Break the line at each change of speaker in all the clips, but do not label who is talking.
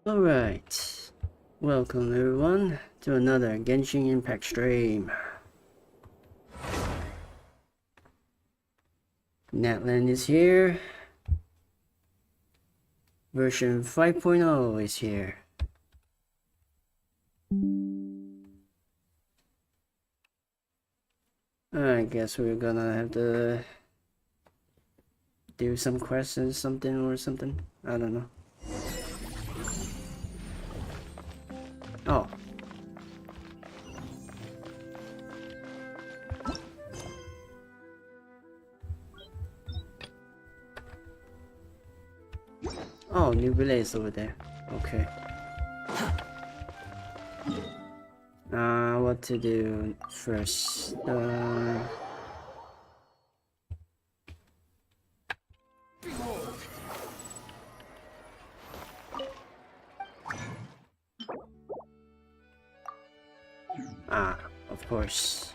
Alright, welcome everyone to another Genshin Impact stream. Natlan is here. Version 5.0 is here. I guess we're gonna have to do some questions, something. I don't know. Oh. Oh, new relay is over there. Okay. What to do first? Of course.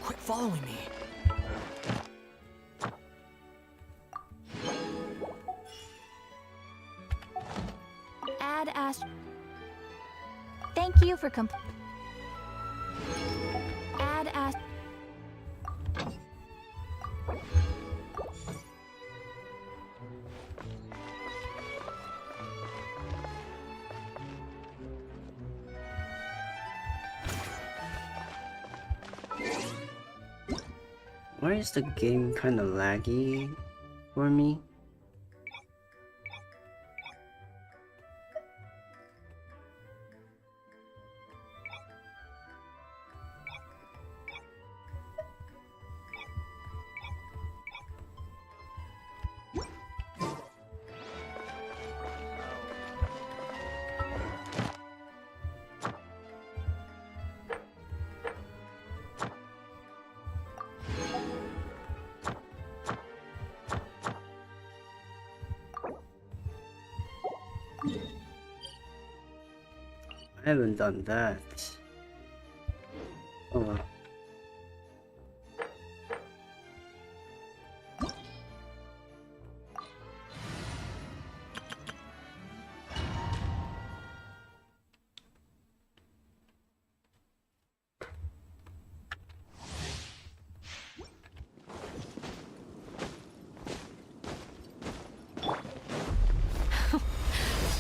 Quit following me.
Thank you for
Why is the game kind of laggy for me? I haven't done that. Oh well.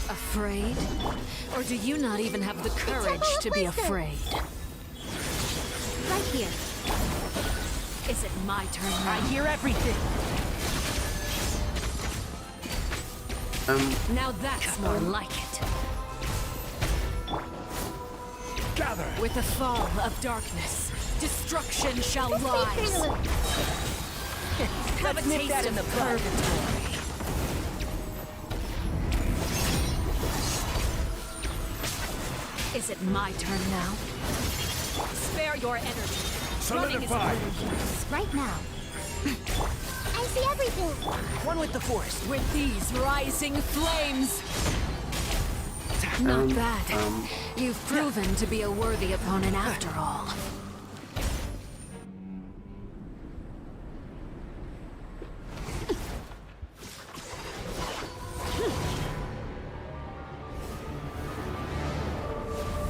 Afraid? Or do you not even have the courage to be afraid?
right here.
Is it my turn now?
I hear everything.
Now that's more like it.
Gather.
With the fall of darkness, destruction shall rise. Have a
Nip
taste
that in
of
the bud.
purgatory. Is it my turn now? Spare your energy. Running is of
Solidify.
little use.
Right now. I see everything.
One with the force.
With these rising flames. Not bad. You've proven to be a worthy opponent after all.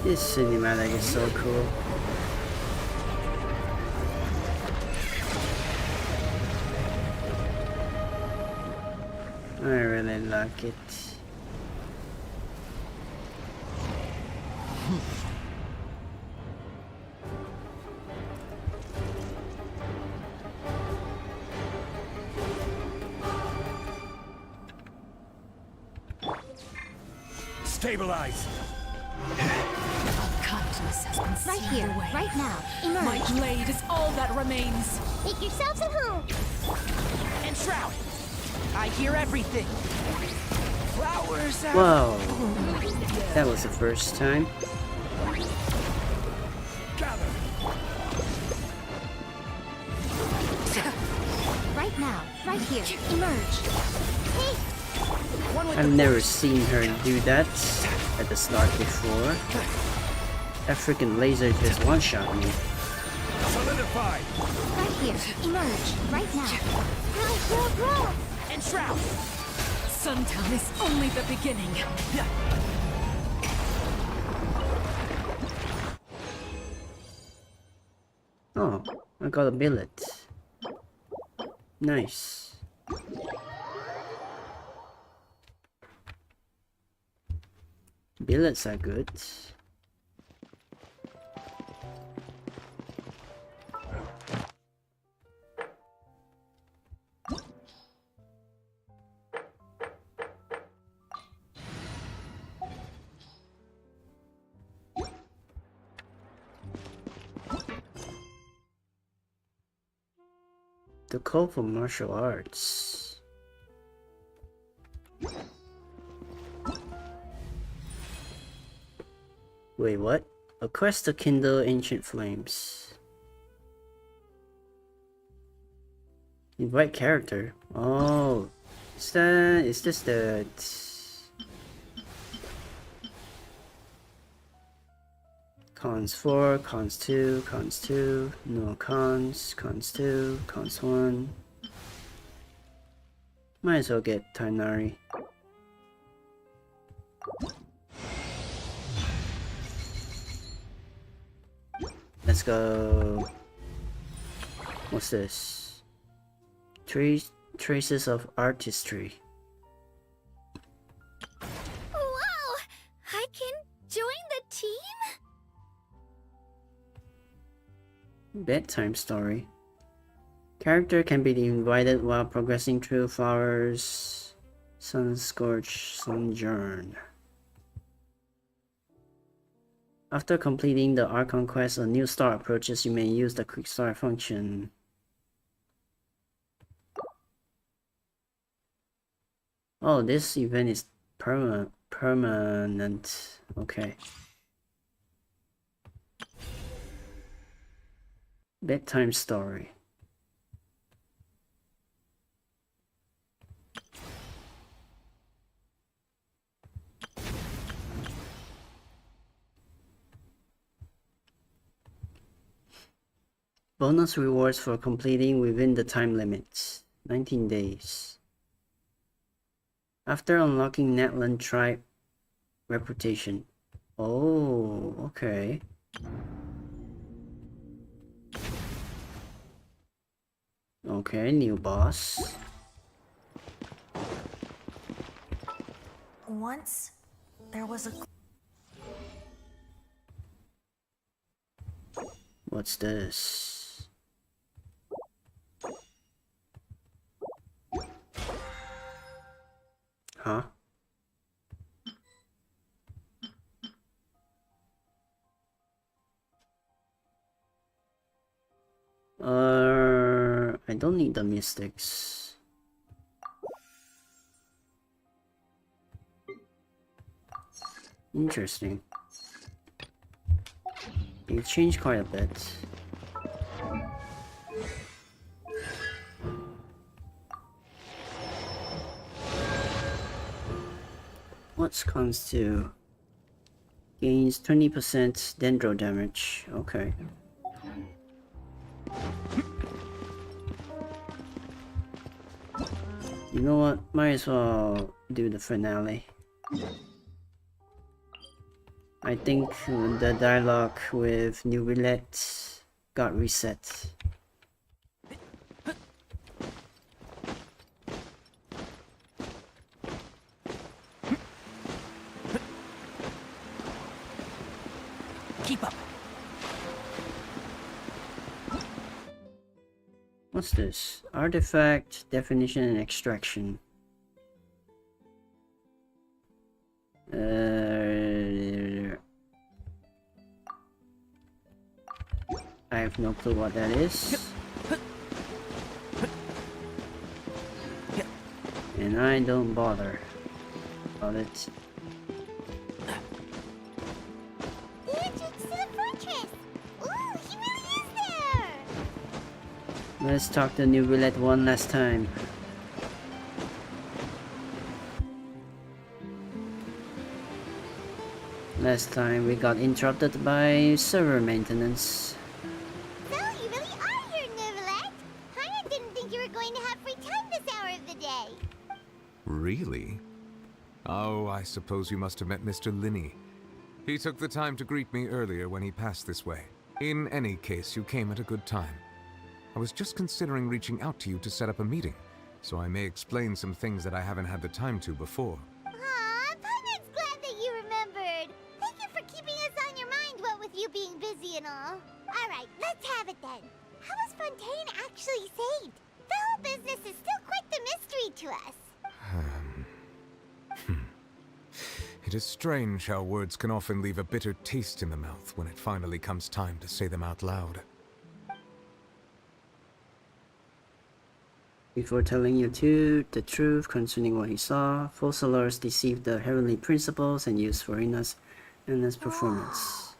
This cinematic is so cool. I really like it.
Stabilize.
Kindness has been
Right
sealed
here.
away.
Right now.
My
Emerge.
blade is all that remains.
Make yourselves at home.
And shroud. I hear everything. Flowers.
Whoa, that was the first time.
Gather.
Right now. Right here. Emerge. Hey,
One with
I've
the
never
force.
seen her do that at the start before. That freaking laser just one-shot me.
Solidify.
right here. Emerge. Right now. Grow.
And shroud.
Suntown is only the beginning.
Oh, I got a billet. Nice. Billets are good. The call for martial arts. Wait, what? A quest to kindle ancient flames. Invite character. Oh, is this the cons 4, cons 2, cons 2, no cons, cons 2, cons 1. Might as well get Tainari. Let's go. What's this? Traces of artistry.
Wow! I can join the team?
Bedtime story. Character can be invited while progressing through Flowers, Sunscorch, Sojourn. After completing the Archon quest, a new star approaches. You may use the quick start function. Oh, this event is permanent. Okay. Bedtime story. Bonus rewards for completing within the time limits. 19 days. After unlocking Natlan tribe reputation. Oh, okay. Okay, new boss.
Once, there was a...
What's this? Huh? I don't need the mystics. Interesting. It changed quite a bit. What's cons 2? Gains 20% dendro damage. Okay. You know what? Might as well do the finale. I think the dialogue with New Roulette got reset.
Keep up.
What's this? Artifact, definition, and extraction. I have no clue what that is. And I don't bother about it.
The entrance to the fortress! Ooh, he really is there!
Let's talk to New Roulette one last time. Last time we got interrupted by server maintenance.
So, you really are here, Novelette? I didn't think you were going to have free time this hour of the day.
Really? Oh, I suppose you must have met Mr. Linney. He took the time to greet me earlier when he passed this way. In any case, you came at a good time. I was just considering reaching out to you to set up a meeting, so I may explain some things that I haven't had the time to before.
Aw, Paimon's glad that you remembered. Thank you for keeping us on your mind, what with you being busy and all. Alright, let's have it then. How was Fontaine actually saved? The whole business is still quite the mystery to us.
It is strange how words can often leave a bitter taste in the mouth when it finally comes time to say them out loud.
Before telling you the truth concerning what he saw, Fossilars deceived the heavenly principles and used Farina's and his performance.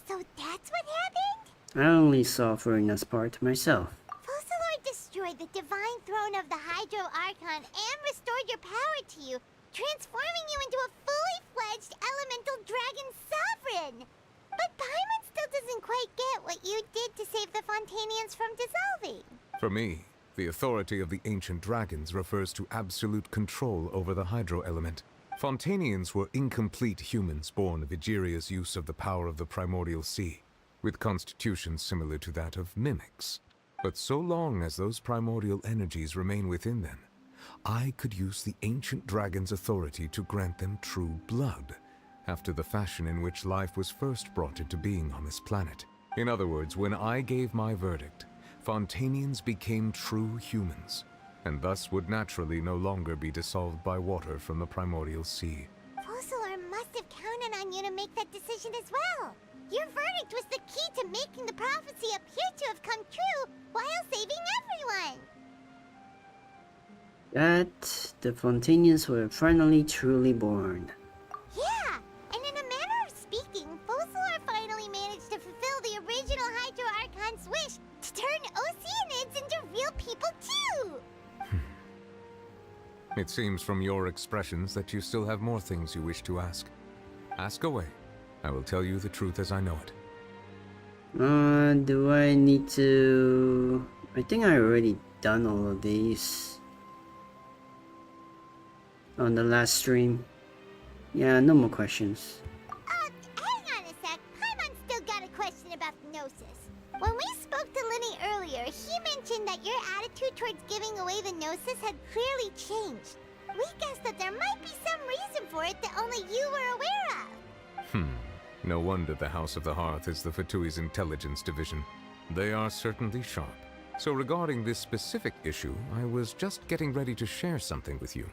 So that's what happened?
I only saw Farina's part myself.
Fossilor destroyed the divine throne of the Hydro Archon and restored your power to you, transforming you into a fully fledged elemental dragon sovereign. But Paimon still doesn't quite get what you did to save the Fontainians from dissolving.
For me, the authority of the ancient dragons refers to absolute control over the hydro element. Fontainians were incomplete humans born of Egeria's use of the power of the primordial sea, with constitutions similar to that of mimics. But so long as those primordial energies remain within them, I could use the ancient dragon's authority to grant them true blood, after the fashion in which life was first brought into being on this planet. In other words, when I gave my verdict, Fontainians became true humans, and thus would naturally no longer be dissolved by water from the primordial sea.
Fossilor must have counted on you to make that decision as well. Your verdict was the key to making the prophecy appear to have come true while saving everyone.
That the Fontainians were finally truly born.
Yeah, and in a manner of speaking, Fossilor finally managed to fulfill the original Hydro Archon's wish to turn Oceanids into real people too!
It seems from your expressions that you still have more things you wish to ask. Ask away. I will tell you the truth as I know it.
Do I need to... I think I already done all of these on the last stream. Yeah, no more questions.
Hang on a sec. Paimon's still got a question about the Gnosis. When we spoke to Linny earlier, he mentioned that your attitude towards giving away the Gnosis had clearly changed. We guessed that there might be some reason for it that only you were aware of.
No wonder the House of the Hearth is the Fatui's intelligence division. They are certainly sharp. So regarding this specific issue, I was just getting ready to share something with you.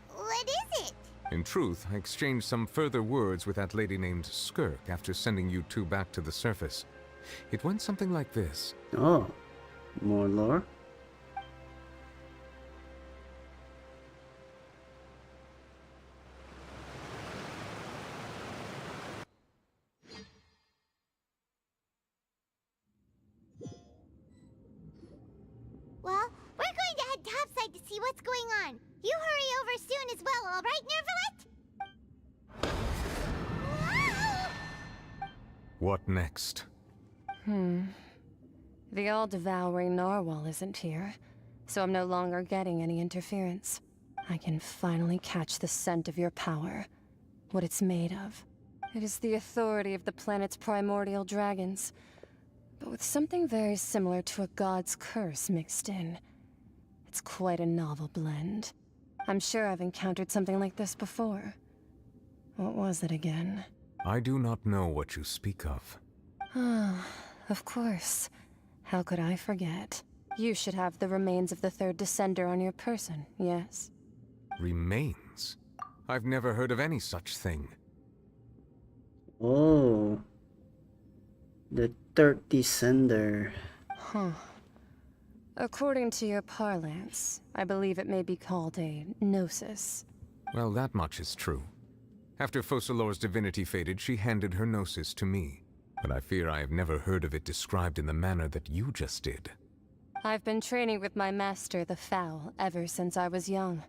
What is it?
In truth, I exchanged some further words with that lady named Skirk after sending you two back to the surface. It went something like this.
Oh, more lore?
Well, we're going to head topside to see what's going on. You hurry over soon as well, all right, Nervalet?
What next?
The all-devouring narwhal isn't here, so I'm no longer getting any interference. I can finally catch the scent of your power, what it's made of. It is the authority of the planet's primordial dragons, but with something very similar to a god's curse mixed in. It's quite a novel blend. I'm sure I've encountered something like this before. What was it again?
I do not know what you speak of.
Ah, of course. How could I forget? You should have the remains of the third descender on your person, yes?
Remains? I've never heard of any such thing.
Oh. The third descender.
Huh. According to your parlance, I believe it may be called a gnosis.
Well, that much is true. After Fossilor's divinity faded, she handed her gnosis to me. But I fear I have never heard of it described in the manner that you just did.
I've been training with my master, the Fowl, ever since I was young,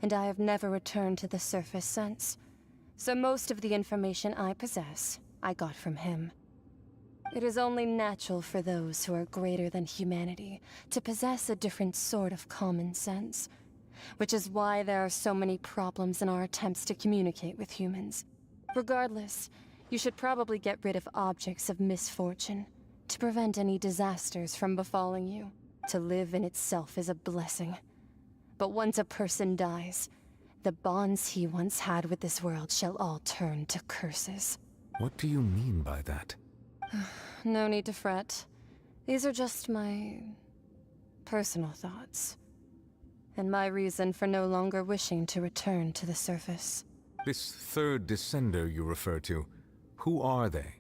and I have never returned to the surface since. So most of the information I possess, I got from him. It is only natural for those who are greater than humanity to possess a different sort of common sense. which is why there are so many problems in our attempts to communicate with humans. Regardless, you should probably get rid of objects of misfortune to prevent any disasters from befalling you. To live in itself is a blessing. But once a person dies, the bonds he once had with this world shall all turn to curses.
What do you mean by that?
No need to fret. These are just my personal thoughts. And my reason for no longer wishing to return to the surface.
This third descender you refer to, who are they?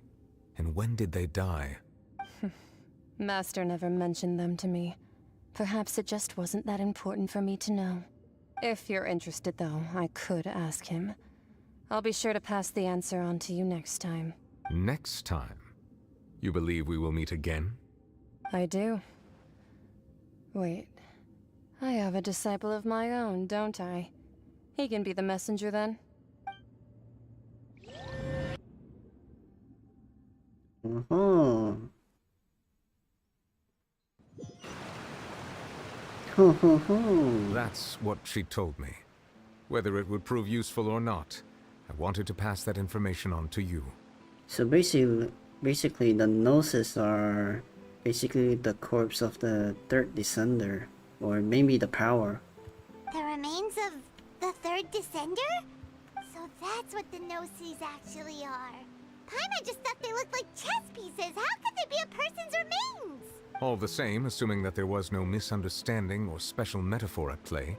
And when did they die?
Master never mentioned them to me. Perhaps it just wasn't that important for me to know. If you're interested, though, I could ask him. I'll be sure to pass the answer on to you next time.
Next time? You believe we will meet again?
I do. Wait. I have a disciple of my own, don't I? He can be the messenger then.
Oh. Ho ho ho.
That's what she told me. Whether it would prove useful or not, I wanted to pass that information on to you.
So basically the noses are basically the corpse of the third descender, or maybe the power.
The remains of the third descender? So that's what the Gnosis actually are. Paimon just thought they looked like chess pieces. How could they be a person's remains?
All the same, assuming that there was no misunderstanding or special metaphor at play,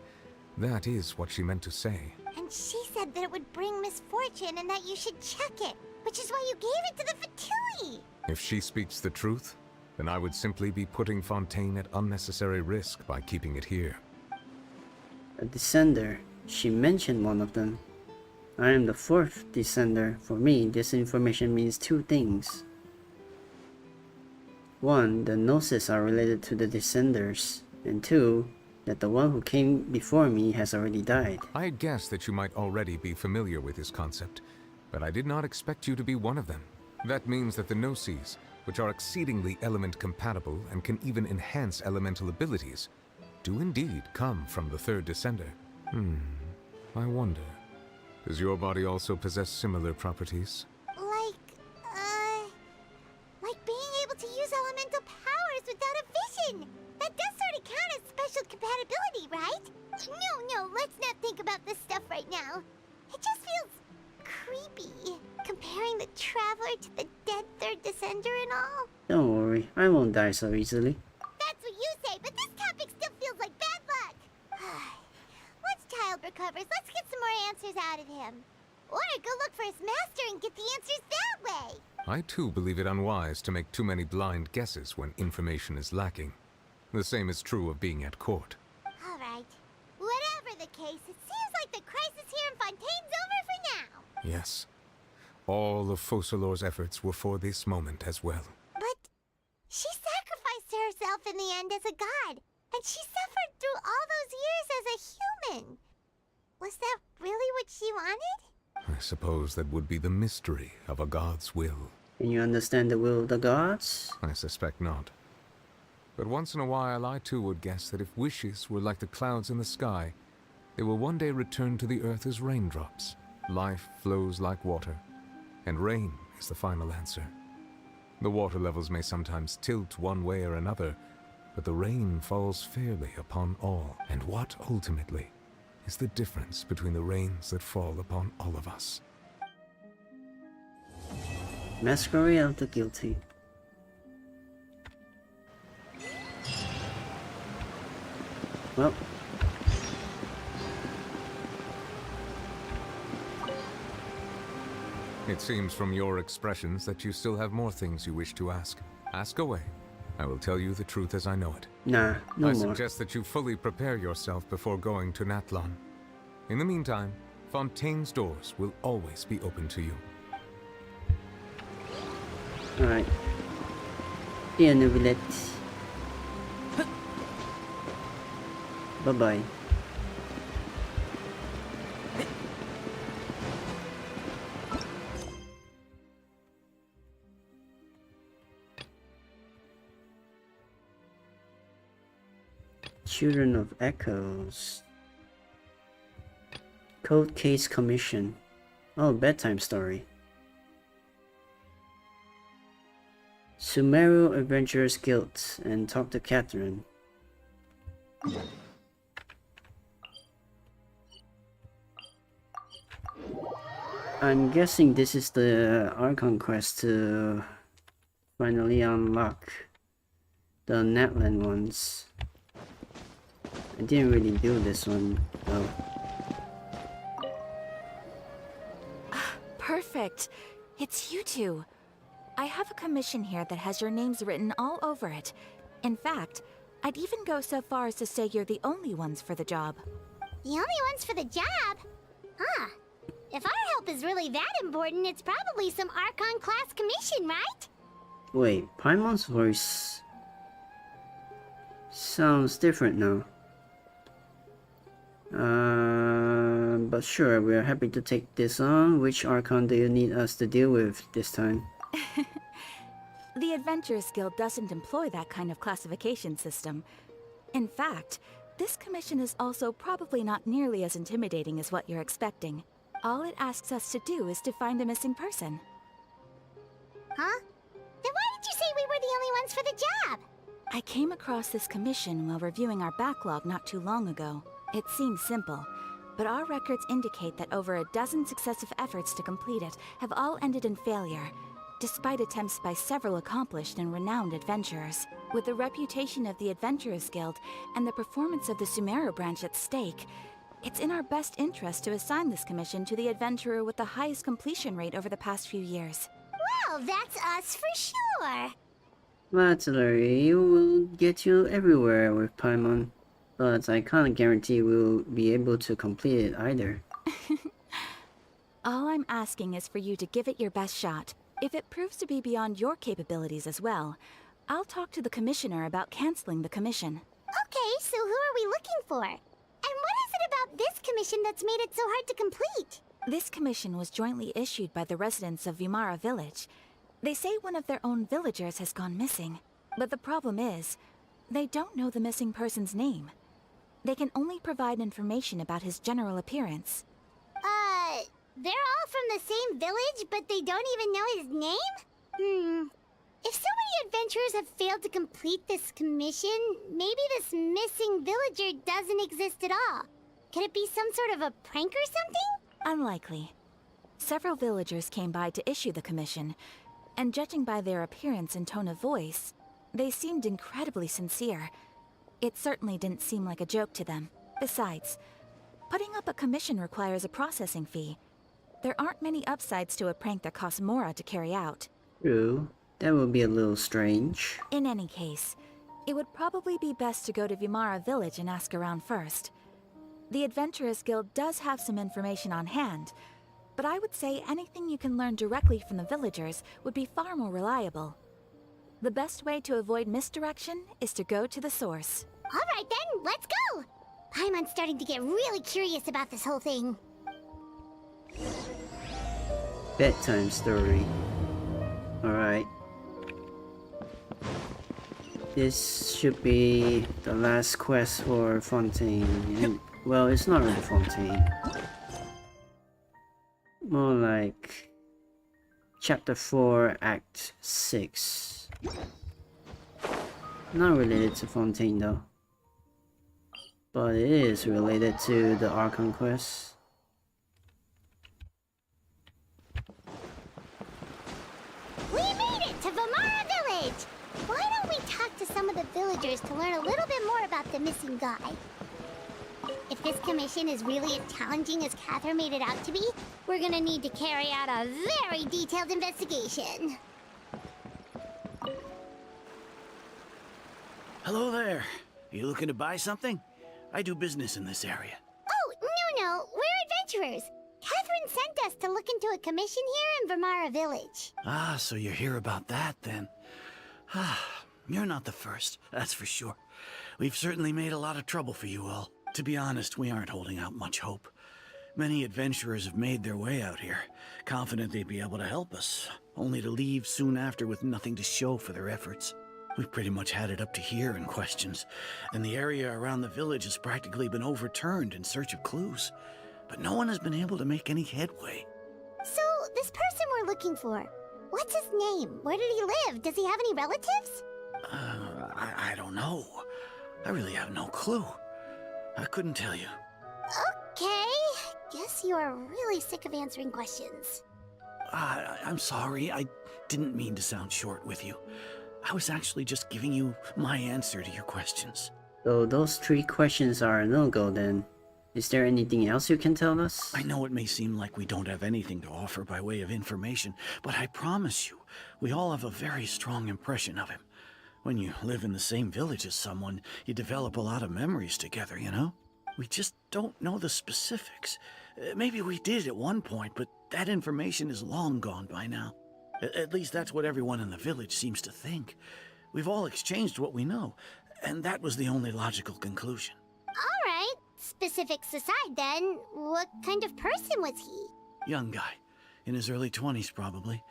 that is what she meant to say.
And she said that it would bring misfortune and that you should check it, which is why you gave it to the Fatui.
If she speaks the truth, then I would simply be putting Fontaine at unnecessary risk by keeping it here.
A descender. She mentioned one of them. I am the fourth descender. For me, this information means two things. One, the Gnosis are related to the descenders. And two, that the one who came before me has already died.
I had guessed that you might already be familiar with this concept, but I did not expect you to be one of them. That means that the Gnosis, which are exceedingly element compatible and can even enhance elemental abilities, do indeed come from the third descender. I wonder, does your body also possess similar properties?
Like being able to use elemental powers without a vision. That does sort of count as special compatibility, right? No, let's not think about this stuff right now. It just feels creepy, comparing the Traveler to the dead third descender and all.
Don't worry, I won't die so easily.
That's what you say, but this topic still feels like bad luck. Once Child recovers, let's get some more answers out of him. Or go look for his master and get the answers that way.
I too believe it unwise to make too many blind guesses when information is lacking. The same is true of being at court.
All right. Whatever the case, it seems like the crisis here in Fontaine's over for now.
Yes. All of Focalor's efforts were for this moment as well.
But she sacrificed herself in the end as a god, and she suffered through all those years as a human. Was that really what she wanted?
I suppose that would be the mystery of a god's will.
Can you understand the will of the gods?
I suspect not. But once in a while I too would guess that if wishes were like the clouds in the sky, they will one day return to the earth as raindrops. Life flows like water, and rain is the final answer. The water levels may sometimes tilt one way or another, but the rain falls fairly upon all. And what ultimately is the difference between the rains that fall upon all of us?
Masquerade of the Guilty. Well,
It seems from your expressions that you still have more things you wish to ask. Ask away. I will tell you the truth as I know it.
nah, no
I
more.
suggest that you fully prepare yourself before going to Natlan. In the meantime, Fontaine's doors will always be open to you.
Alright. Dear Nubilet. Bye-bye. Children of Echoes. Cold Case Commission. Oh, bedtime story. Sumeru Adventurers Guild and talk to Catherine. I'm guessing this is the Archon quest to finally unlock the Natlan ones. I didn't really do this one though.
Perfect. It's you two. I have a commission here that has your names written all over it. In fact, I'd even go so far as to say you're the only ones for the job.
The only ones for the job? Huh. If our help is really that important, it's probably some Archon class commission, right?
Wait, Paimon's voice sounds different now. But sure, we're happy to take this on. Which Archon do you need us to deal with this time?
The Adventurers Guild doesn't employ that kind of classification system. In fact, this commission is also probably not nearly as intimidating as what you're expecting. All it asks us to do is to find a missing person.
Huh? Then why did you say we were the only ones for the job?
I came across this commission while reviewing our backlog not too long ago. It seems simple, but our records indicate that over a dozen successive efforts to complete it have all ended in failure, despite attempts by several accomplished and renowned adventurers. With the reputation of the Adventurers Guild and the performance of the Sumeru branch at stake, it's in our best interest to assign this commission to the adventurer with the highest completion rate over the past few years.
Well, that's us for sure.
Flattery will get you everywhere with Paimon, but I can't guarantee we'll be able to complete it either.
All I'm asking is for you to give it your best shot. If it proves to be beyond your capabilities as well, I'll talk to the commissioner about canceling the commission.
Okay, so who are we looking for? And what is it about this commission that's made it so hard to complete?
This commission was jointly issued by the residents of Vimara village. They say one of their own villagers has gone missing. But the problem is, they don't know the missing person's name. They can only provide information about his general appearance.
They're all from the same village, but they don't even know his name? If so many adventurers have failed to complete this commission, maybe this missing villager doesn't exist at all. Could it be some sort of a prank or something?
Unlikely. Several villagers came by to issue the commission, and judging by their appearance and tone of voice, they seemed incredibly sincere. It certainly didn't seem like a joke to them. Besides, putting up a commission requires a processing fee. There aren't many upsides to a prank that costs Mora to carry out.
True, that would be a little strange.
In any case, it would probably be best to go to Vimara village and ask around first. The Adventurers Guild does have some information on hand, but I would say anything you can learn directly from the villagers would be far more reliable. The best way to avoid misdirection is to go to the source.
Alright then, let's go! Paimon's starting to get really curious about this whole thing.
Bedtime story. Alright. This should be the last quest for Fontaine. And, well, it's not really Fontaine. More like Chapter 4, Act 6. Not related to Fontaine though. But it is related to the Archon quest.
We made it to Vimara village! Why don't we talk to some of the villagers to learn a little bit more about the missing guy? If this commission is really as challenging as Catherine made it out to be, we're gonna need to carry out a very detailed investigation.
Hello there. You looking to buy something? I do business in this area.
Oh, no, we're adventurers. Catherine sent us to look into a commission here in Vimara village.
Ah, so you're here about that then. Ah, you're not the first, that's for sure. We've certainly made a lot of trouble for you all. To be honest, we aren't holding out much hope. Many adventurers have made their way out here, confident they'd be able to help us, only to leave soon after with nothing to show for their efforts. We've pretty much had it up to here in questions, and the area around the village has practically been overturned in search of clues. but no one has been able to make any headway.
So, this person we're looking for, what's his name? Where did he live? Does he have any relatives?
I don't know. I really have no clue. I couldn't tell you.
Okay, guess you are really sick of answering questions.
I'm sorry, I didn't mean to sound short with you. I was actually just giving you my answer to your questions.
So those 3 questions are a no-go then. Is there anything else you can tell us?
I know it may seem like we don't have anything to offer by way of information, but I promise you, we all have a very strong impression of him. When you live in the same village as someone, you develop a lot of memories together, you know? We just don't know the specifics. Maybe we did at one point, but that information is long gone by now. At least that's what everyone in the village seems to think. We've all exchanged what we know, and that was the only logical conclusion.
Alright, specifics aside then, what kind of person was he?
Young guy, in his early 20s probably.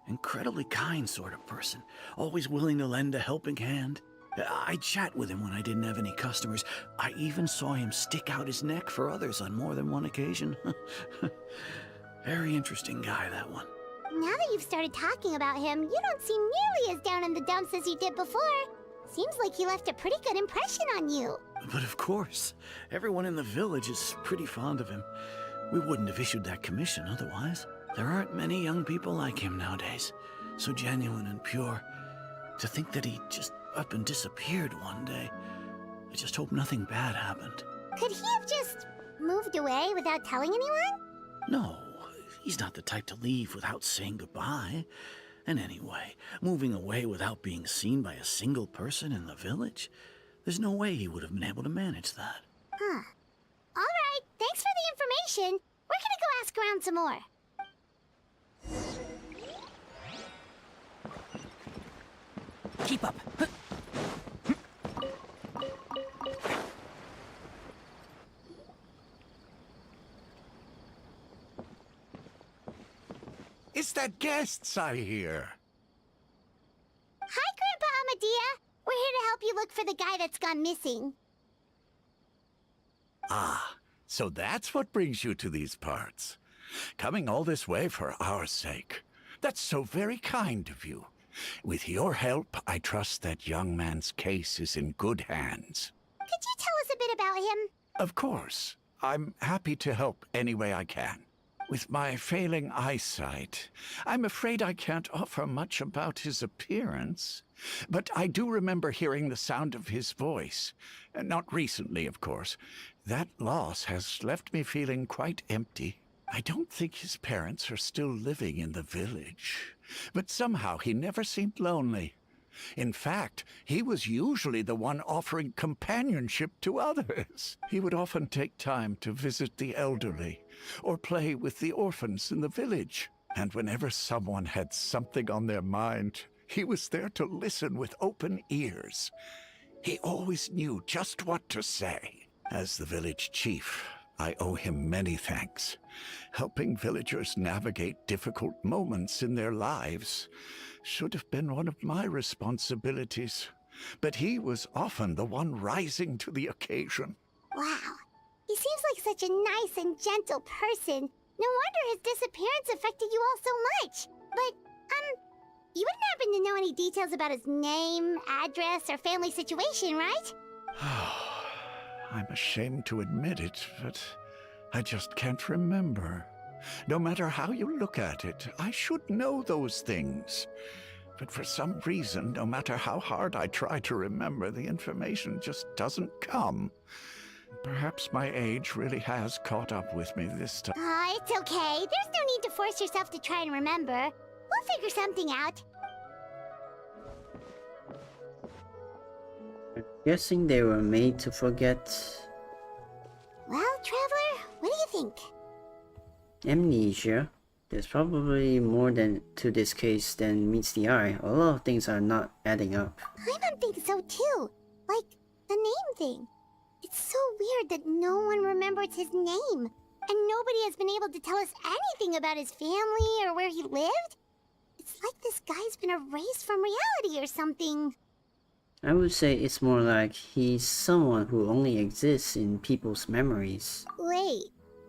Incredibly kind sort of person, always willing to lend a helping hand. I'd chat with him when I didn't have any customers. I even saw him stick out his neck for others on more than one occasion. Very interesting guy, that one.
Now that you've started talking about him, you don't seem nearly as down in the dumps as you did before. Seems like he left a pretty good impression on you.
But of course, everyone in the village is pretty fond of him. We wouldn't have issued that commission otherwise. There aren't many young people like him nowadays. So genuine and pure. To think that he just up and disappeared one day. I just hope nothing bad happened.
Could he have just moved away without telling anyone?
No, he's not the type to leave without saying goodbye. And anyway, moving away without being seen by a single person in the village, there's no way he would have been able to manage that.
Huh. Alright, thanks for the information. We're gonna go ask around some more.
Keep up.
It's that guests I hear.
Hi, Grandpa Amadea. We're here to help you look for the guy that's gone missing.
Ah, so that's what brings you to these parts. Coming all this way for our sake. That's so very kind of you. With your help, I trust that young man's case is in good hands.
Could you tell us a bit about him?
Of course. I'm happy to help any way I can. With my failing eyesight, I'm afraid I can't offer much about his appearance. But I do remember hearing the sound of his voice. Not recently, of course. That loss has left me feeling quite empty. I don't think his parents are still living in the village. But somehow he never seemed lonely. In fact, he was usually the one offering companionship to others. He would often take time to visit the elderly, or play with the orphans in the village. And whenever someone had something on their mind, he was there to listen with open ears. He always knew just what to say. As the village chief, I owe him many thanks. Helping villagers navigate difficult moments in their lives should have been one of my responsibilities. But he was often the one rising to the occasion.
Wow. He seems like such a nice and gentle person. No wonder his disappearance affected you all so much. But, you wouldn't happen to know any details about his name, address, or family situation, right?
I'm ashamed to admit it, but I just can't remember. No matter how you look at it, I should know those things. But for some reason, no matter how hard I try to remember, the information just doesn't come. Perhaps my age really has caught up with me this time.
It's okay. There's no need to force yourself to try and remember. We'll figure something out.
I'm guessing they were made to forget.
Well, Traveler, what do you think?
Amnesia. There's probably more to this case than meets the eye. A lot of things are not adding up.
I don't think so too. Like, the name thing. It's so weird that no one remembers his name. And nobody has been able to tell us anything about his family or where he lived. It's like this guy's been erased from reality or something.
I would say it's more like he's someone who only exists in people's memories.
Wait,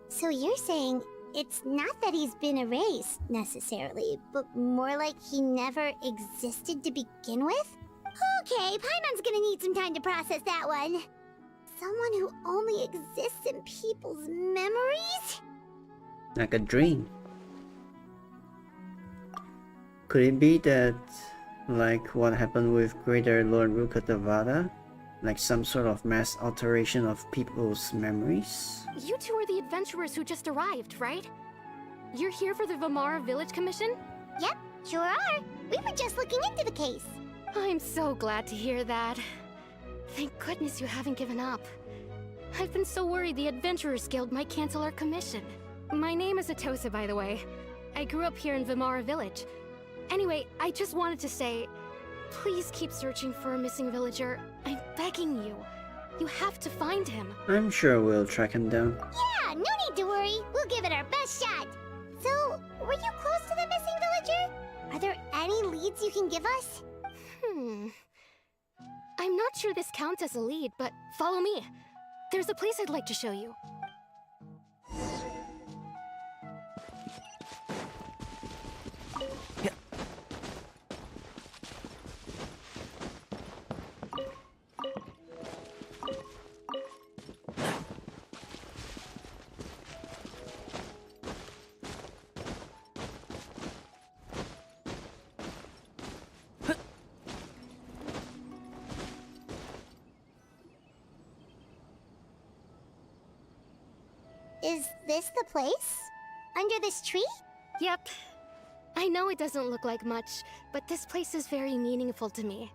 So you're saying it's not that he's been erased, necessarily, but more like he never existed to begin with? Okay, Paimon's gonna need some time to process that one. Someone who only exists in people's memories?
Like a dream. Could it be that, like what happened with Greater Lord Rukkhadevata? Like some sort of mass alteration of people's memories?
You two are the adventurers who just arrived, right? You're here for the Vamara Village Commission?
Yep, sure are. We were just looking into the case.
I'm so glad to hear that. Thank goodness you haven't given up. I've been so worried the Adventurers Guild might cancel our commission. My name is Atosa, by the way. I grew up here in Vamara Village. Anyway, I just wanted to say, please keep searching for a missing villager. I'm begging you. You have to find him.
I'm sure we'll track him down.
Yeah, no need to worry. We'll give it our best shot. So, were you close to the missing villager? Are there any leads you can give us?
I'm not sure this counts as a lead, but follow me. There's a place I'd like to show you.
Is this the place? Under this tree?
Yep. I know it doesn't look like much, but this place is very meaningful to me.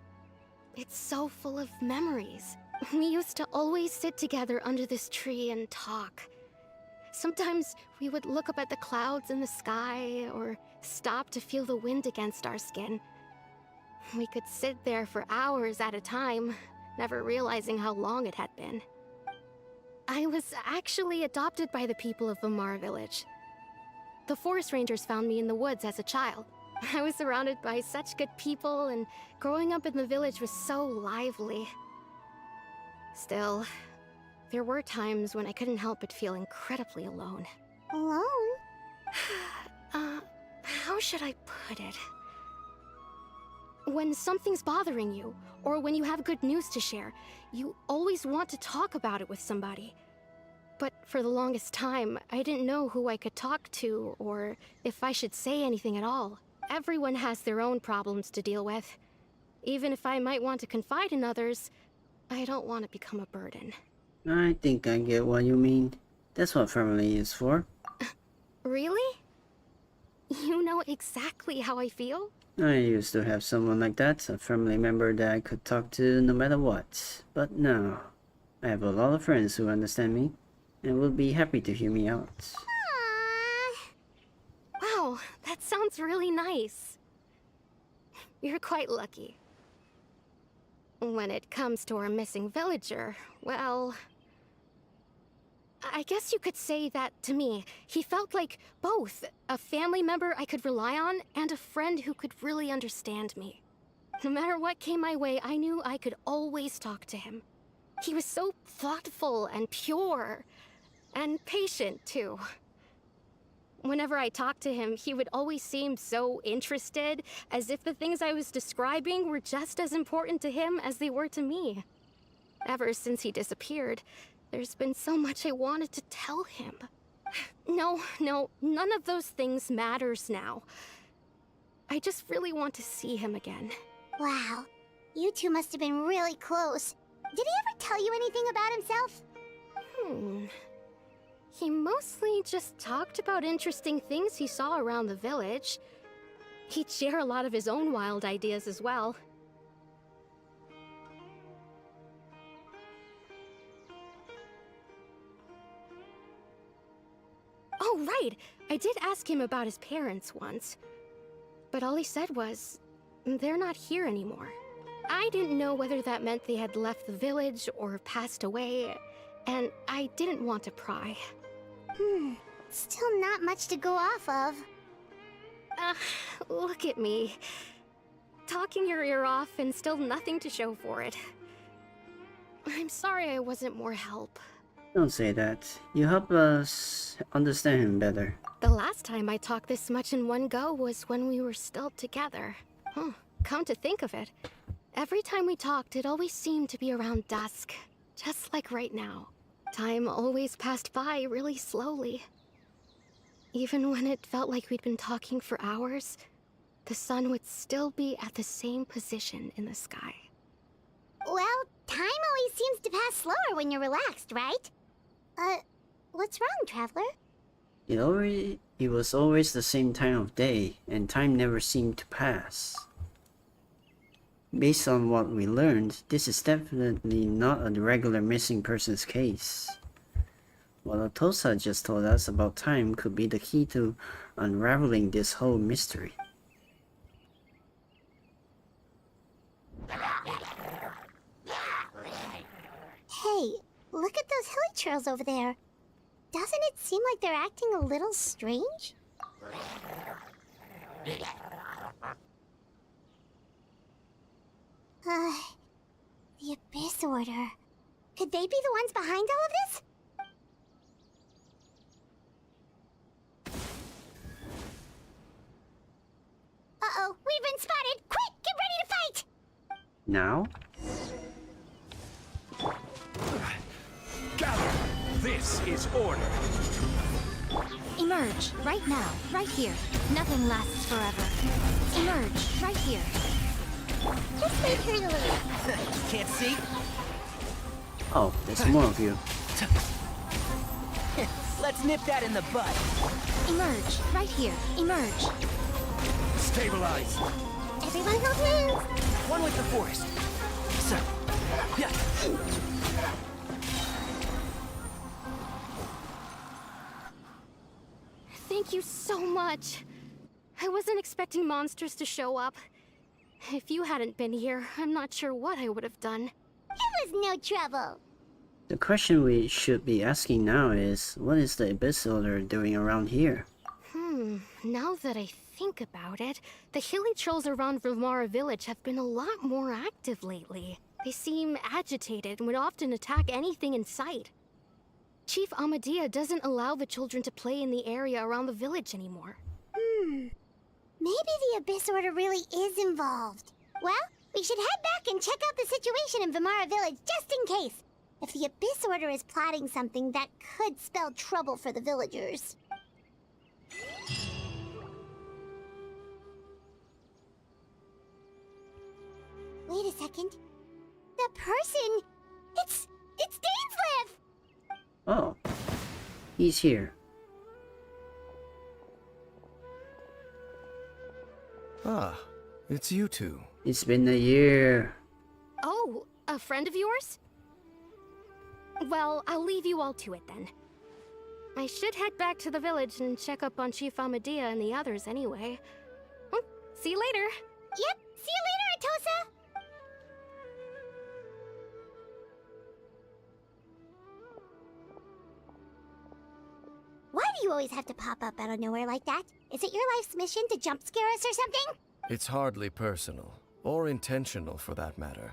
It's so full of memories. We used to always sit together under this tree and talk. Sometimes we would look up at the clouds in the sky, or stop to feel the wind against our skin. We could sit there for hours at a time, never realizing how long it had been. I was actually adopted by the people of Vamara Village. The forest rangers found me in the woods as a child. I was surrounded by such good people, and growing up in the village was so lively. Still, there were times when I couldn't help but feel incredibly alone.
Alone?
How should I put it? When something's bothering you, or when you have good news to share, you always want to talk about it with somebody. But for the longest time, I didn't know who I could talk to, or if I should say anything at all. Everyone has their own problems to deal with. Even if I might want to confide in others, I don't want to become a burden.
I think I get what you mean. That's what family is for.
Really? You know exactly how I feel?
I used to have someone like that, a family member that I could talk to no matter what. But now, I have a lot of friends who understand me and will be happy to hear me out.
Aww.
Wow, that sounds really nice. You're quite lucky. When it comes to our missing villager, well, I guess you could say that to me. He felt like both a family member I could rely on and a friend who could really understand me. No matter what came my way, I knew I could always talk to him. He was so thoughtful and pure, and patient too. Whenever I talked to him, he would always seem so interested, as if the things I was describing were just as important to him as they were to me. Ever since he disappeared, there's been so much I wanted to tell him. No, none of those things matters now. I just really want to see him again.
Wow. You two must have been really close. Did he ever tell you anything about himself?
He mostly just talked about interesting things he saw around the village. He'd share a lot of his own wild ideas as well. Oh, right! I did ask him about his parents once. But all he said was, they're not here anymore. I didn't know whether that meant they had left the village or passed away, and I didn't want to pry.
Still not much to go off of.
Look at me. Talking your ear off and still nothing to show for it. I'm sorry I wasn't more help.
Don't say that. You help us understand him better.
The last time I talked this much in one go was when we were still together. Huh, come to think of it, every time we talked, it always seemed to be around dusk. Just like right now. Time always passed by really slowly. Even when it felt like we'd been talking for hours, the sun would still be at the same position in the sky.
Well, time always seems to pass slower when you're relaxed, right? What's wrong, Traveler?
It was always the same time of day, and time never seemed to pass. Based on what we learned, this is definitely not a regular missing persons case. What Otosa just told us about time could be the key to unraveling this whole mystery.
Hey, look at those hilly churls over there. Doesn't it seem like they're acting a little strange? The Abyss Order. Could they be the ones behind all of this? Uh-oh, we've been spotted! Quick, get ready to fight!
Now?
Gather! This is order!
Emerge, right now, right here. Nothing lasts forever. Emerge, right here.
Just wait here to leave.
Can't see?
Oh, there's more of you.
Let's nip that in the bud.
Emerge, right here. Emerge.
Stabilize!
Everyone hold hands!
One with the forest. So, yeah.
Thank you so much. I wasn't expecting monsters to show up. If you hadn't been here, I'm not sure what I would have done.
It was no trouble.
The question we should be asking now is, what is the Abyss Order doing around here?
Now that I think about it, the hilly trolls around Vimara village have been a lot more active lately. They seem agitated and would often attack anything in sight. Chief Amadea doesn't allow the children to play in the area around the village anymore.
Maybe the Abyss Order really is involved. Well, we should head back and check out the situation in Vimara village just in case. If the Abyss Order is plotting something that could spell trouble for the villagers. Wait a second. The person... It's Dainslev!
Oh, he's here.
Ah, it's you two.
It's been a year.
Oh, a friend of yours? Well, I'll leave you all to it then. I should head back to the village and check up on Chief Amadea and the others anyway. See you later.
Yep, see you later, Atosa! Why do you always have to pop up out of nowhere like that? Is it your life's mission to jump scare us or something?
It's hardly personal, or intentional for that matter.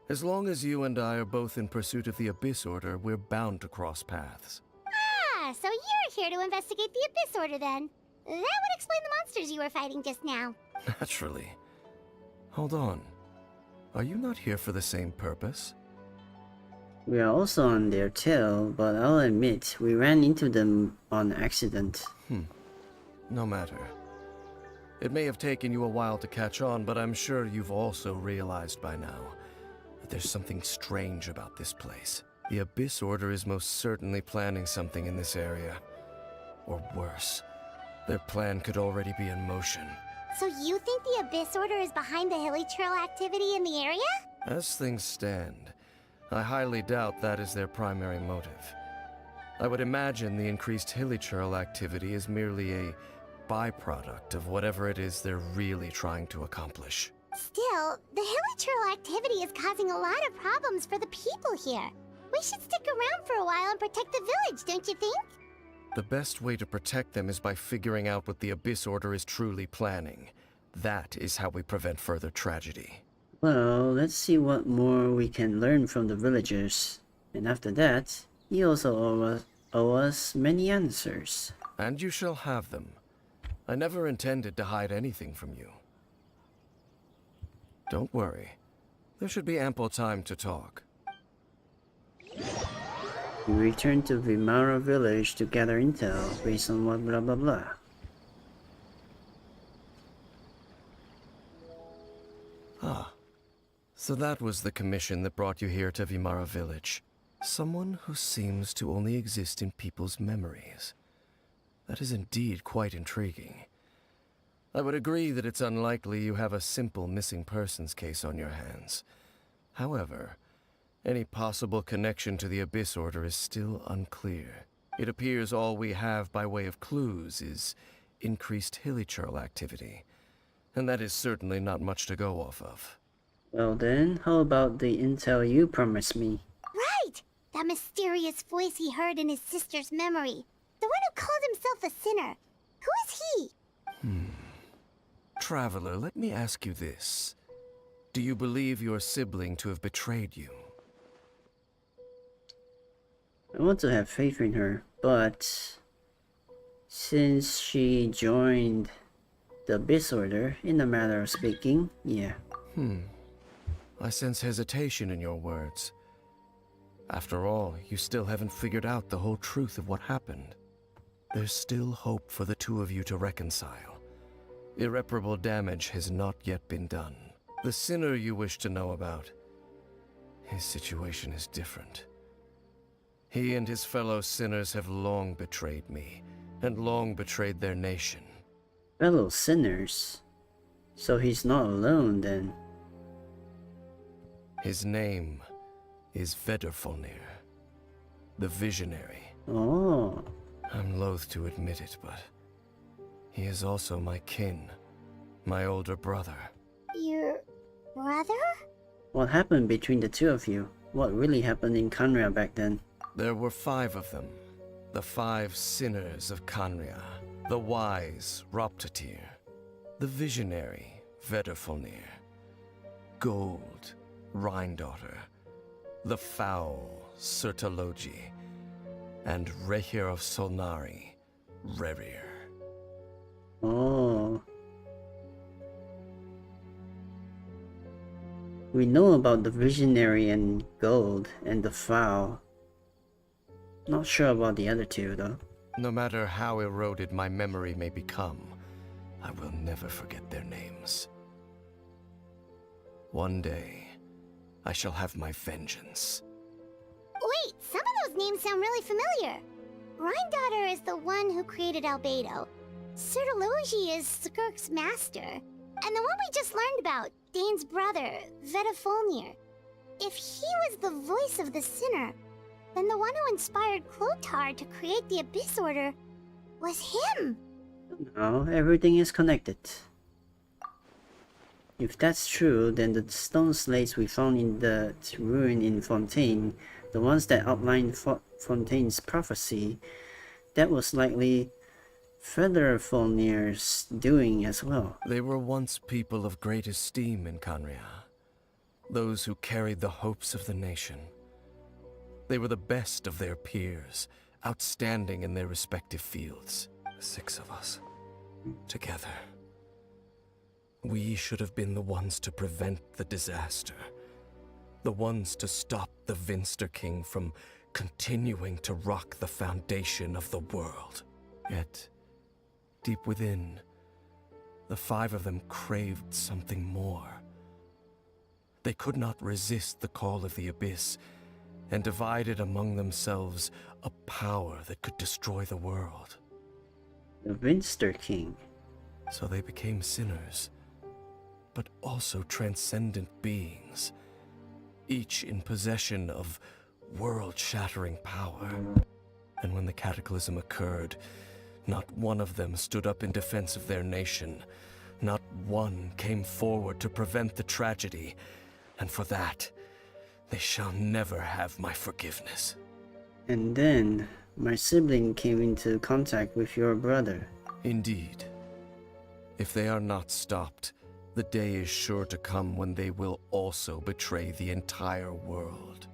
As long as you and I are both in pursuit of the Abyss Order, we're bound to cross paths.
Ah, so you're here to investigate the Abyss Order then. That would explain the monsters you were fighting just now.
Naturally. Hold on. Are you not here for the same purpose?
We are also on their tail, but I'll admit, we ran into them on accident.
No matter. It may have taken you a while to catch on, but I'm sure you've also realized by now that there's something strange about this place. The Abyss Order is most certainly planning something in this area. Or worse, their plan could already be in motion.
So you think the Abyss Order is behind the hilly trail activity in the area?
As things stand, I highly doubt that is their primary motive. I would imagine the increased hilly trail activity is merely a byproduct of whatever it is they're really trying to accomplish.
Still, the hilly trail activity is causing a lot of problems for the people here. We should stick around for a while and protect the village, don't you think?
The best way to protect them is by figuring out what the Abyss Order is truly planning. That is how we prevent further tragedy.
Well, let's see what more we can learn from the villagers. And after that, You also owe us many answers.
And you shall have them. I never intended to hide anything from you. Don't worry. There should be ample time to talk.
We returned to Vimara village to gather intel based on what blah blah blah.
Ah. So that was the commission that brought you here to Vimara village. Someone who seems to only exist in people's memories. That is indeed quite intriguing. I would agree that it's unlikely you have a simple missing persons case on your hands. However, any possible connection to the Abyss Order is still unclear. It appears all we have by way of clues is increased hilichurl activity, and that is certainly not much to go off of.
Well then, how about the intel you promised me?
Right! That mysterious voice he heard in his sister's memory. The one who called himself a sinner. Who is he?
Traveler, let me ask you this. Do you believe your sibling to have betrayed you?
I want to have faith in her, but since she joined the Abyss Order, in a matter of speaking, yeah.
I sense hesitation in your words. After all, you still haven't figured out the whole truth of what happened. There's still hope for the two of you to reconcile. Irreparable damage has not yet been done. The sinner you wish to know about, his situation is different. He and his fellow sinners have long betrayed me, and long betrayed their nation.
Fellow sinners? So he's not alone then.
His name is Vedderfolnir, the Visionary.
Oh.
I'm loath to admit it, but he is also my kin, my older brother.
Your brother?
What happened between the two of you? What really happened in Kanria back then?
There were 5 of them. The 5 sinners of Kanria. The wise Roptatir. The visionary Vedderfolnir. Gold Rhindaughter. The foul Sertalogi. And Rehir of Solnari Rerir.
Oh. We know about the Visionary and Gold and the Foul. Not sure about the other two though.
No matter how eroded my memory may become, I will never forget their names. One day, I shall have my vengeance.
Wait, some of those names sound really familiar. Rhindaughter is the one who created Albedo. Sertalogi is Skirk's master. And the one we just learned about, Dane's brother, Vedderfolnir. If he was the voice of the sinner, then the one who inspired Clothar to create the Abyss Order was him.
No, everything is connected. If that's true, then the stone slates we found in the ruin in Fontaine, the ones that outlined Fontaine's prophecy, that was likely Vedderfolnir's doing as well.
They were once people of great esteem in Kanria. Those who carried the hopes of the nation. They were the best of their peers, outstanding in their respective fields. 6 of us, together. We should have been the ones to prevent the disaster. The ones to stop the Vinster King from continuing to rock the foundation of the world. Yet, deep within, the 5 of them craved something more. They could not resist the call of the Abyss, and divided among themselves a power that could destroy the world.
The Vinster King.
So they became sinners, but also transcendent beings, each in possession of world-shattering power. And when the cataclysm occurred, not one of them stood up in defense of their nation. Not one came forward to prevent the tragedy, and for that, they shall never have my forgiveness.
And then, my sibling came into contact with your brother.
Indeed. If they are not stopped, the day is sure to come when they will also betray the entire world.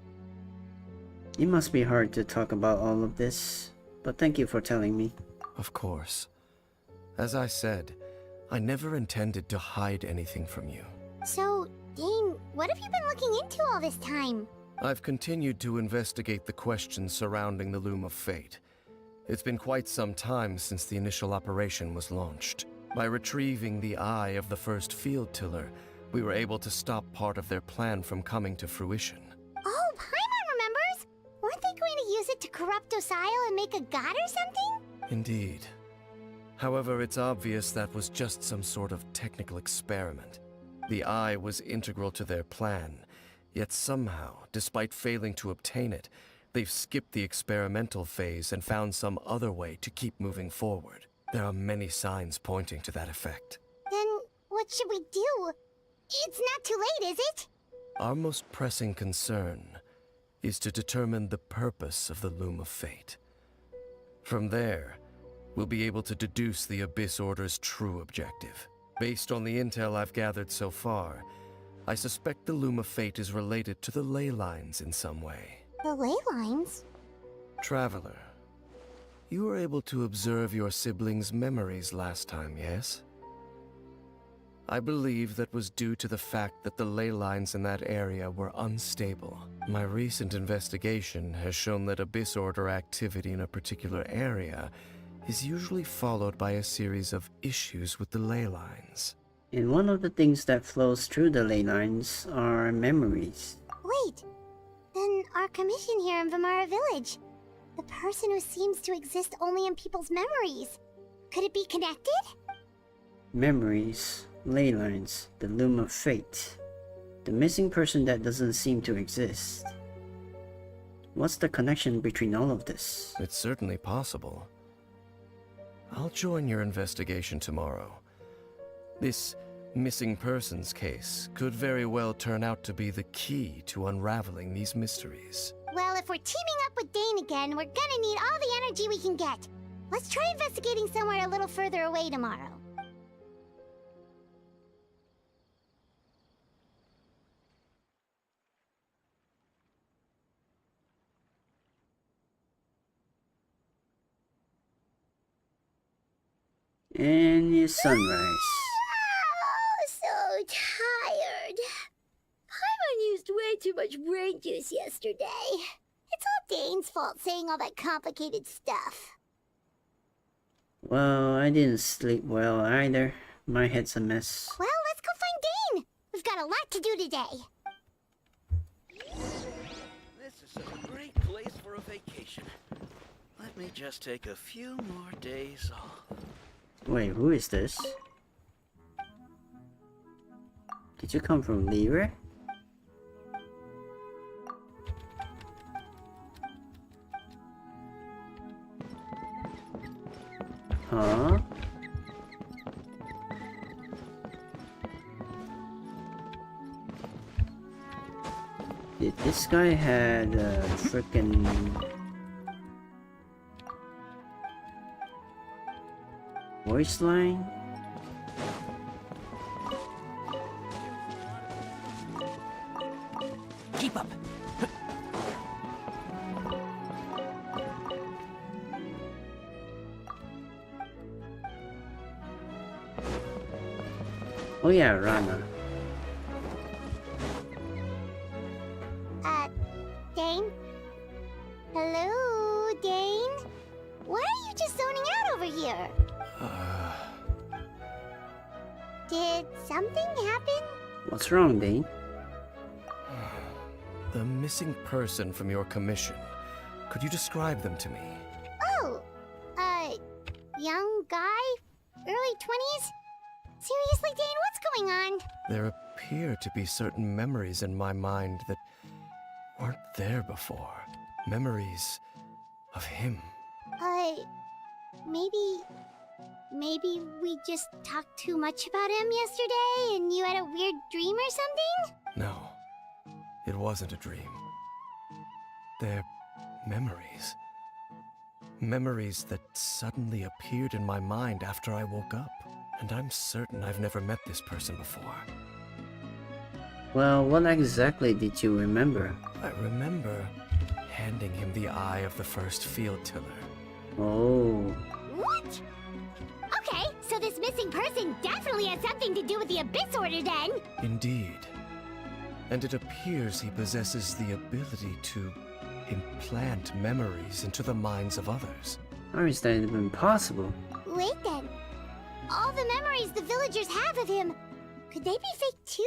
It must be hard to talk about all of this, but thank you for telling me.
Of course. As I said, I never intended to hide anything from you.
So, Dane, what have you been looking into all this time?
I've continued to investigate the questions surrounding the Loom of Fate. It's been quite some time since the initial operation was launched. By retrieving the eye of the first field tiller, we were able to stop part of their plan from coming to fruition.
Oh, Paimon remembers! Weren't they going to use it to corrupt Docile and make a god or something?
Indeed. However, it's obvious that was just some sort of technical experiment. The eye was integral to their plan, yet somehow, despite failing to obtain it, they've skipped the experimental phase and found some other way to keep moving forward. There are many signs pointing to that effect.
Then, what should we do? It's not too late, is it?
Our most pressing concern is to determine the purpose of the Loom of Fate. From there, we'll be able to deduce the Abyss Order's true objective. Based on the intel I've gathered so far, I suspect the Loom of Fate is related to the ley lines in some way.
The ley lines?
Traveler, you were able to observe your siblings' memories last time, yes? I believe that was due to the fact that the ley lines in that area were unstable. My recent investigation has shown that Abyss Order activity in a particular area is usually followed by a series of issues with the ley lines.
And one of the things that flows through the ley lines are memories.
Wait, then our commission here in Vimara Village, the person who seems to exist only in people's memories, could it be connected?
Memories, ley lines, the Loom of Fate, the missing person that doesn't seem to exist. What's the connection between all of this?
It's certainly possible. I'll join your investigation tomorrow. This missing persons case could very well turn out to be the key to unraveling these mysteries.
Well, if we're teaming up with Dane again, we're gonna need all the energy we can get. Let's try investigating somewhere a little further away tomorrow.
And it's sunrise.
Oh, so tired. Paimon used way too much brain juice yesterday. It's all Dane's fault saying all that complicated stuff.
Well, I didn't sleep well either. My head's a mess.
Well, let's go find Dane. We've got a lot to do today.
This is such a great place for a vacation. Let me just take a few more days off.
Wait, who is this? Did you come from Lyra? Huh? Did this guy had a frickin' voice line?
Keep up.
Oh yeah, Rana.
Dane? Hello, Dane? Why are you just zoning out over here? Did something happen?
What's wrong, Dane?
The missing person from your commission. Could you describe them to me?
Oh, young guy? Early 20s? Seriously, Dane, what's going on?
There appear to be certain memories in my mind that weren't there before. Memories of him.
Maybe we just talked too much about him yesterday and you had a weird dream or something?
No, it wasn't a dream. They're memories. Memories that suddenly appeared in my mind after I woke up. And I'm certain I've never met this person before.
Well, what exactly did you remember?
I remember handing him the eye of the first field tiller.
Oh.
What? Okay, so this missing person definitely has something to do with the Abyss Order then.
Indeed. And it appears he possesses the ability to implant memories into the minds of others.
How is that even possible?
Wait then. All the memories the villagers have of him, could they be fake too?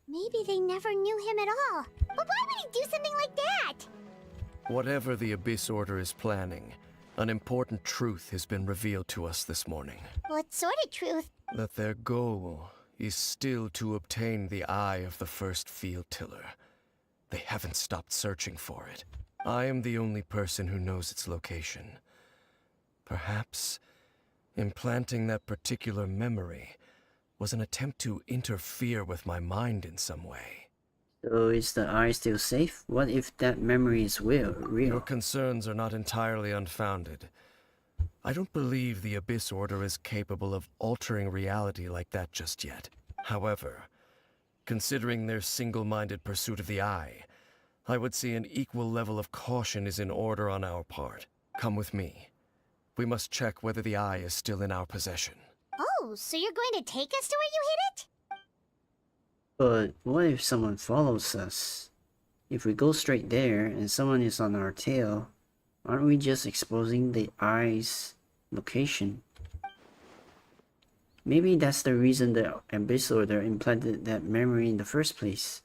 Maybe they never knew him at all. But why would he do something like that?
Whatever the Abyss Order is planning, an important truth has been revealed to us this morning.
What sort of truth?
That their goal is still to obtain the eye of the first field tiller. They haven't stopped searching for it. I am the only person who knows its location. Perhaps implanting that particular memory was an attempt to interfere with my mind in some way.
So is the eye still safe? What if that memory is real?
Your concerns are not entirely unfounded. I don't believe the Abyss Order is capable of altering reality like that just yet. However, considering their single-minded pursuit of the eye, I would say an equal level of caution is in order on our part. Come with me. We must check whether the eye is still in our possession.
Oh, so you're going to take us to where you hid it?
But what if someone follows us? If we go straight there and someone is on our tail, aren't we just exposing the eye's location? Maybe that's the reason the Abyss Order implanted that memory in the first place.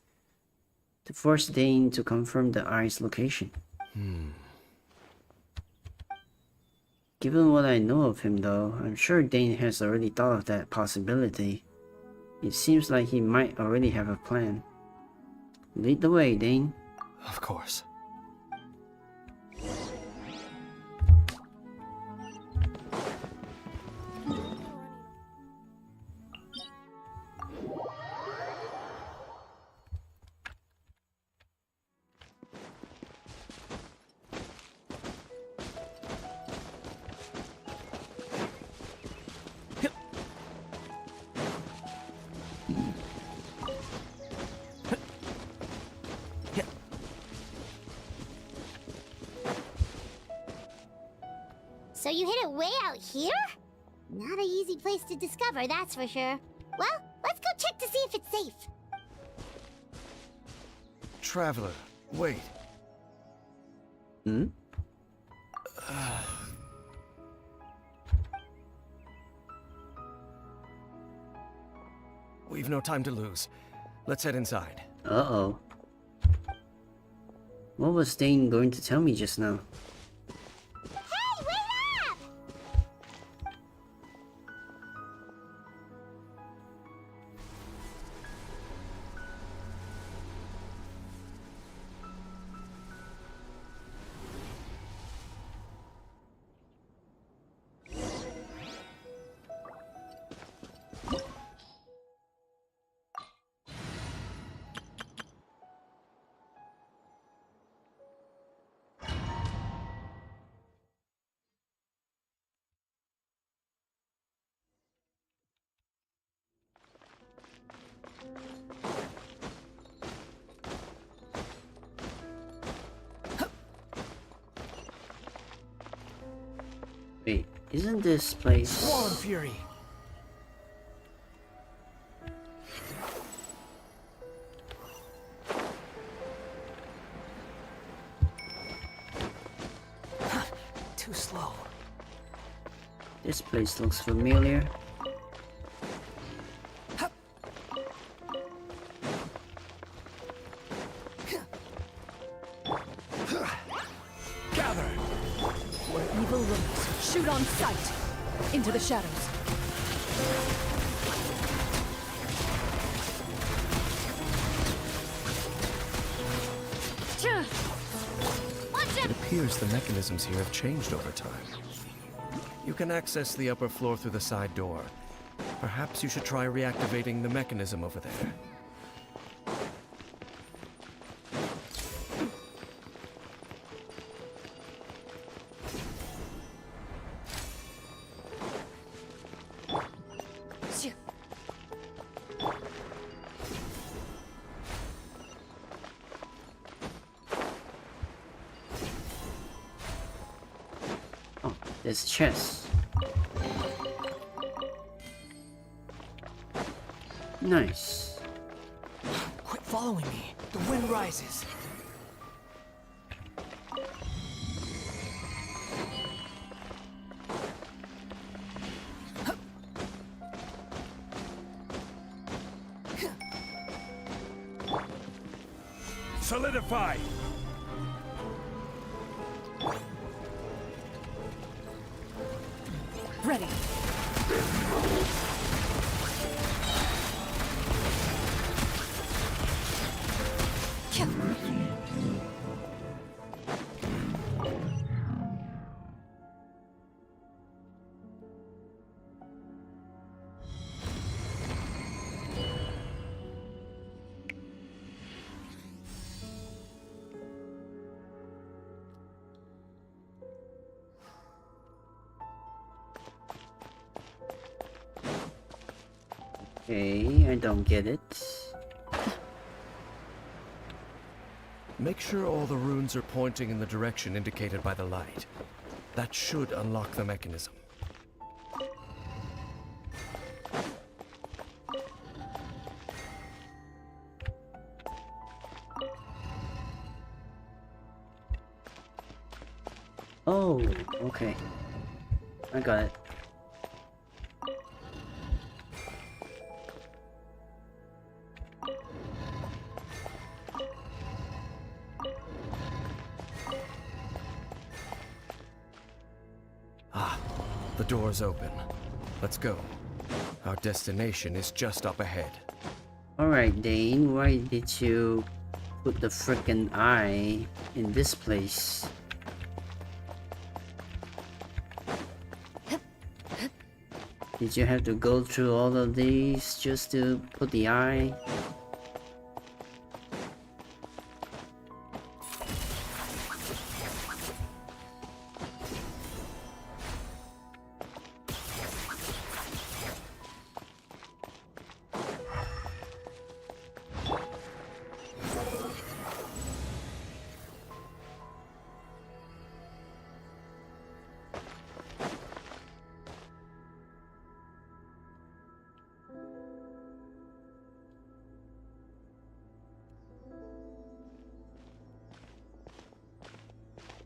To force Dane to confirm the eye's location. Given what I know of him though, I'm sure Dane has already thought of that possibility. It seems like he might already have a plan. Lead the way, Dane.
Of course.
So you hid it way out here? Not an easy place to discover, that's for sure. Well, let's go check to see if it's safe.
Traveler, wait.
Hmm?
We've no time to lose. Let's head inside.
Uh-oh. What was Dane going to tell me just now?
Hey, wait up!
Wait, isn't this place...
Swollen Fury! Too slow.
This place looks familiar.
Gather!
Where evil lurks, shoot on sight! Into the shadows.
It appears the mechanisms here have changed over time. You can access the upper floor through the side door. Perhaps you should try reactivating the mechanism over there.
There's chest. Nice.
Quit following me. The wind rises.
Solidify!
Ready.
Okay, I don't get it.
Make sure all the runes are pointing in the direction indicated by the light. That should unlock the mechanism.
Oh, okay. I got it.
The door's open. Let's go. Our destination is just up ahead.
Alright, Dane, why did you put the frickin' eye in this place? Did you have to go through all of these just to put the eye?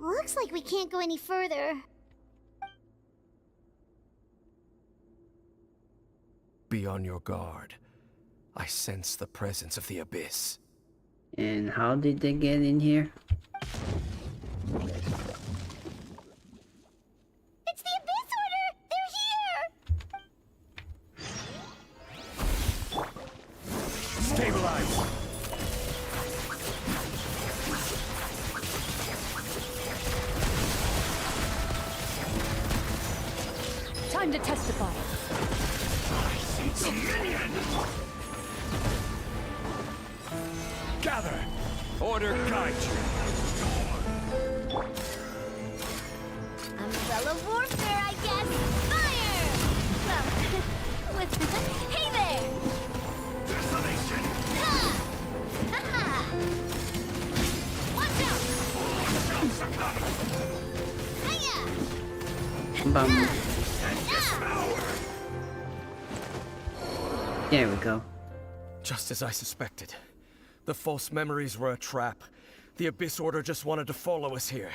Looks like we can't go any further.
Be on your guard. I sense the presence of the Abyss.
And how did they get in here?
It's the Abyss Order! They're here!
Stabilize!
Time to testify.
I see dominion! Gather! Order guide you!
Umbrella warfare, I guess! Fire! Well, with... hey there!
Desolation!
Ha! Ha-ha! Watch out! Hiya!
Bum.
Now!
There we go.
Just as I suspected. The false memories were a trap. The Abyss Order just wanted to follow us here.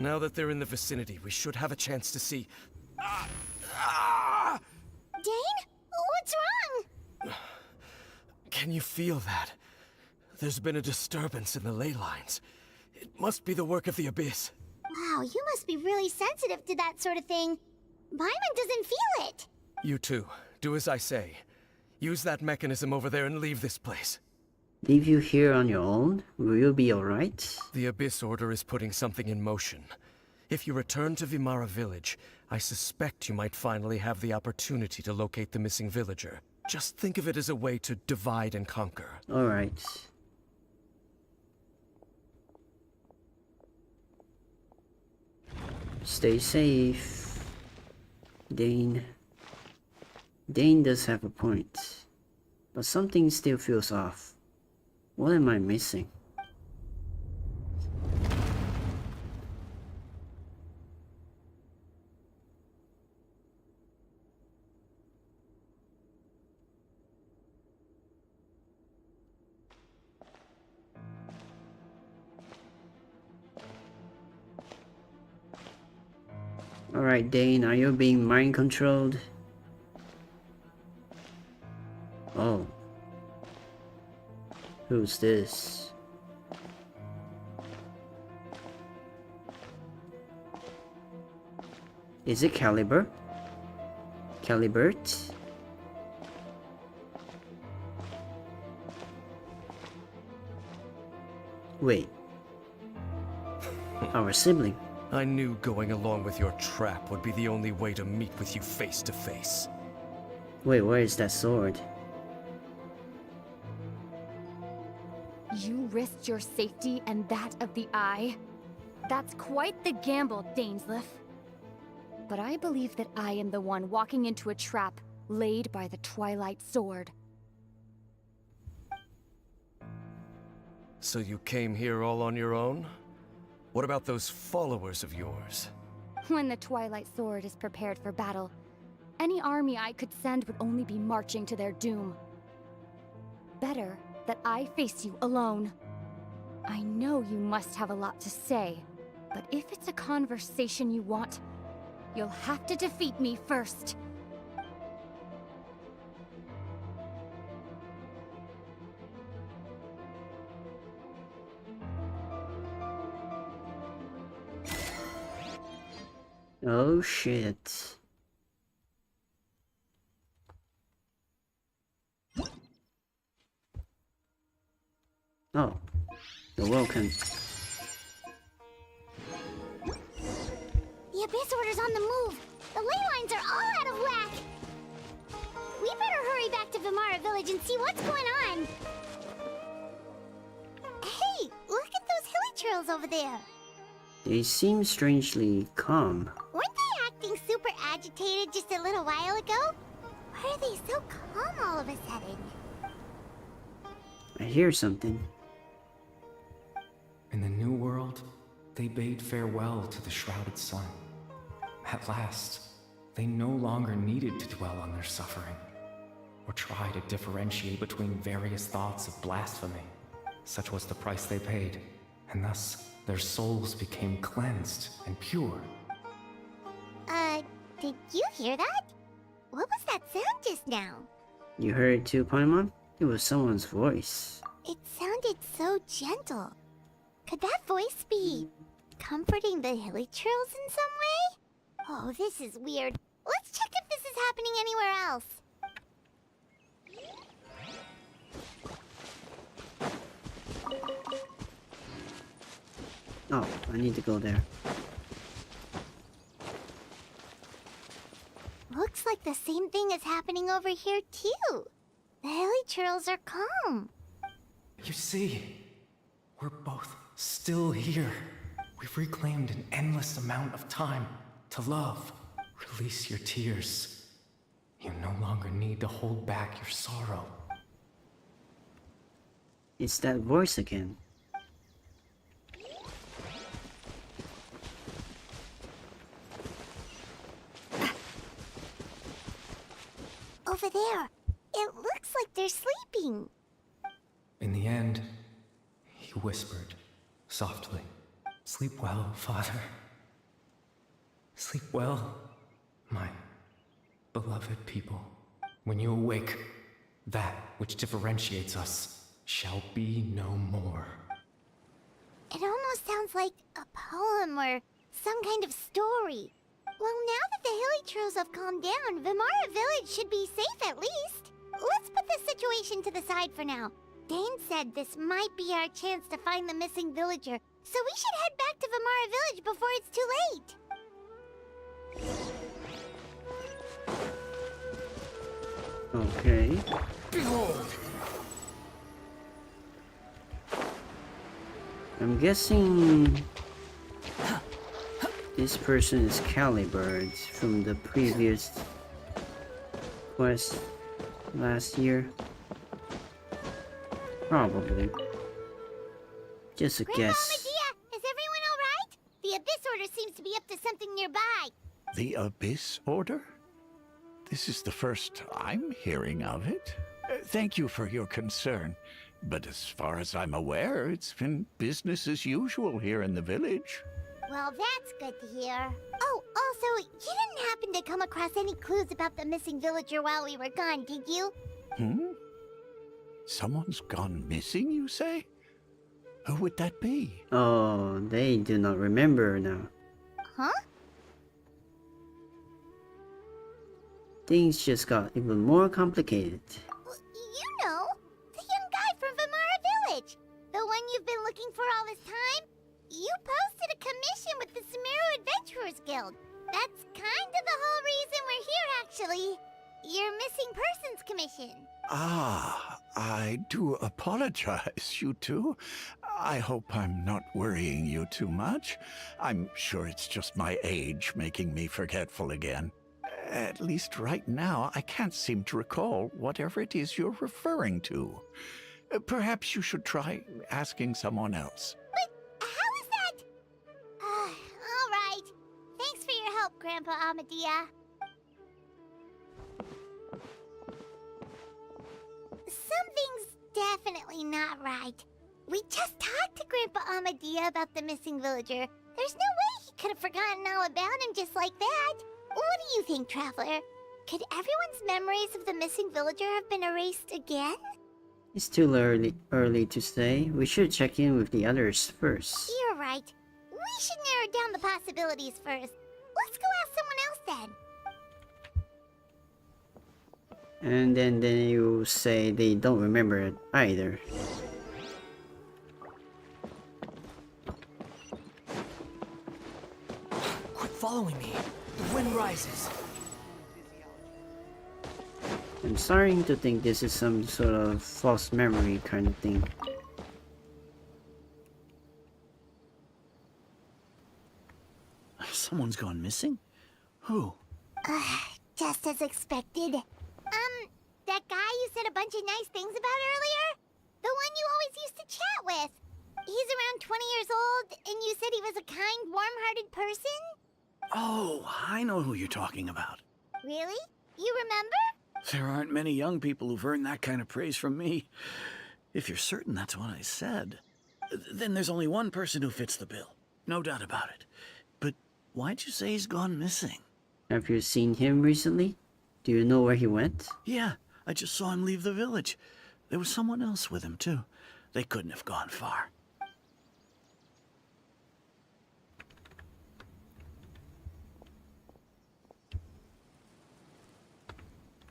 Now that they're in the vicinity, we should have a chance to see...
Dane? What's wrong?
Can you feel that? There's been a disturbance in the ley lines. It must be the work of the Abyss.
Wow, you must be really sensitive to that sort of thing. Paimon doesn't feel it.
You too. Do as I say. Use that mechanism over there and leave this place.
Leave you here on your own? Will you be alright?
The Abyss Order is putting something in motion. If you return to Vimara village, I suspect you might finally have the opportunity to locate the missing villager. Just think of it as a way to divide and conquer.
Alright. Stay safe, Dane. Dane does have a point, but something still feels off. What am I missing? Alright, Dane, are you being mind controlled? Oh. Who's this? Is it Caliber? Calibert? Wait. Our sibling.
I knew going along with your trap would be the only way to meet with you face to face.
Wait, where is that sword?
You risked your safety and that of the Eye? That's quite the gamble, Dainsleif. But I believe that I am the one walking into a trap laid by the Twilight Sword.
So you came here all on your own? What about those followers of yours?
When the Twilight Sword is prepared for battle, any army I could send would only be marching to their doom. Better that I face you alone. I know you must have a lot to say, but if it's a conversation you want, you'll have to defeat me first.
Oh shit. Oh, you're welcome.
The Abyss Order's on the move. The ley lines are all out of whack. We better hurry back to Vimara Village and see what's going on. Hey, look at those hilly trails over there.
They seem strangely calm.
Weren't they acting super agitated just a little while ago? Why are they so calm all of a sudden?
I hear something.
In the New World, they bade farewell to the shrouded sun. At last, they no longer needed to dwell on their suffering, or try to differentiate between various thoughts of blasphemy. Such was the price they paid, and thus their souls became cleansed and pure.
Did you hear that? What was that sound just now?
You heard it too, Paimon? It was someone's voice.
It sounded so gentle. Could that voice be comforting the hilly trails in some way? Oh, this is weird. Let's check if this is happening anywhere else.
Oh, I need to go there.
Looks like the same thing is happening over here too. The hilly trails are calm.
You see, we're both still here. We've reclaimed an endless amount of time to love. Release your tears. You no longer need to hold back your sorrow.
It's that voice again.
Over there. It looks like they're sleeping.
In the end, he whispered softly, "Sleep well, Father. Sleep well, my beloved people. When you awake, that which differentiates us shall be no more."
It almost sounds like a poem or some kind of story. Well, now that the hilly trails have calmed down, Vimara Village should be safe at least. Let's put this situation to the side for now. Dane said this might be our chance to find the missing villager, so we should head back to Vimara Village before it's too late.
Okay.
Behold!
I'm guessing this person is Caliber from the previous quest last year. Probably. Just a
Grandma
guess.
Medea, is everyone alright? The Abyss Order seems to be up to something nearby.
The Abyss Order? This is the first I'm hearing of it. Thank you for your concern. But as far as I'm aware, it's been business as usual here in the village.
Well, that's good to hear. Oh, also, you didn't happen to come across any clues about the missing villager while we were gone, did you?
Hmm? Someone's gone missing, you say? Who would that be?
Oh, they do not remember now.
Huh?
Things just got even more complicated.
You know, the young guy from Vamara Village. The one you've been looking for all this time. You posted a commission with the Sumeru Adventurers Guild. That's kind of the whole reason we're here, actually. Your missing persons commission.
Ah, I do apologize, you two. I hope I'm not worrying you too much. I'm sure it's just my age making me forgetful again. At least right now, I can't seem to recall whatever it is you're referring to. Perhaps you should try asking someone else.
But how is that? All right. Thanks for your help, Grandpa Amadia. Something's definitely not right. We just talked to Grandpa Amadia about the missing villager. There's no way he could have forgotten all about him just like that. What do you think, Traveler? Could everyone's memories of the missing villager have been erased again?
It's too early to say. We should check in with the others first.
You're right. We should narrow down the possibilities first. Let's go ask someone else then.
And then you say they don't remember it either.
Quit following me. The wind rises.
I'm starting to think this is some sort of false memory kind of thing.
Someone's gone missing? Who?
Just as expected. That guy you said a bunch of nice things about earlier? The one you always used to chat with. He's around 20 years old, and you said he was a kind, warm-hearted person?
Oh, I know who you're talking about.
Really? You remember?
There aren't many young people who've earned that kind of praise from me. If you're certain that's what I said, then there's only one person who fits the bill. No doubt about it. But why'd you say he's gone missing?
Have you seen him recently? Do you know where he went?
Yeah, I just saw him leave the village. There was someone else with him, too. They couldn't have gone far.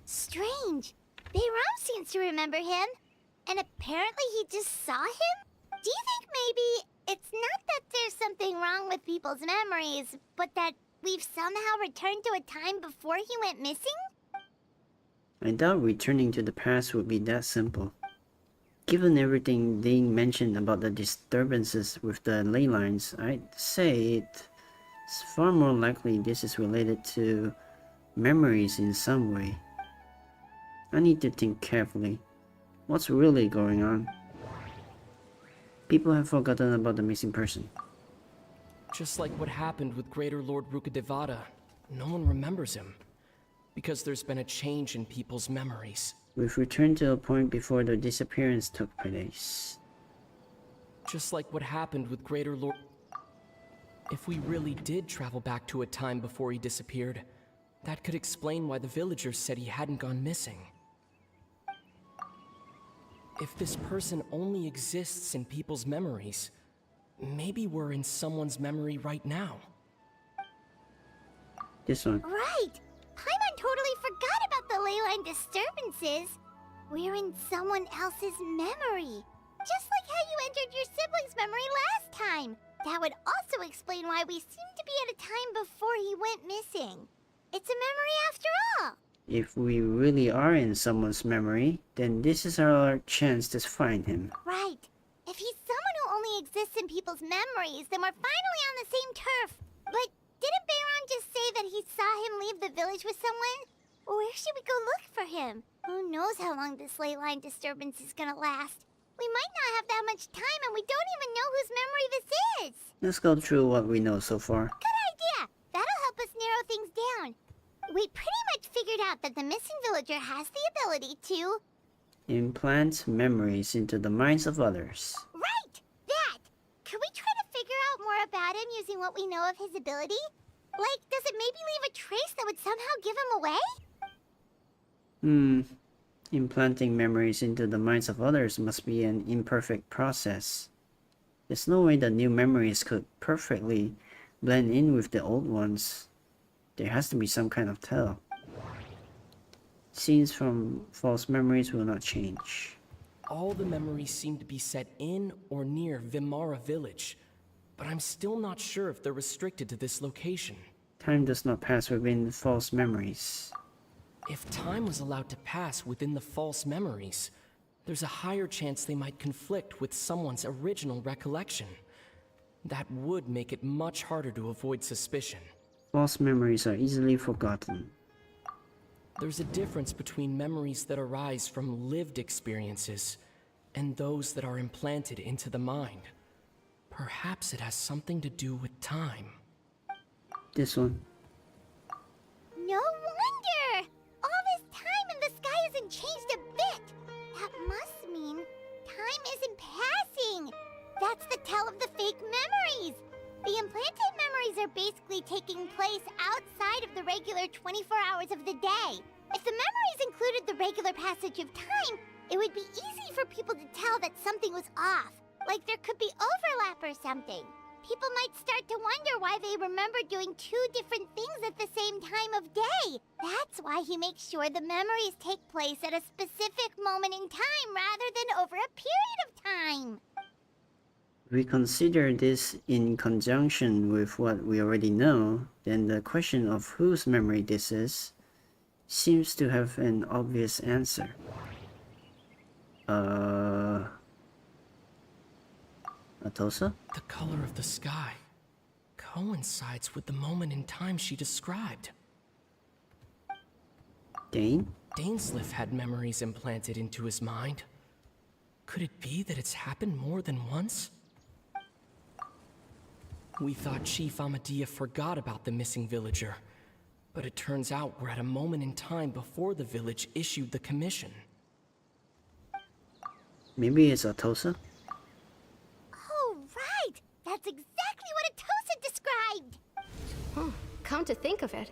Strange. Bayram seems to remember him. And apparently he just saw him? Do you think maybe it's not that there's something wrong with people's memories, but that we've somehow returned to a time before he went missing?
I doubt returning to the past would be that simple. Given everything being mentioned about the disturbances with the ley lines, I'd say it's far more likely this is related to memories in some way. I need to think carefully. What's really going on? People have forgotten about the missing person.
Just like what happened with Greater Lord Rukadevada. No one remembers him. Because there's been a change in people's memories.
We've returned to a point before the disappearance took place.
Just like what happened with Greater Lord... If we really did travel back to a time before he disappeared, that could explain why the villagers said he hadn't gone missing. If this person only exists in people's memories, maybe we're in someone's memory right now.
This one.
Right! Paimon totally forgot about the ley line disturbances. We're in someone else's memory. Just like how you entered your sibling's memory last time. That would also explain why we seem to be at a time before he went missing. It's a memory after all.
If we really are in someone's memory, then this is our chance to find him.
Right. If he's someone who only exists in people's memories, then we're finally on the same turf. But didn't Bayron just say that he saw him leave the village with someone? Where should we go look for him? Who knows how long this ley line disturbance is gonna last? We might not have that much time, and we don't even know whose memory this is.
Let's go through what we know so far.
Good idea. That'll help us narrow things down. We pretty much figured out that the missing villager has the ability to...
Implant memories into the minds of others.
Right! That! Could we try to figure out more more about him using what we know of his ability? Like, does it maybe leave a trace that would somehow give him away?
Implanting memories into the minds of others must be an imperfect process. There's no way the new memories could perfectly blend in with the old ones. There has to be some kind of tell. Scenes from false memories will not change.
All the memories seem to be set in or near Vimara village, but I'm still not sure if they're restricted to this location.
Time does not pass within false memories.
If time was allowed to pass within the false memories, there's a higher chance they might conflict with someone's original recollection. That would make it much harder to avoid suspicion.
False memories are easily forgotten.
There's a difference between memories that arise from lived experiences and those that are implanted into the mind. Perhaps it has something to do with time.
This one.
No wonder! All this time and the sky hasn't changed a bit! That must mean time isn't passing! That's the tell of the fake memories! The implanted memories are basically taking place outside of the regular 24 hours of the day. If the memories included the regular passage of time, it would be easy for people to tell that something was off. Like there could be overlap or something. People might start to wonder why they remember doing two different things at the same time of day. That's why he makes sure the memories take place at a specific moment in time rather than over a period of time.
We consider this in conjunction with what we already know, then the question of whose memory this is seems to have an obvious answer. Atosa?
The color of the sky coincides with the moment in time she described.
Dane?
Dainsliff had memories implanted into his mind. Could it be that it's happened more than once? We thought Chief Amadea forgot about the missing villager, but it turns out we're at a moment in time before the village issued the commission.
Maybe it's Atosa?
Oh, right! That's exactly what Atosa described!
Oh, come to think of it,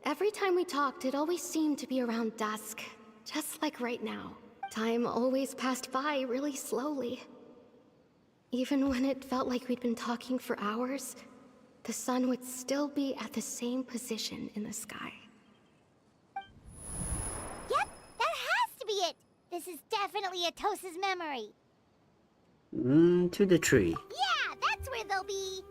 every time we talked, it always seemed to be around dusk, just like right now. Time always passed by really slowly. Even when it felt like we'd been talking for hours, the sun would still be at the same position in the sky.
Yep, that has to be it! This is definitely Atosa's memory.
To the tree.
Yeah, that's where they'll be.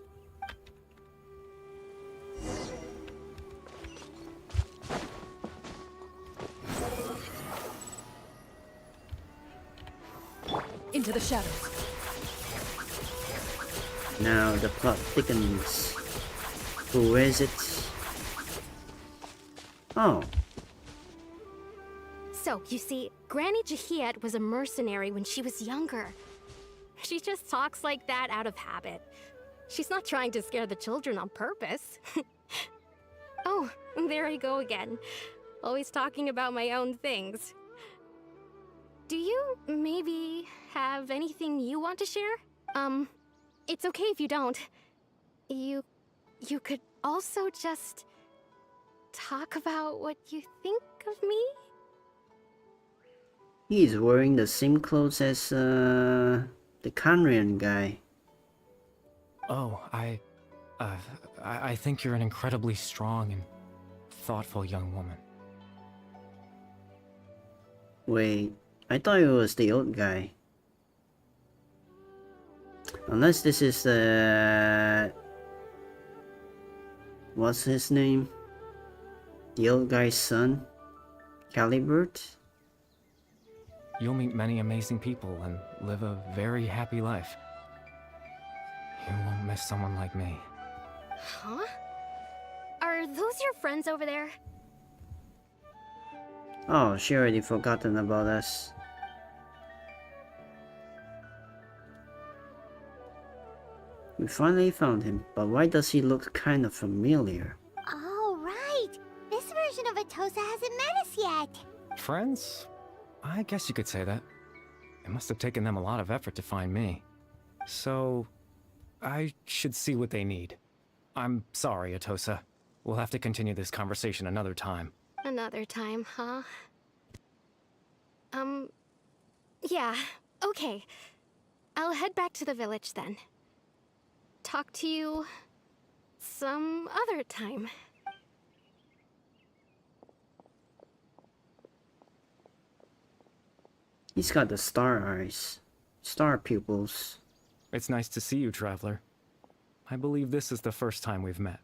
Into the shadows.
Now the plot thickens. Who is it? Oh,
So, you see, Granny Jahiet was a mercenary when she was younger. She just talks like that out of habit. She's not trying to scare the children on purpose. Oh, there I go again. Always talking about my own things. Do you maybe have anything you want to share? It's okay if you don't. You could also just talk about what you think of me?
he's wearing the same clothes as the Kanrian guy.
Oh, I think you're an incredibly strong and thoughtful young woman.
Wait, I thought it was the old guy. Unless this is the... what's his name? The old guy's son? Calibert?
You'll meet many amazing people and live a very happy life. You won't miss someone like me.
Huh? Are those your friends over there?
Oh, she already forgotten about us. We finally found him, but why does he look kind of familiar?
Oh, right! This version of Atosa hasn't met us yet!
Friends? I guess you could say that. It must have taken them a lot of effort to find me. So, I should see what they need. I'm sorry, Atosa. We'll have to continue this conversation another time.
Another time, huh? Yeah, okay. I'll head back to the village then. Talk to you some other time.
He's got the star eyes. Star pupils.
It's nice to see you, Traveler. I believe this is the first time we've met.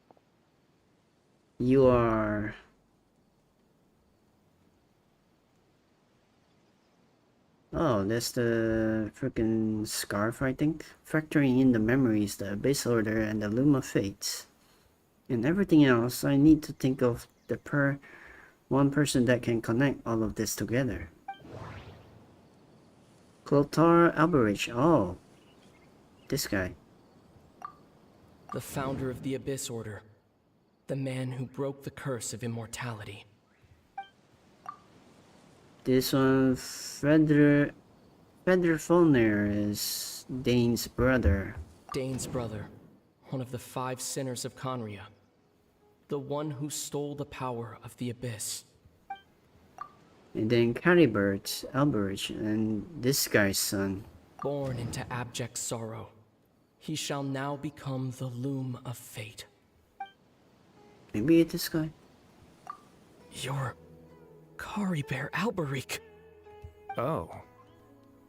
You are... Oh, that's the freaking scarf, I think. Factoring in the memories, the Abyss Order, and the Loom of Fate. And everything else, I need to think of the one person that can connect all of this together. Clothar Alberich. Oh, this guy.
The founder of the Abyss Order. The man who broke the curse of immortality.
This one, Fedr Folner, is Dane's brother.
Dane's brother. One of the 5 sinners of Conria. The one who stole the power of the Abyss.
And then Calibert Alberich, and this guy's son.
Born into abject sorrow, he shall now become the Loom of Fate.
Maybe it's this guy.
You're... Caribert Alberich.
Oh.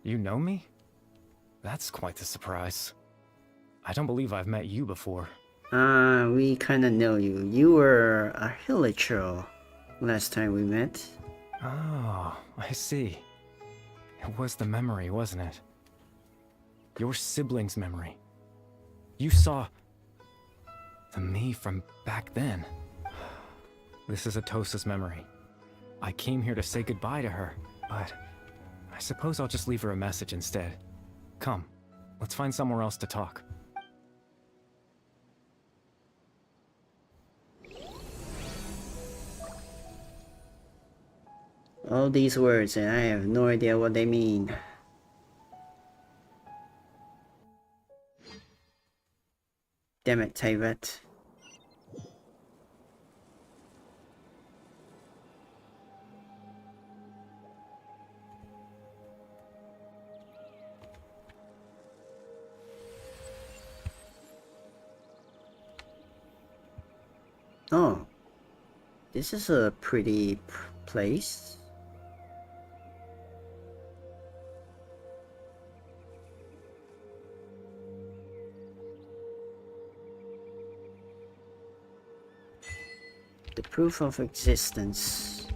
You know me? That's quite the surprise. I don't believe I've met you before.
We kinda know you. You were a Hilichurl last time we met.
Oh, I see. It was the memory, wasn't it? Your sibling's memory. You saw... the me from back then. This is Atosa's memory. I came here to say goodbye to her, but I suppose I'll just leave her a message instead. Come, let's find somewhere else to talk.
All these words, and I have no idea what they mean. Damn it, Teyvat. Oh, this is a pretty place. The proof of existence.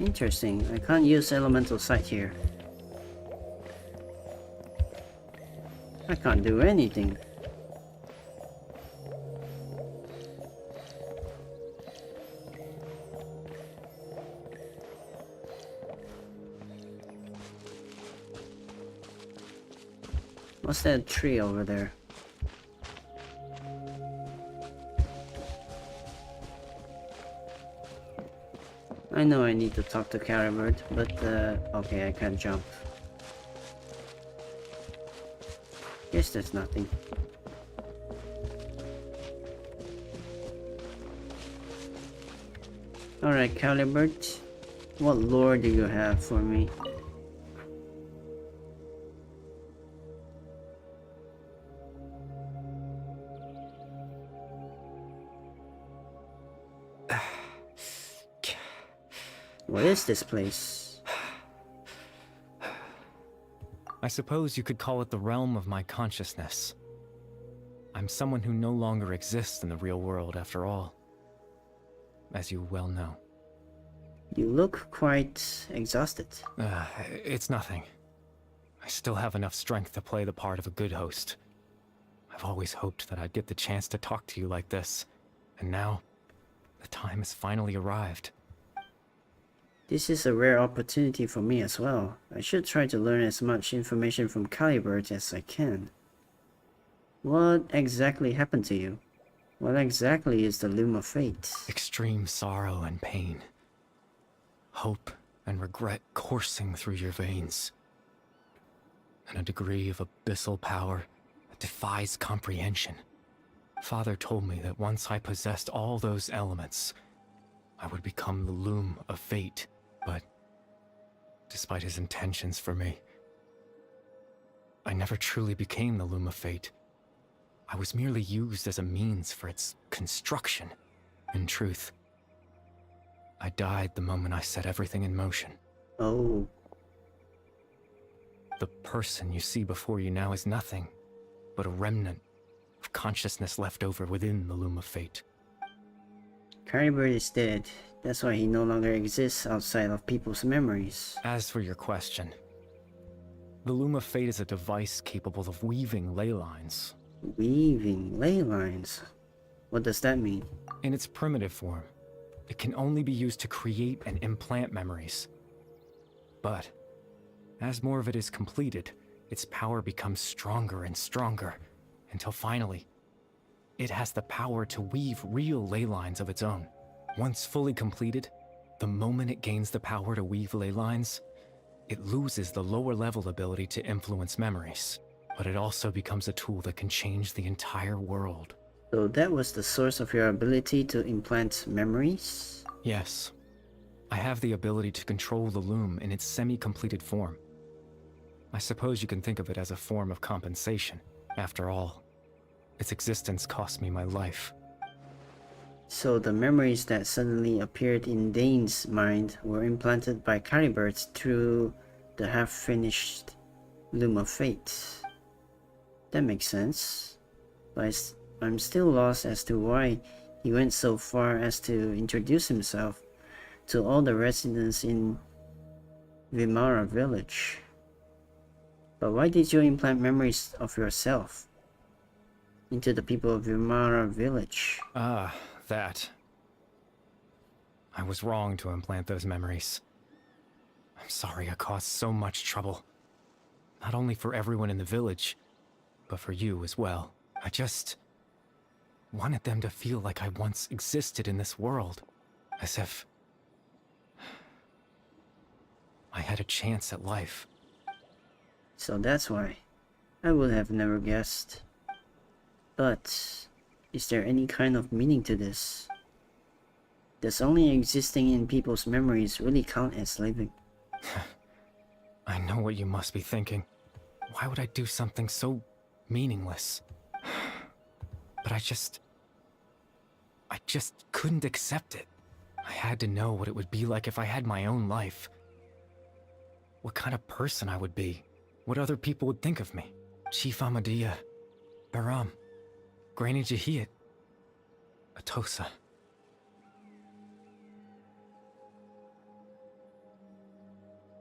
Interesting, I can't use elemental sight here. I can't do anything. What's that tree over there? I know I need to talk to Calibert, but okay, I can't jump. Guess there's nothing. Alright, Calibert, what lore do you have for me? What is this place?
I suppose you could call it the realm of my consciousness. I'm someone who no longer exists in the real world after all, as you well know.
You look quite exhausted.
It's nothing. I still have enough strength to play the part of a good host. I've always hoped that I'd get the chance to talk to you like this, and now, the time has finally arrived.
This is a rare opportunity for me as well. I should try to learn as much information from Calibert as I can. What exactly happened to you? What exactly is the Loom of Fate?
Extreme sorrow and pain. Hope and regret coursing through your veins. and a degree of abyssal power that defies comprehension. Father told me that once I possessed all those elements, I would become the loom of fate, but despite his intentions for me, I never truly became the loom of fate. I was merely used as a means for its construction. In truth, I died the moment I set everything in motion.
Oh.
The person you see before you now is nothing but a remnant of consciousness left over within the loom of fate.
Caribert is dead. That's why he no longer exists outside of people's memories.
As for your question, the loom of fate is a device capable of weaving ley lines.
Weaving ley lines? What does that mean?
In its primitive form, it can only be used to create and implant memories. But as more of it is completed, its power becomes stronger and stronger, until finally, it has the power to weave real ley lines of its own. Once fully completed, the moment it gains the power to weave ley lines, it loses the lower level ability to influence memories. But it also becomes a tool that can change the entire world.
So that was the source of your ability to implant memories?
Yes. I have the ability to control the loom in its semi-completed form. I suppose you can think of it as a form of compensation. After all, its existence cost me my life.
So the memories that suddenly appeared in Dane's mind were implanted by Caribert through the half-finished Loom of Fate. That makes sense. But I'm still lost as to why he went so far as to introduce himself to all the residents in Vimara village. But why did you implant memories of yourself into the people of Vimara village?
Ah, that. I was wrong to implant those memories. I'm sorry I caused so much trouble. Not only for everyone in the village, but for you as well. I just wanted them to feel like I once existed in this world. As if I had a chance at life.
So that's why. I would have never guessed. But is there any kind of meaning to this? Does only existing in people's memories really count as living?
I know what you must be thinking. Why would I do something so meaningless? But I just couldn't accept it. I had to know what it would be like if I had my own life. What kind of person I would be. What other people would think of me. Chief Ahmadiyya, Baram, Granny Jahiyat, Atosa.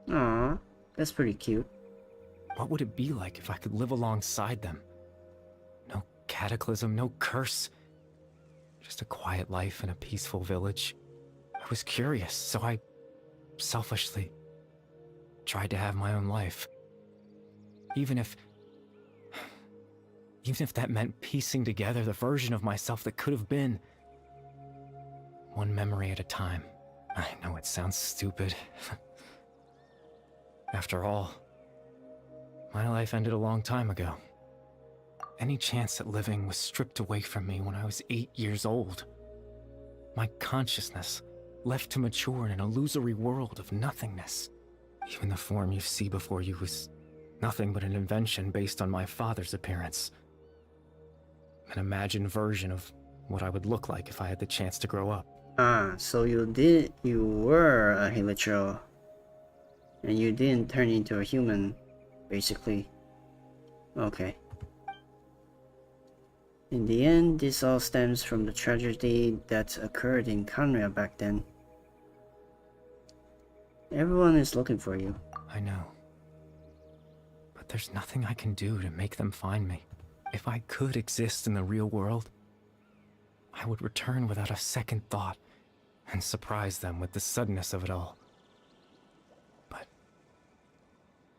Aww, that's pretty cute.
What would it be like if I could live alongside them? No cataclysm, no curse. Just a quiet life in a peaceful village. I was curious, so I selfishly tried to have my own life. Even if that meant piecing together the version of myself that could have been. One memory at a time. I know it sounds stupid. After all, my life ended a long time ago. Any chance at living was stripped away from me when I was 8 years old. My consciousness left to mature in an illusory world of nothingness. Even the form you see before you was nothing but an invention based on my father's appearance. An imagined version of what I would look like if I had the chance to grow up.
Ah, so you were a Hilichurl. And you didn't turn into a human, basically. Okay. In the end, this all stems from the tragedy that occurred in Kanria back then. Everyone is looking for you.
I know. But there's nothing I can do to make them find me. If I could exist in the real world, I would return without a second thought and surprise them with the suddenness of it all. But,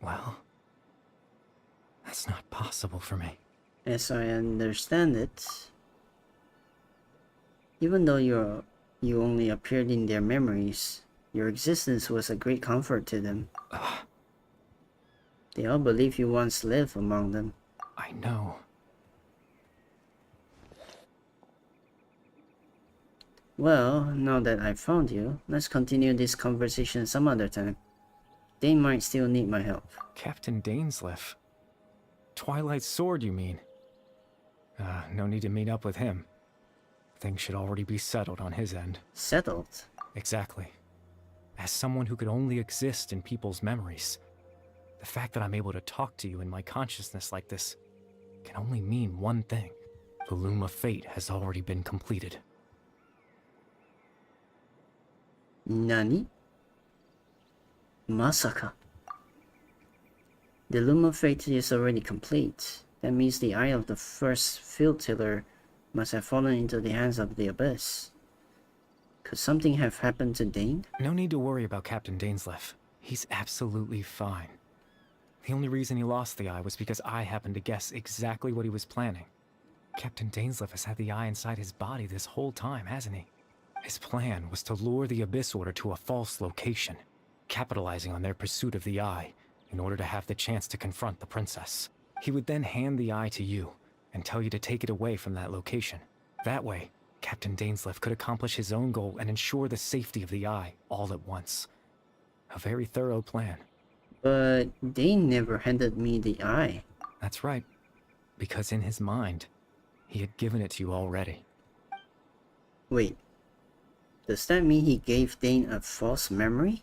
well, that's not possible for me.
As I understand it, even though you only appeared in their memories, your existence was a great comfort to them. They all believe you once lived among them.
I know.
Well, now that I've found you, let's continue this conversation some other time. They might still need my help.
Captain Dainsleif. Twilight Sword, you mean? No need to meet up with him. Things should already be settled on his end.
Settled?
Exactly. As someone who could only exist in people's memories, the fact that I'm able to talk to you in my consciousness like this can only mean one thing. The Loom of Fate has already been completed.
Nani? Masaka. The Loom of Fate is already complete. That means the eye of the first field tiller must have fallen into the hands of the Abyss. Could something have happened to Dane?
No need to worry about Captain Dainsleif. He's absolutely fine. The only reason he lost the eye was because I happened to guess exactly what he was planning. Captain Dainsleif has had the eye inside his body this whole time, hasn't he? His plan was to lure the Abyss Order to a false location, capitalizing on their pursuit of the eye in order to have the chance to confront the princess. He would then hand the eye to you and tell you to take it away from that location. That way, Captain Dainsleif could accomplish his own goal and ensure the safety of the eye all at once. A very thorough plan.
But Dane never handed me the eye.
That's right, because in his mind, he had given it to you already.
Wait, does that mean he gave Dane a false memory?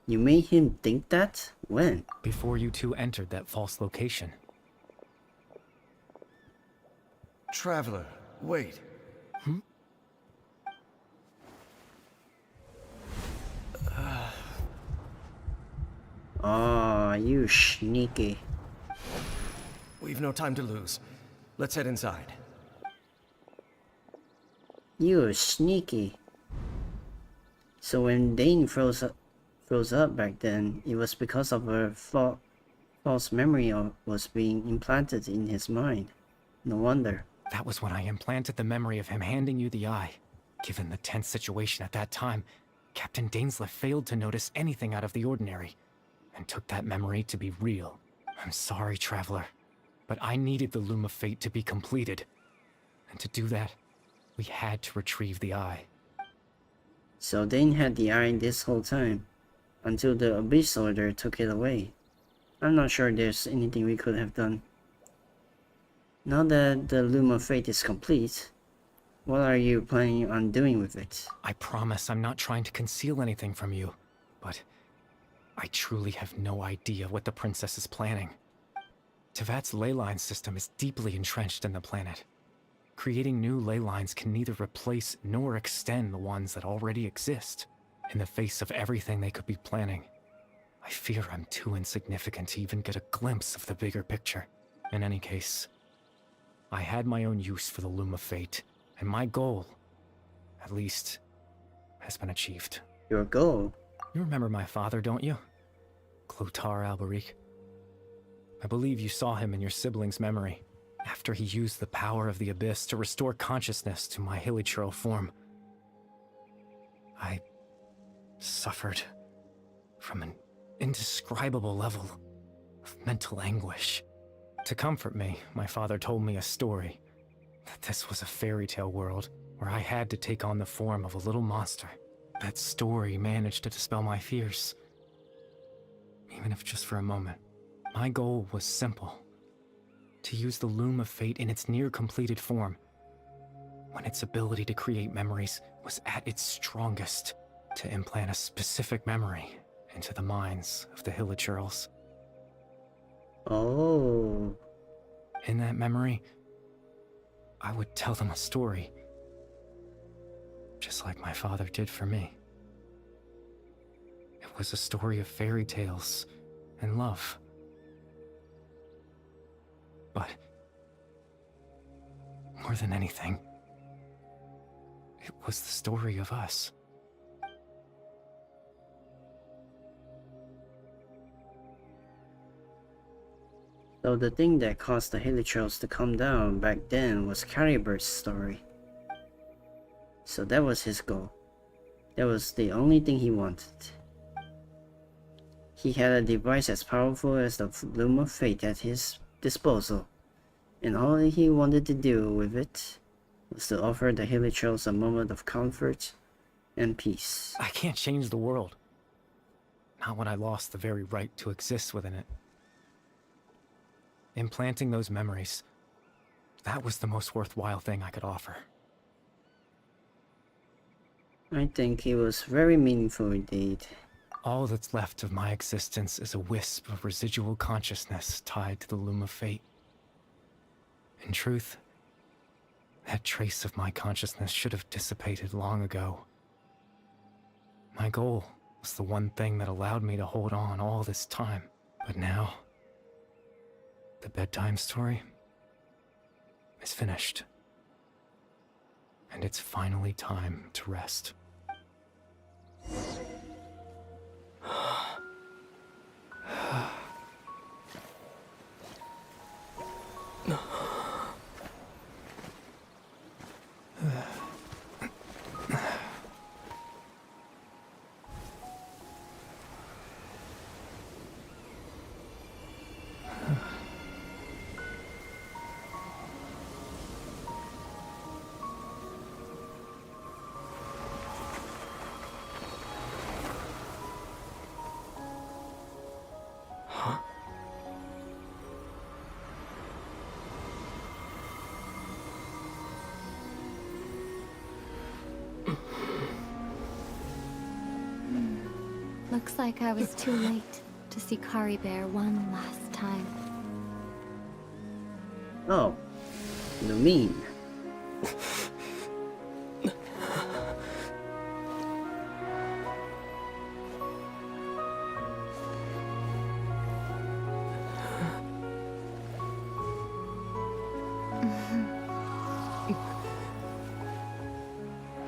You made him think that? When?
Before you two entered that false location.
Traveler, wait.
Oh, you sneaky.
We've no time to lose. Let's head inside.
You sneaky. So when Dane froze up back then, it was because of a false memory was being implanted in his mind. No wonder.
That was when I implanted the memory of him handing you the eye. Given the tense situation at that time, Captain Dainsleif failed to notice anything out of the ordinary, and took that memory to be real. I'm sorry, Traveler, but I needed the Loom of Fate to be completed. And to do that, we had to retrieve the eye.
So Dane had the eye this whole time, until the Abyss Order took it away. I'm not sure there's anything we could have done. Now that the Loom of Fate is complete, what are you planning on doing with it?
I promise I'm not trying to conceal anything from you, but I truly have no idea what the princess is planning. Tevat's ley line system is deeply entrenched in the planet. Creating new ley lines can neither replace nor extend the ones that already exist. In the face of everything they could be planning, I fear I'm too insignificant to even get a glimpse of the bigger picture. In any case, I had my own use for the Loom of Fate, and my goal, at least, has been achieved.
Your goal?
You remember my father, don't you? Clotar Alberic. I believe you saw him in your sibling's memory, after he used the power of the Abyss to restore consciousness to my hilichurl form. I suffered from an indescribable level of mental anguish. To comfort me, my father told me a story, that this was a fairy tale world where I had to take on the form of a little monster. That story managed to dispel my fears, even if just for a moment. My goal was simple: to use the Loom of Fate in its near-completed form, when its ability to create memories was at its strongest, to implant a specific memory into the minds of the hilichurls.
Oh.
In that memory, I would tell them a story, just like my father did for me. It was a story of fairy tales and love. But more than anything, it was the story of us.
So the thing that caused the hilichurls to come down back then was Calibur's story. So that was his goal. That was the only thing he wanted. he had a device as powerful as the Loom of Fate at his disposal, and all he wanted to do with it was to offer the Hilichurls a moment of comfort and peace.
I can't change the world. Not when I lost the very right to exist within it. Implanting those memories, that was the most worthwhile thing I could offer.
I think it was very meaningful indeed.
All that's left of my existence is a wisp of residual consciousness tied to the Loom of Fate. In truth, that trace of my consciousness should have dissipated long ago. My goal was the one thing that allowed me to hold on all this time. But now, the bedtime story is finished. And it's finally time to rest.
Looks like I was too late to see Kari Bear one last time.
Oh, you mean?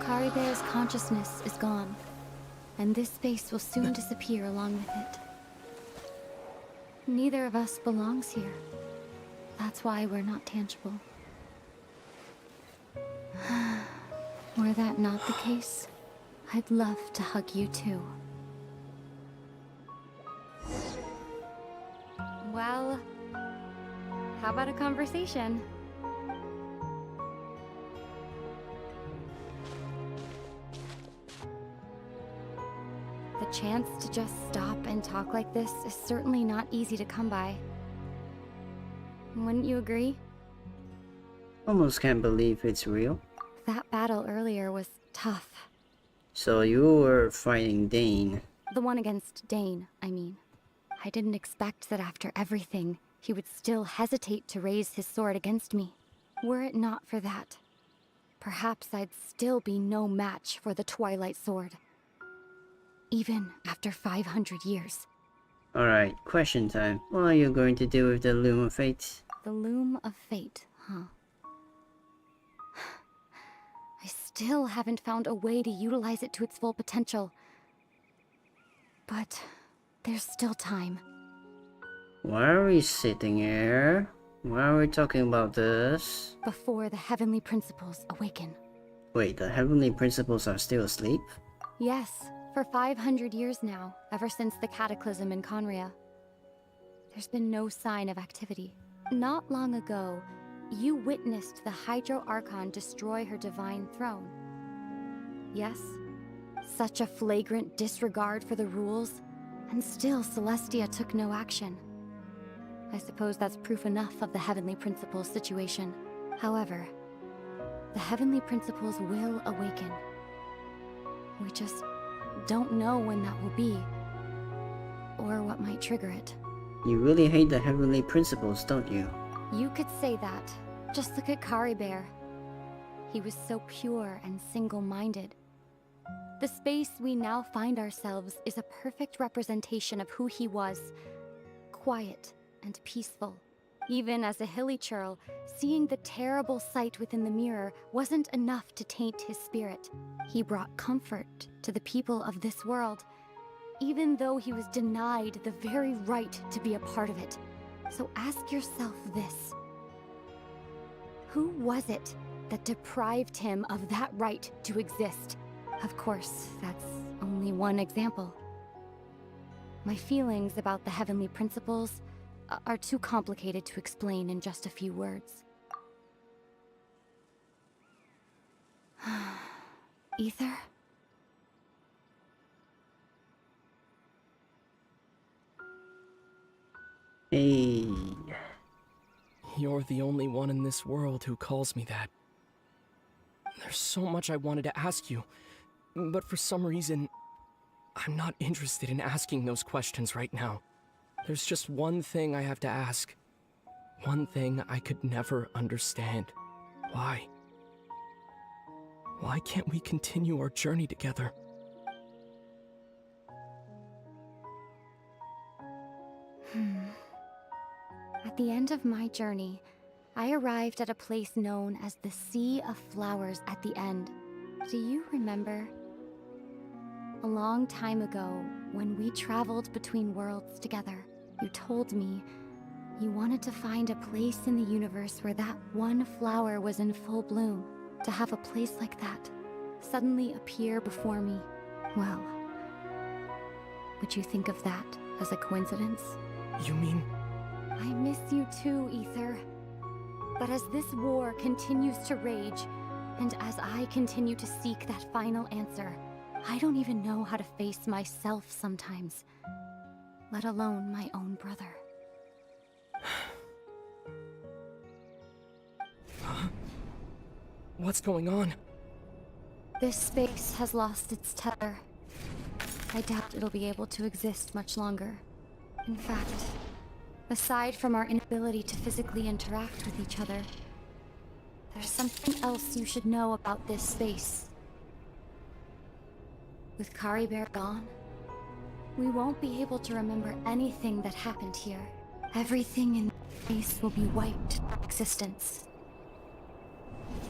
Kari Bear's consciousness is gone, and this space will soon disappear along with it. Neither of us belongs here. That's why we're not tangible. Were that not the case, I'd love to hug you too. Well, how about a conversation? The chance to just stop and talk like this is certainly not easy to come by. Wouldn't you agree?
Almost can't believe it's real.
That battle earlier was tough.
So you were fighting Dane.
The one against Dane, I mean. I didn't expect that after everything, he would still hesitate to raise his sword against me. Were it not for that, perhaps I'd still be no match for the Twilight Sword. Even after 500 years.
Alright, question time. What are you going to do with the Loom of Fate?
The Loom of Fate, huh? I still haven't found a way to utilize it to its full potential. But there's still time.
Why are we sitting here? Why are we talking about this?
Before the Heavenly Principles awaken.
Wait, the Heavenly Principles are still asleep?
Yes, for 500 years now, ever since the Cataclysm in Conria. There's been no sign of activity. Not long ago, you witnessed the Hydro Archon destroy her divine throne. Yes, such a flagrant disregard for the rules, and still Celestia took no action. I suppose that's proof enough of the Heavenly Principles situation. However, the Heavenly Principles will awaken. We just don't know when that will be, or what might trigger it.
You really hate the Heavenly Principles, don't you?
You could say that. Just look at Kari Bear. He was so pure and single-minded. The space we now find ourselves is a perfect representation of who he was. Quiet and peaceful. Even as a Hilichurl, seeing the terrible sight within the mirror wasn't enough to taint his spirit. He brought comfort to the people of this world, even though he was denied the very right to be a part of it. So ask yourself this. Who was it that deprived him of that right to exist? Of course, that's only one example. My feelings about the heavenly principles are too complicated to explain in just a few words. Ether?
Hey.
You're the only one in this world who calls me that. There's so much I wanted to ask you, but for some reason, I'm not interested in asking those questions right now. There's just one thing I have to ask. One thing I could never understand. Why? Why can't we continue our journey together?
At the end of my journey, I arrived at a place known as the Sea of Flowers at the end. Do you remember? A long time ago, when we traveled between worlds together, you told me you wanted to find a place in the universe where that one flower was in full bloom. To have a place like that suddenly appear before me, well, would you think of that as a coincidence?
You mean?
I miss you too, Ether. But as this war continues to rage, and as I continue to seek that final answer, I don't even know how to face myself sometimes, let alone my own brother.
What's going on?
This space has lost its tether. I doubt it'll be able to exist much longer. In fact, aside from our inability to physically interact with each other, there's something else you should know about this space. With Kari Bear gone, we won't be able to remember anything that happened here. Everything in space will be wiped from existence,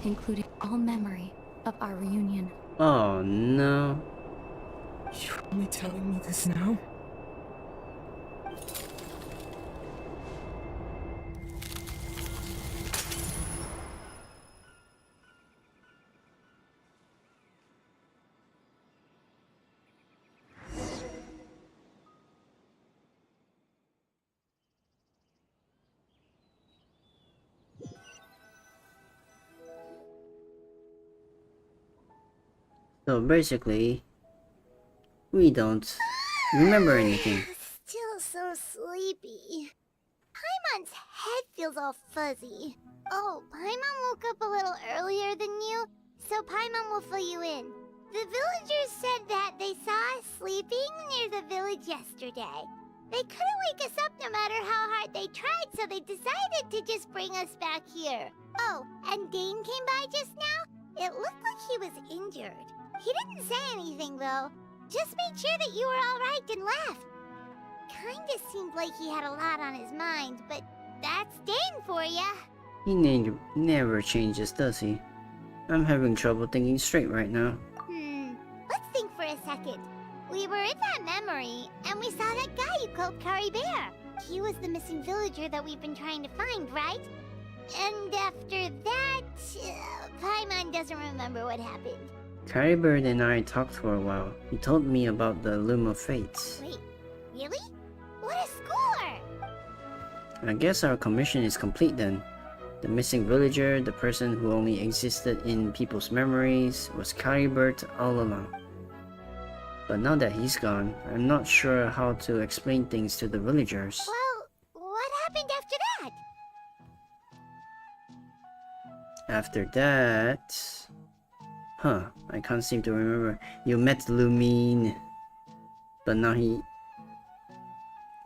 including all memory of our reunion.
Oh no.
You're only telling me this now?
So basically, we don't remember anything.
Still so sleepy. Paimon's head feels all fuzzy. Oh, Paimon woke up a little earlier than you, so Paimon will fill you in. The villagers said that they saw us sleeping near the village yesterday. They couldn't wake us up no matter how hard they tried, so they decided to just bring us back here. Oh, and Dane came by just now. It looked like he was injured. He didn't say anything, though. Just made sure that you were all right and left. Kinda seemed like he had a lot on his mind, but that's Dane for ya.
He never changes, does he? I'm having trouble thinking straight right now.
Let's think for a second. We were in that memory, and we saw that guy you called Kari Bear. He was the missing villager that we've been trying to find, right? And after that, Paimon doesn't remember what happened.
Caribird and I talked for a while. He told me about the Loom of Fates.
Wait, really? What a score!
I guess our commission is complete then. The missing villager, the person who only existed in people's memories, was Caribird all along. But now that he's gone, I'm not sure how to explain things to the villagers.
Well, what happened after that?
After that... Huh, I can't seem to remember. You met Lumine. But now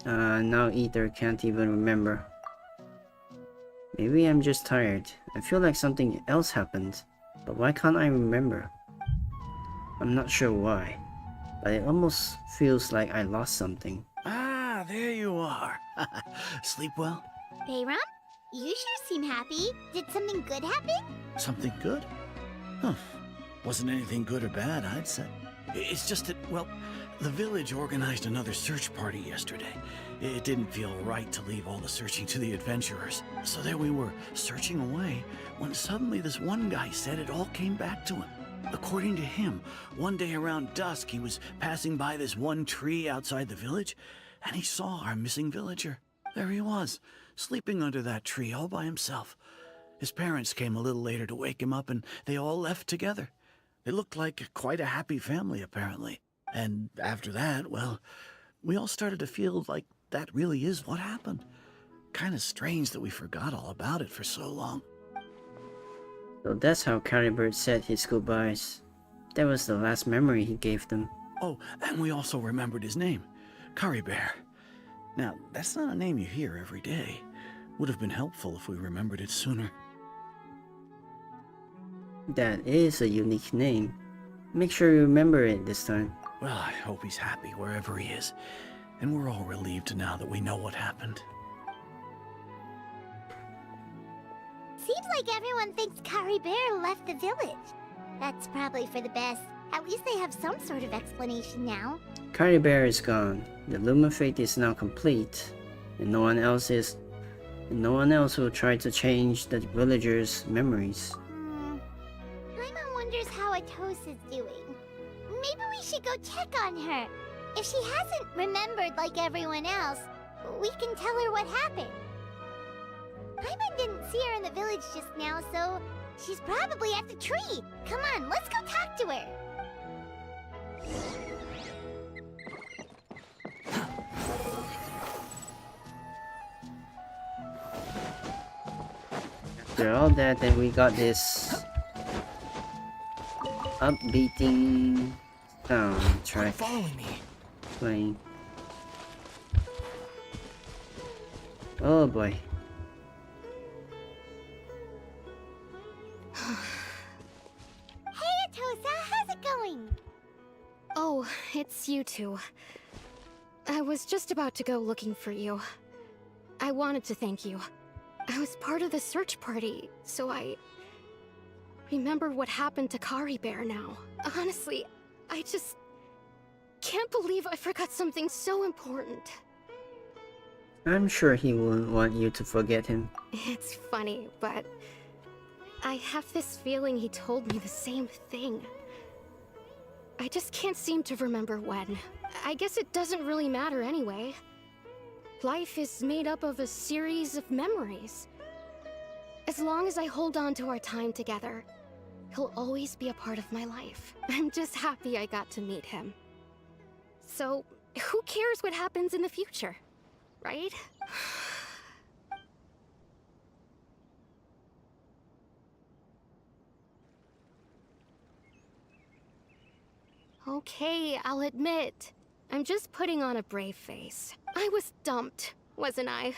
now Ether can't even remember. Maybe I'm just tired. I feel like something else happened. But why can't I remember? I'm not sure why. But it almost feels like I lost something.
Ah, there you are. Sleep well?
Bayram, you sure seem happy. Did something good happen?
Something good? Huh. Wasn't anything good or bad, I'd say. It's just that, well, the village organized another search party yesterday. It didn't feel right to leave all the searching to the adventurers. So there we were, searching away, when suddenly this one guy said it all came back to him. According to him, one day around dusk he was passing by this one tree outside the village, and he saw our missing villager. There he was, sleeping under that tree all by himself. His parents came a little later to wake him up, and they all left together. They looked like quite a happy family, apparently. And after that, well, we all started to feel like that really is what happened. Kinda strange that we forgot all about it for so long.
So that's how Caribert said his goodbyes. That was the last memory he gave them.
Oh, and we also remembered his name, Curry Bear. Now, that's not a name you hear every day. Would have been helpful if we remembered it sooner.
That is a unique name. Make sure you remember it this time.
Well, I hope he's happy wherever he is. And we're all relieved now that we know what happened.
Seems like everyone thinks Curry Bear left the village. That's probably for the best. At least they have some sort of explanation now.
Caribert is gone. The Luma fate is now complete, and no one else will try to change the villagers' memories.
Paimon wonders how Atos is doing. Maybe we should go check on her. If she hasn't remembered like everyone else, we can tell her what happened. Paimon didn't see her in the village just now, so she's probably at the tree. Come on, let's go talk to her.
After all that, then we got this upbeating soundtrack
Following me.
playing. Oh boy.
Hey, Atosa, how's it going?
Oh, it's you two. I was just about to go looking for you. I wanted to thank you. I was part of the search party, so I remember what happened to Kari Bear now. Honestly, I just can't believe I forgot something so important.
I'm sure he won't want you to forget him.
It's funny, but I have this feeling he told me the same thing. I just can't seem to remember when. I guess it doesn't really matter anyway. Life is made up of a series of memories. As long as I hold on to our time together, he'll always be a part of my life. I'm just happy I got to meet him. So, who cares what happens in the future, right? Okay, I'll admit. I'm just putting on a brave face. I was dumped, wasn't I?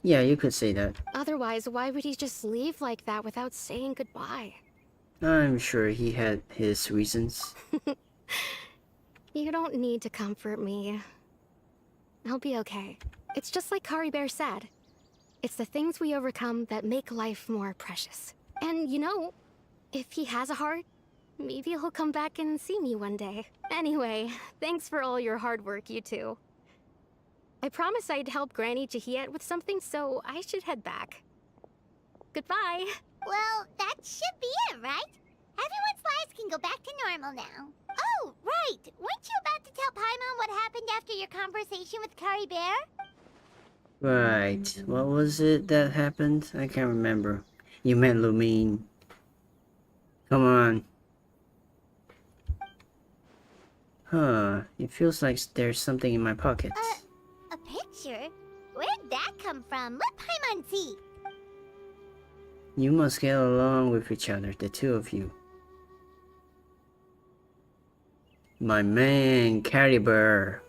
Yeah, you could say that.
Otherwise, why would he just leave like that without saying goodbye?
I'm sure he had his reasons.
You don't need to comfort me. I'll be okay. It's just like Kari Bear said. It's the things we overcome that make life more precious. And you know, if he has a heart, maybe he'll come back and see me one day. Anyway, thanks for all your hard work, you two. I promised I'd help Granny Jahiet with something, so I should head back. Goodbye.
Well, that should be it, right? Everyone's lives can go back to normal now. Oh, right! Weren't you about to tell Paimon what happened after your conversation with Curry Bear?
Right. What was it that happened? I can't remember. You meant Lumine. Come on. Huh. It feels like there's something in my pocket.
A picture? Where'd that come from? Let Paimon see.
You must get along with each other, the two of you. My man, Caribert.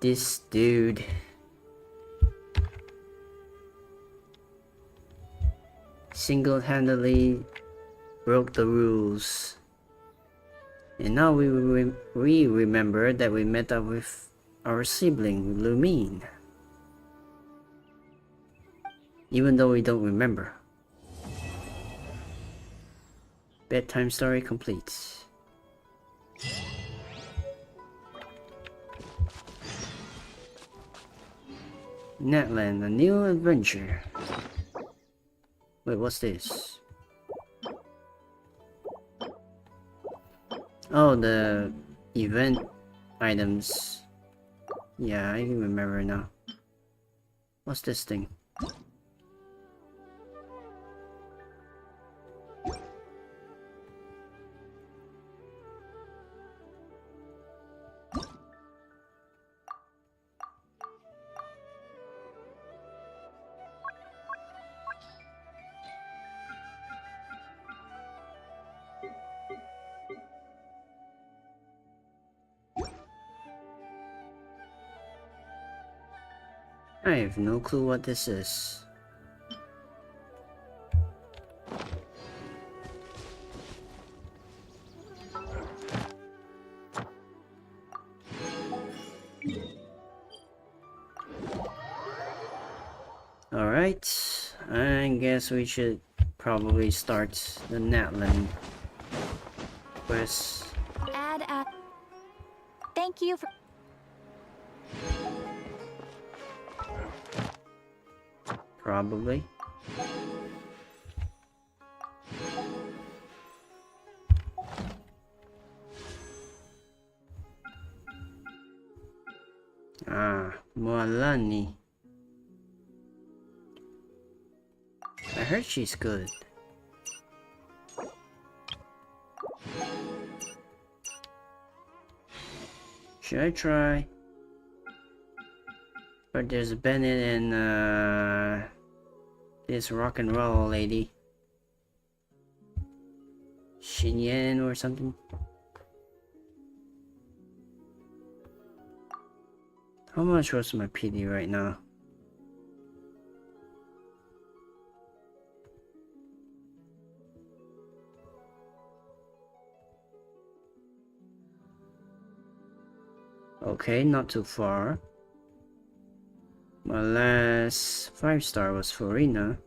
This dude. Single-handedly broke the rules. And now we remember that we met up with our sibling, Lumine. Even though we don't remember. Bedtime story complete. Natlan, a new adventure. Wait, what's this? Oh, the event items. Yeah, I remember now. What's this thing? I have no clue what this is. Alright, I guess we should probably start the Natlan quest.
Thank you for...
Probably. Ah, Moalani. I heard she's good. Should I try? But there's Bennett and this rock and roll lady. Xinyan or something. How much was my PD right now? Okay, not too far. My last 5-star was Farina.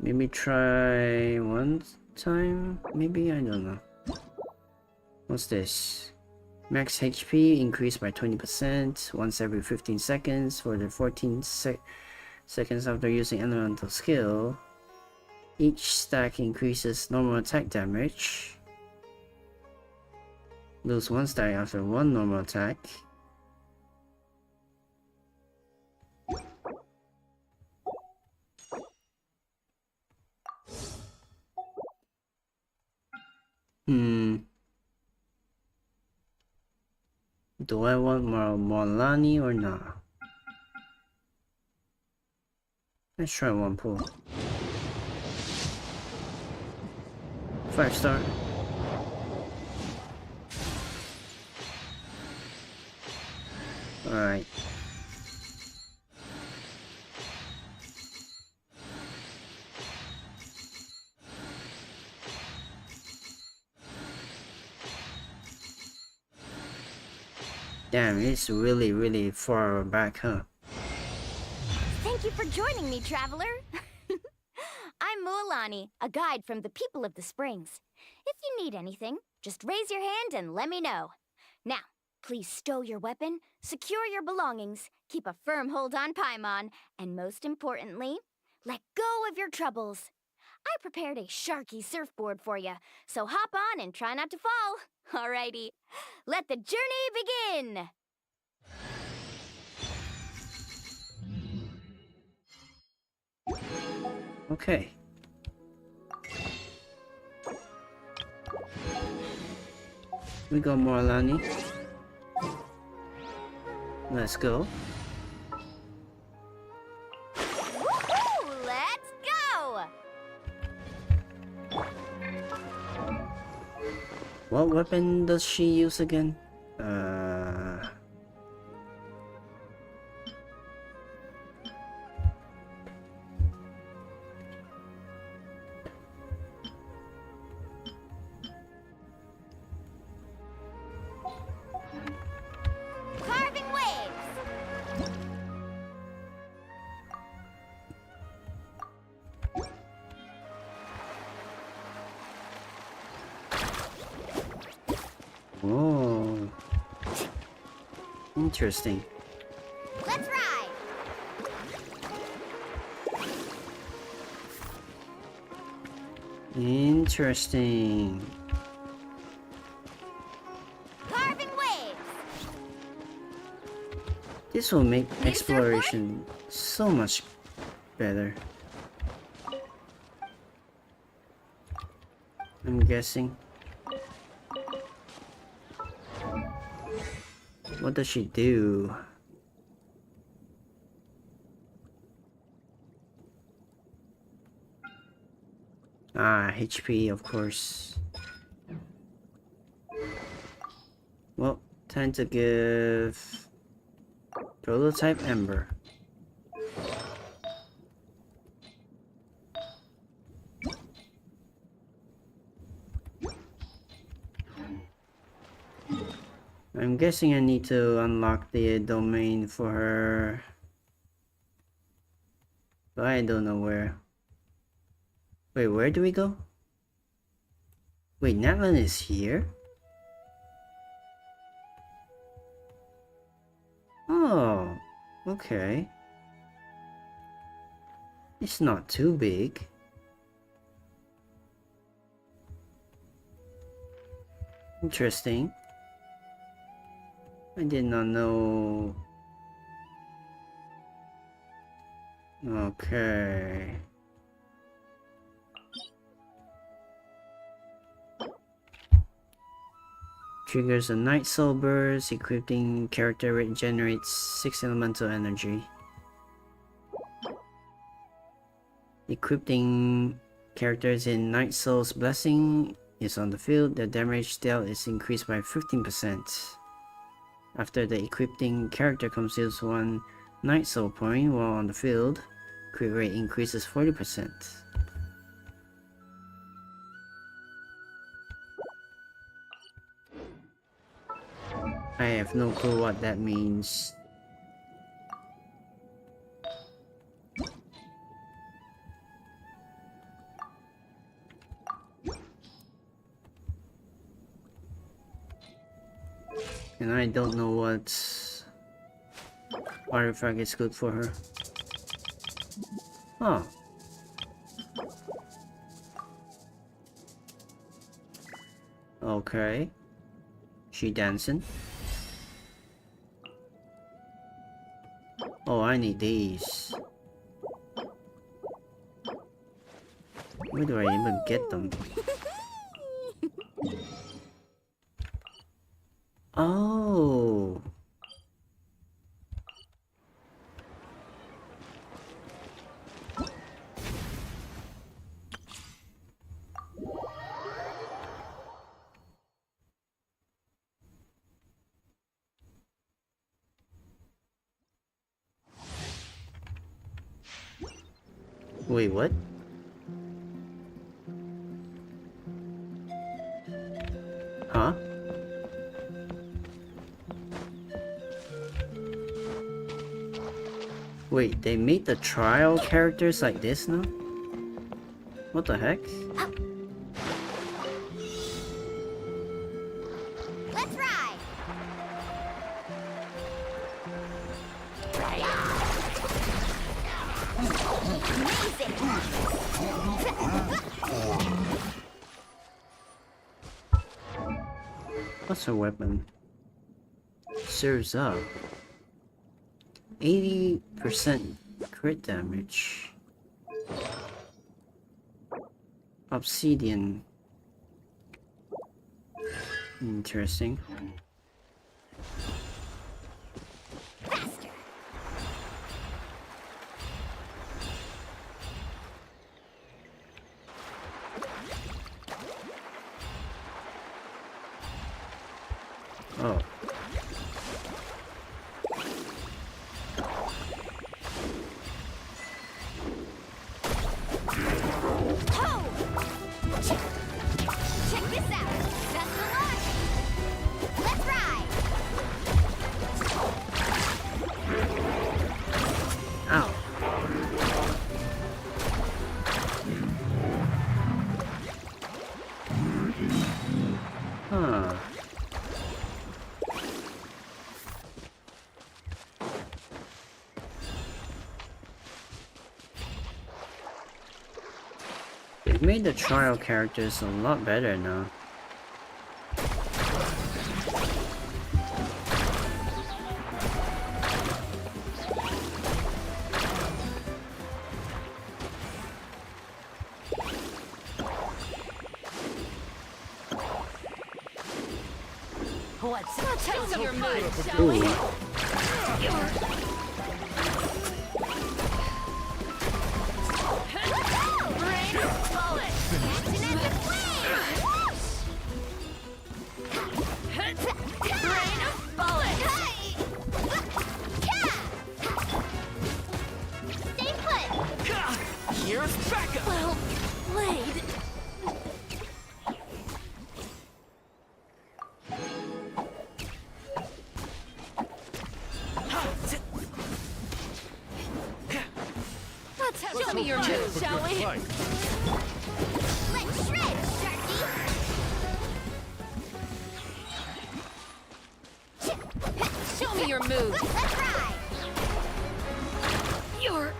Maybe try one time? Maybe? I don't know. What's this? Max HP increased by 20% once every 15 seconds for the 14 seconds after using elemental skill. Each stack increases normal attack damage. Lose 1 stack after 1 normal attack. Do I want Morlani or not? Let's try one pull. 5-star. Alright. Damn, it's really far back, huh?
Thank you for joining me, traveler. I'm Mualani, a guide from the people of the Springs. If you need anything, just raise your hand and let me know. Now, please stow your weapon, secure your belongings, keep a firm hold on Paimon, and most importantly, let go of your troubles. I prepared a sharky surfboard for you, so hop on and try not to fall. Alrighty, let the journey begin!
Okay. We got Morlani. Let's go.
Woohoo! Let's go!
What weapon does she use again?
Carving waves!
Oh. Interesting.
Let's ride!
Interesting.
Carving waves!
This will make exploration so much better. I'm guessing. What does she do? Ah, HP, of course. Well, time to give prototype Ember. I'm guessing I need to unlock the domain for her, but I don't know where. Wait, where do we go? Wait, Natlan is here? Oh, okay. It's not too big. Interesting. I did not know. Okay. Triggers a Night Soul burst. Equipping character regenerates 6 elemental energy. Equipping characters in Night Soul's Blessing is on the field. The damage dealt is increased by 15%. After the equipping character consumes 1 Night Soul point while on the field, crit rate increases 40%. I have no clue what that means. And I don't know what artifact is good for her. Oh. Okay. She dancing. Oh, I need these. Where do I even get them? Oh. Wait, what? Huh? Wait, they made the trial characters like this now? What the heck?
Let's ride!
What's her weapon? Serves up 80% crit damage. Obsidian. Interesting.
Faster!
Oh.
Check this out! That's the launch! Let's
It made the trial characters a lot better now.
What's your move, shall
Ooh.
we? Rain bullet! Catching at the flame! Rain bullet! Stay put!
Here's backup!
Well played. Show me your moves, shall we? Let's shred, Sharky! Show me your moves! Let's ride! You're...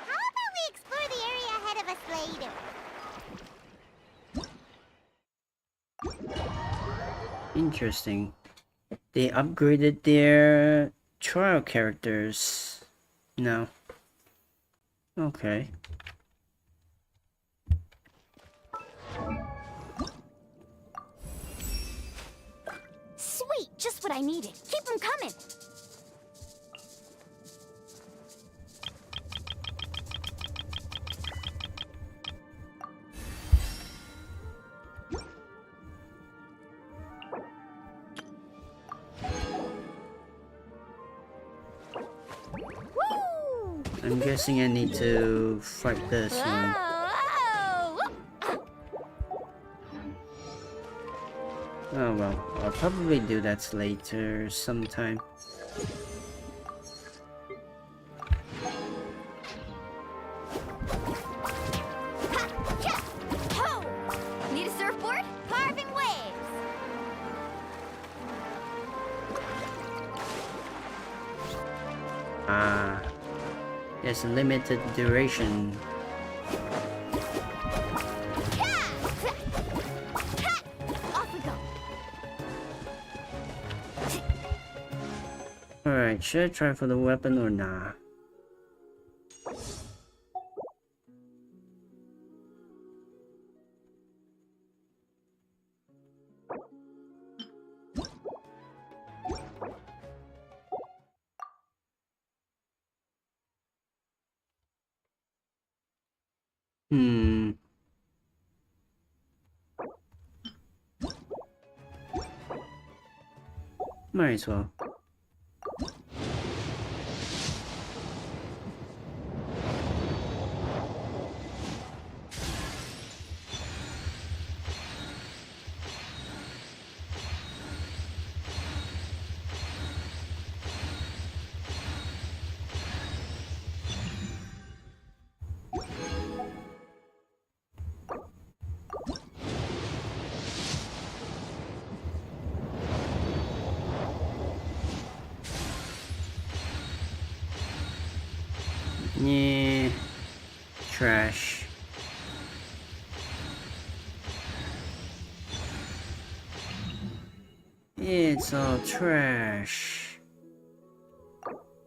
How about we explore the area ahead of us later?
Interesting. They upgraded their trial characters now. Okay.
Sweet, just what I needed. Keep them coming. Woo!
I'm guessing I need to fight this one. Oh well, I'll probably do that later sometime.
Need a surfboard? Carving waves.
Ah, there's a limited duration.
Off we go.
Alright, should I try for the weapon or nah? Might as well. Yeah, trash. It's all trash,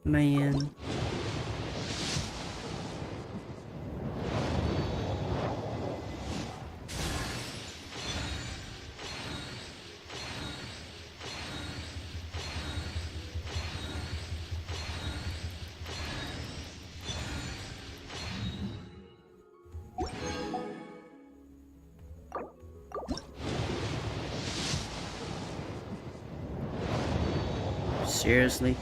man. Seriously?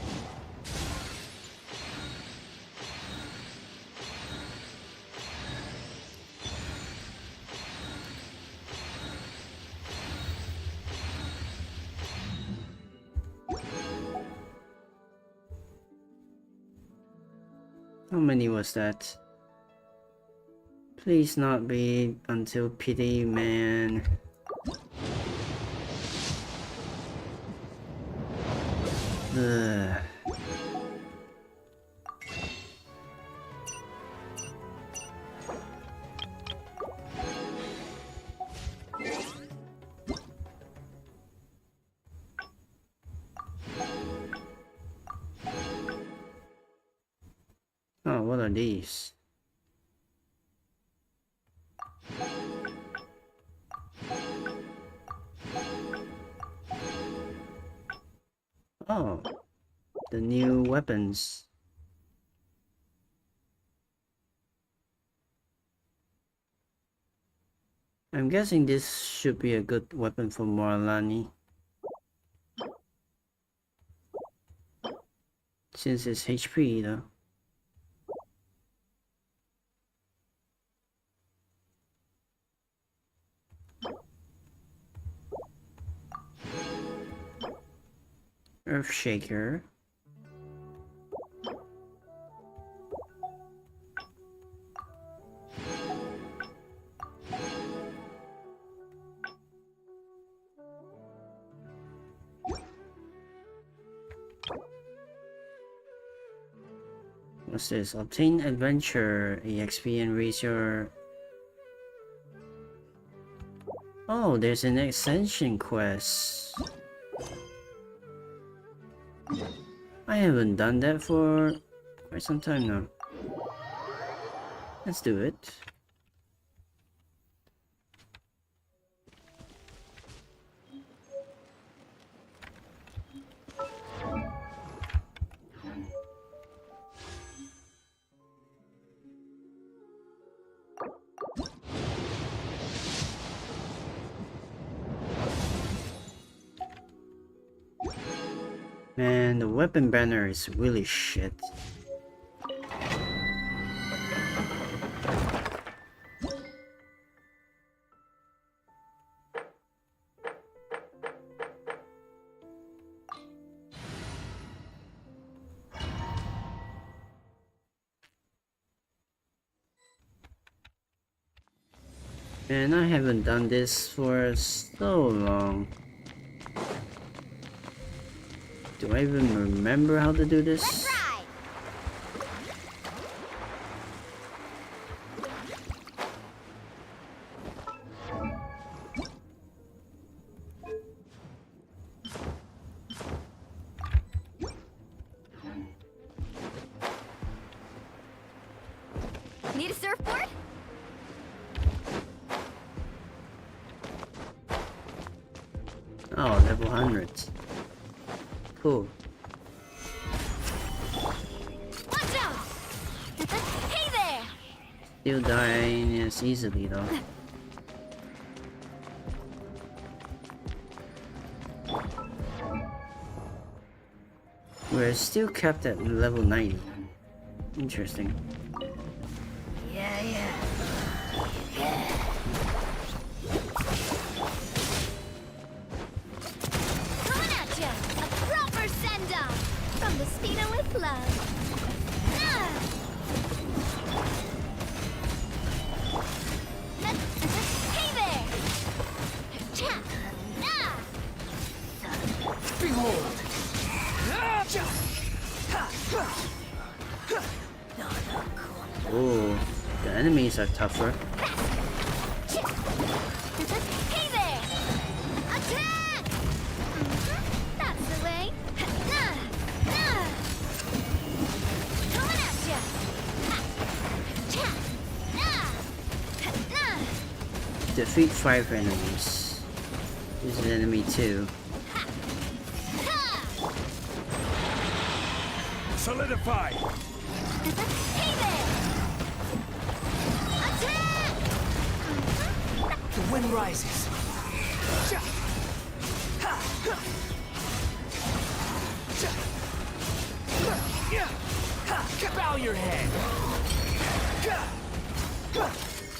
How many was that? Please not be until pity, man. Ugh. Oh, what are these? Oh, the new weapons. I'm guessing this should be a good weapon for Morlani, since it's HP though. Earthshaker. What's this? Obtain adventure EXP and raise your... Oh, there's an ascension quest. I haven't done that for quite some time now. Let's do it. Man, the weapon banner is really shit. Man, I haven't done this for so long. Do I even remember how to do this?
Need a surfboard?
Oh, level 100. Cool.
Watch out! Hey there!
Still dying as easily though. We're still kept at level 90. Interesting.
Yeah. Coming at ya! A proper send-off! From the Spina with love. Hey there! Cha!
Behold!
Oh, the enemies are tougher.
Hey there! Attack! That's the way. Coming at ya!
Defeat 5 enemies. This is enemy 2.
Solidify!
Hey there! Attack!
The wind rises. Bow your head.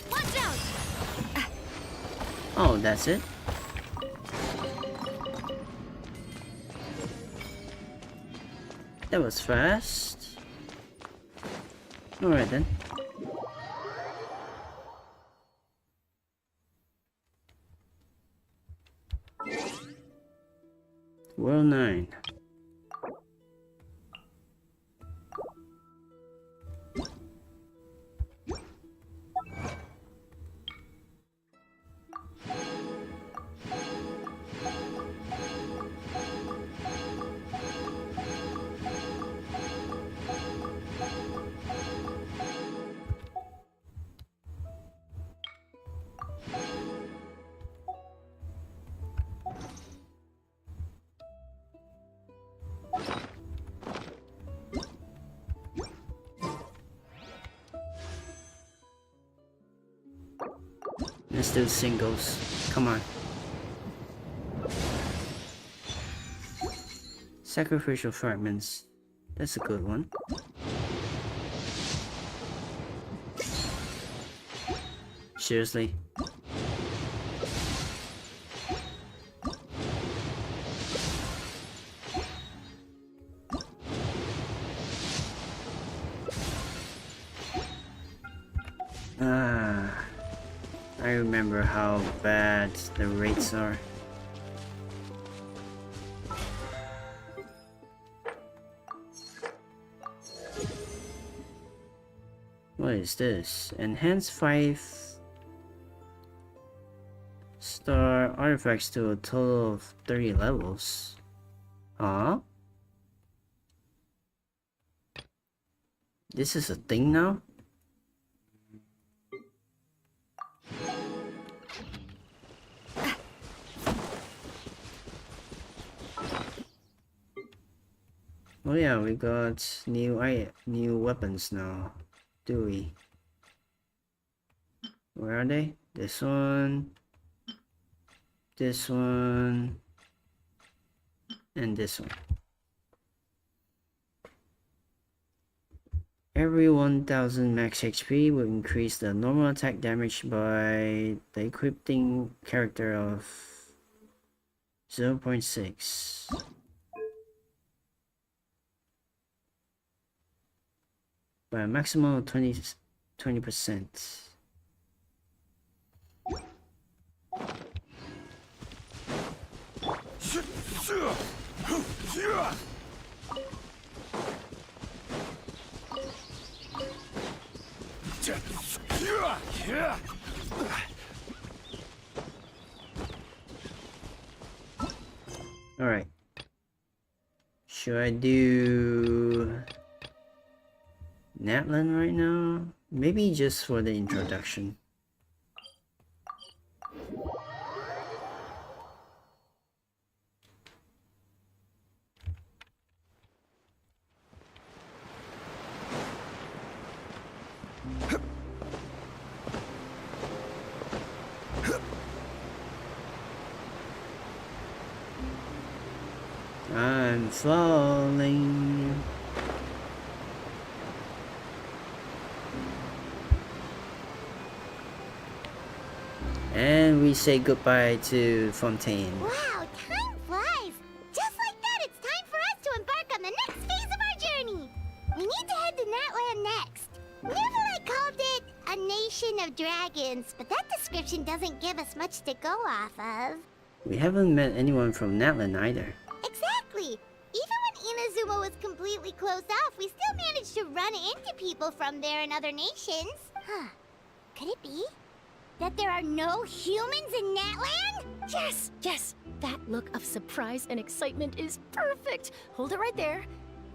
Watch out!
Oh, that's it? That was fast. Alright then. World 9. Let's do singles. Come on. Sacrificial fragments. That's a good one. Seriously? I remember how bad the rates are. What is this? Enhance 5-star artifacts to a total of 30 levels. Huh? This is a thing now? Oh yeah, we got new weapons now, do we? Where are they? This one, and this one. Every 1000 max HP will increase the normal attack damage by the equipping character of 0.6. By a maximum of 20%. Alright. Should I do Natlan right now? Maybe just for the introduction. I'm falling. And we say goodbye to Fontaine.
Wow, time flies! Just like that, it's time for us to embark on the next phase of our journey! We need to head to Natlan next. Neverland called it a nation of dragons, but that description doesn't give us much to go off of.
We haven't met anyone from Natlan either.
Exactly! Even when Inazuma was completely closed off, we still managed to run into people from there and other nations. Huh. Could it be that there are no humans in Natlan?
Yes, yes! That look of surprise and excitement is perfect! Hold it right there.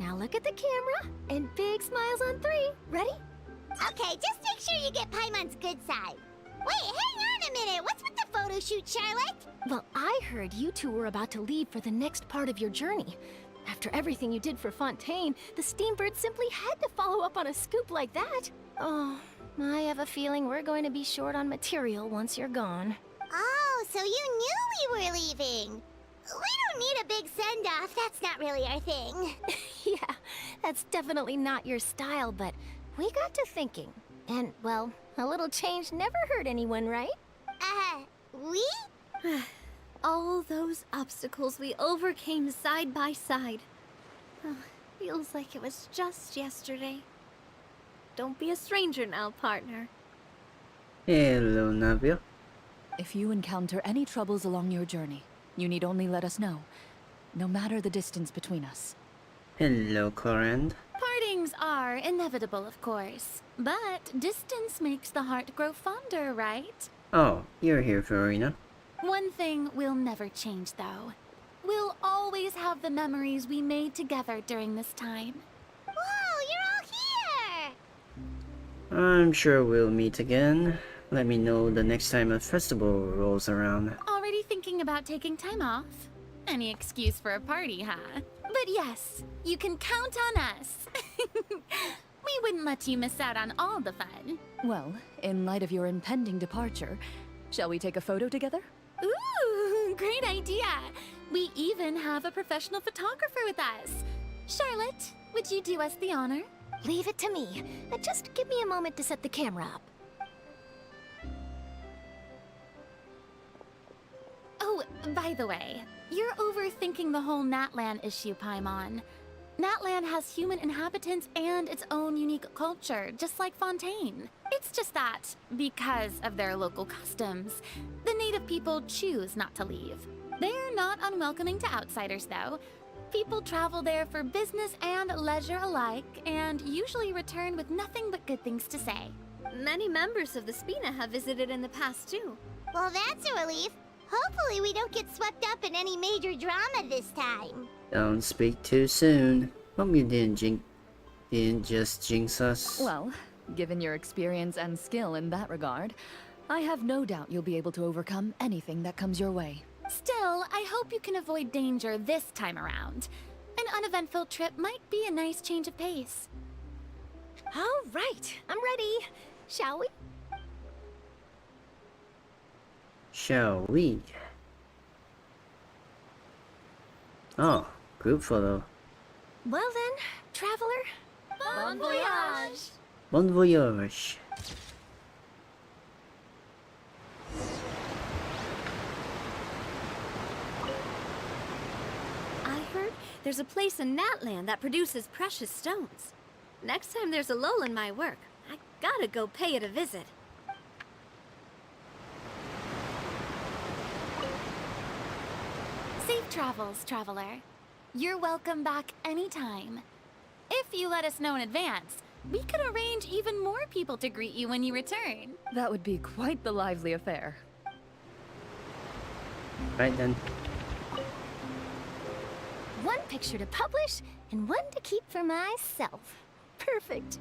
Now look at the camera, and big smiles on 3. Ready?
Okay, just make sure you get Paimon's good side. Wait, hang on a minute! What's with the photo shoot, Charlotte?
Well, I heard you two were about to leave for the next part of your journey. After everything you did for Fontaine, the Steambird simply had to follow up on a scoop like that. Oh, I have a feeling we're going to be short on material once you're gone.
Oh, so you knew we were leaving. We don't need a big send-off. That's not really our thing.
Yeah, that's definitely not your style, but we got to thinking. And, well, a little change never hurt anyone, right?
We?
All those obstacles we overcame side by side. Oh, feels like it was just yesterday. Don't be a stranger now, partner.
Hello, Navia.
If you encounter any troubles along your journey, you need only let us know, no matter the distance between us.
Hello, Corand.
Partings are inevitable, of course. But distance makes the heart grow fonder, right?
Oh, you're here, Farina.
One thing will never change, though. We'll always have the memories we made together during this time.
Whoa, you're all here!
I'm sure we'll meet again. Let me know the next time a festival rolls around.
Already thinking about taking time off? Any excuse for a party, huh? But yes, you can count on us.
We wouldn't let you miss out on all the fun.
Well, in light of your impending departure, shall we take a photo together?
Ooh, great idea. We even have a professional photographer with us. Charlotte, would you do us the honor?
Leave it to me. Just give me a moment to set the camera up.
Oh, by the way, you're overthinking the whole Natlan issue, Paimon. Natlan has human inhabitants and its own unique culture, just like Fontaine. It's just that, because of their local customs, the native people choose not to leave. They're not unwelcoming to outsiders, though. People travel there for business and leisure alike, and usually return with nothing but good things to say.
Many members of the Spina have visited in the past, too.
Well, that's a relief. Hopefully we don't get swept up in any major drama this time.
Don't speak too soon. Hope you didn't just jinx us.
Well, given your experience and skill in that regard, I have no doubt you'll be able to overcome anything that comes your way.
Still, I hope you can avoid danger this time around. An uneventful trip might be a nice change of pace.
All right, I'm ready. Shall we?
Shall we? Oh, group photo.
Well then, traveler.
Bon voyage!
Bon voyage.
I heard there's a place in Natlan that produces precious stones. Next time there's a lull in my work, I gotta go pay it a visit.
Safe travels, traveler. You're welcome back anytime. If you let us know in advance, we could arrange even more people to greet you when you return.
That would be quite the lively affair.
Right then.
One picture to publish, and one to keep for myself. Perfect.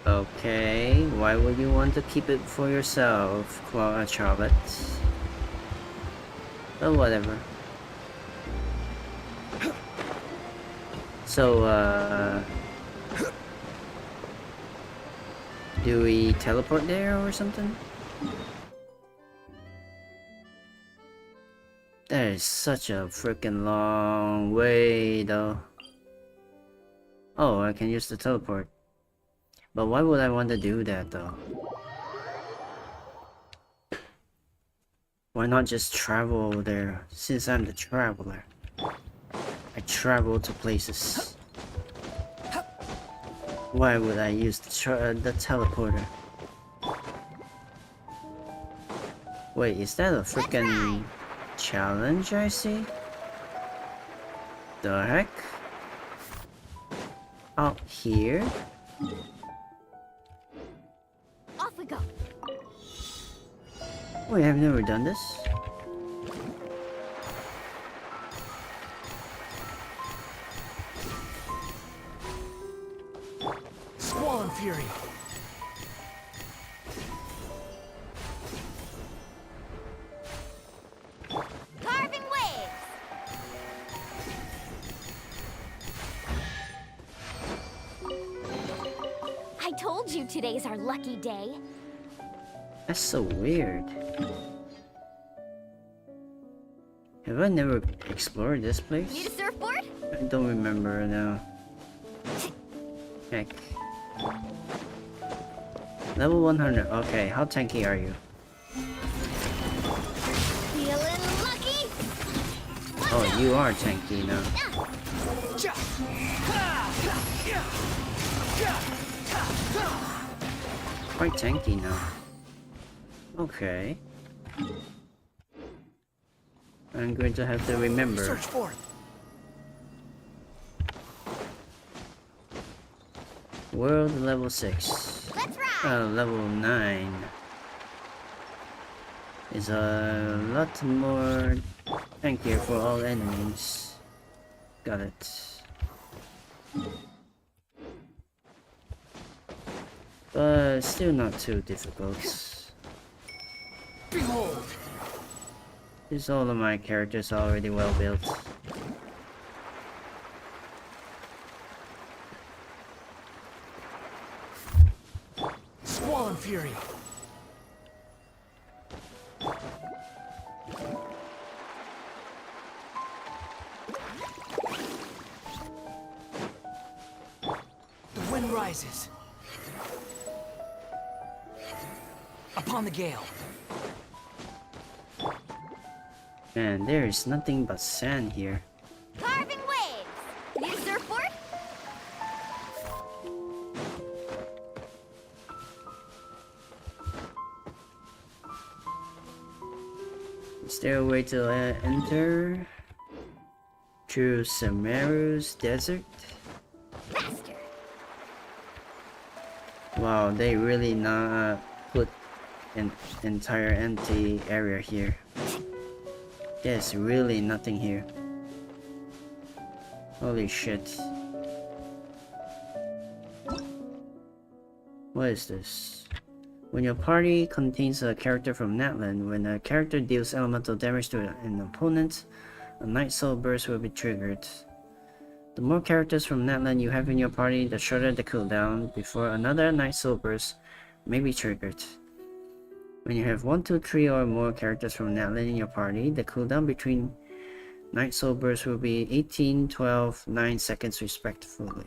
Okay, why would you want to keep it for yourself, Charlotte? Oh, whatever. So, do we teleport there or something? That is such a freaking long way, though. Oh, I can use the teleport. But why would I want to do that, though? Why not just travel there, since I'm the traveler? I travel to places. Why would I use the teleporter? Wait, is that a freaking challenge I see? The heck? Out here?
Off we go.
Wait, I've never done this.
Squall Fury!
Carving waves!
I told you today's our lucky day.
That's so weird. Have I never explored this place?
Need a surfboard?
I don't remember now. Heck. Level 100. Okay, how tanky are you?
Feeling lucky?
Oh, you are tanky now. Quite tanky now. Okay. I'm going to have to remember.
Search for it.
World level 6.
Let's ride!
Level 9 is a lot more tankier for all enemies. Got it. But still not too difficult.
Behold!
Is all of my characters already well built?
Fury! The wind rises. Upon the gale.
Man, there is nothing but sand here.
Carving waves! Need a surfboard?
Is there a way to enter through Samaru's desert?
Faster!
Wow, they really not put an entire empty area here. There's really nothing here. Holy shit. What is this? When your party contains a character from Natlan, when a character deals elemental damage to an opponent, a Night Soul Burst will be triggered. The more characters from Natlan you have in your party, the shorter the cooldown before another Night Soul Burst may be triggered. When you have 1, 2, 3 or more characters from Natlan in your party, the cooldown between Night Soul Bursts will be 18, 12, 9 seconds respectively.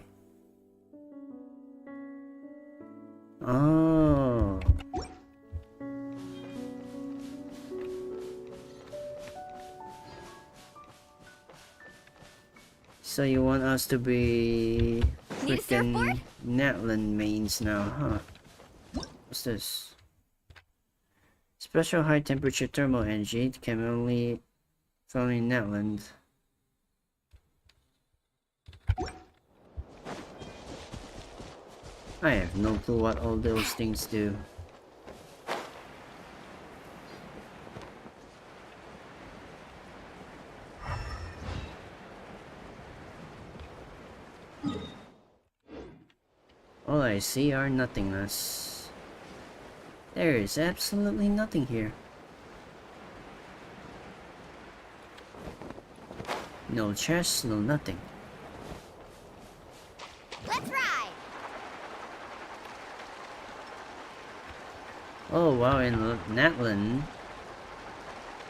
Oh. So you want us to be freaking Natlan mains now, huh? What's this? Special high temperature thermal energy can only found in Natlan. I have no clue what all those things do. All I see are nothingness. There is absolutely nothing here. No chests, no nothing.
Let's ride!
Oh wow, in Natlan,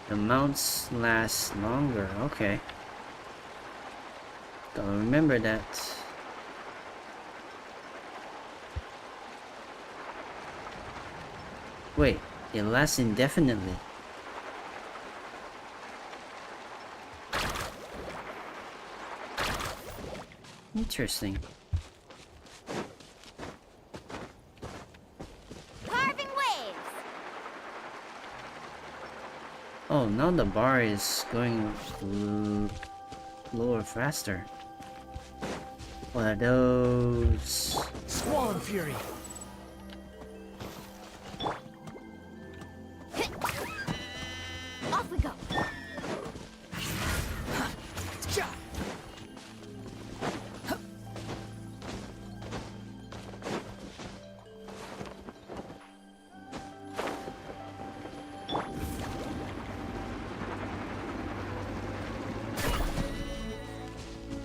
the mounts last longer. Okay. Gotta remember that. Wait, it lasts indefinitely. Interesting.
Carving waves!
Oh, now the bar is going lower faster. What are those?
Squall Fury!
Off we go!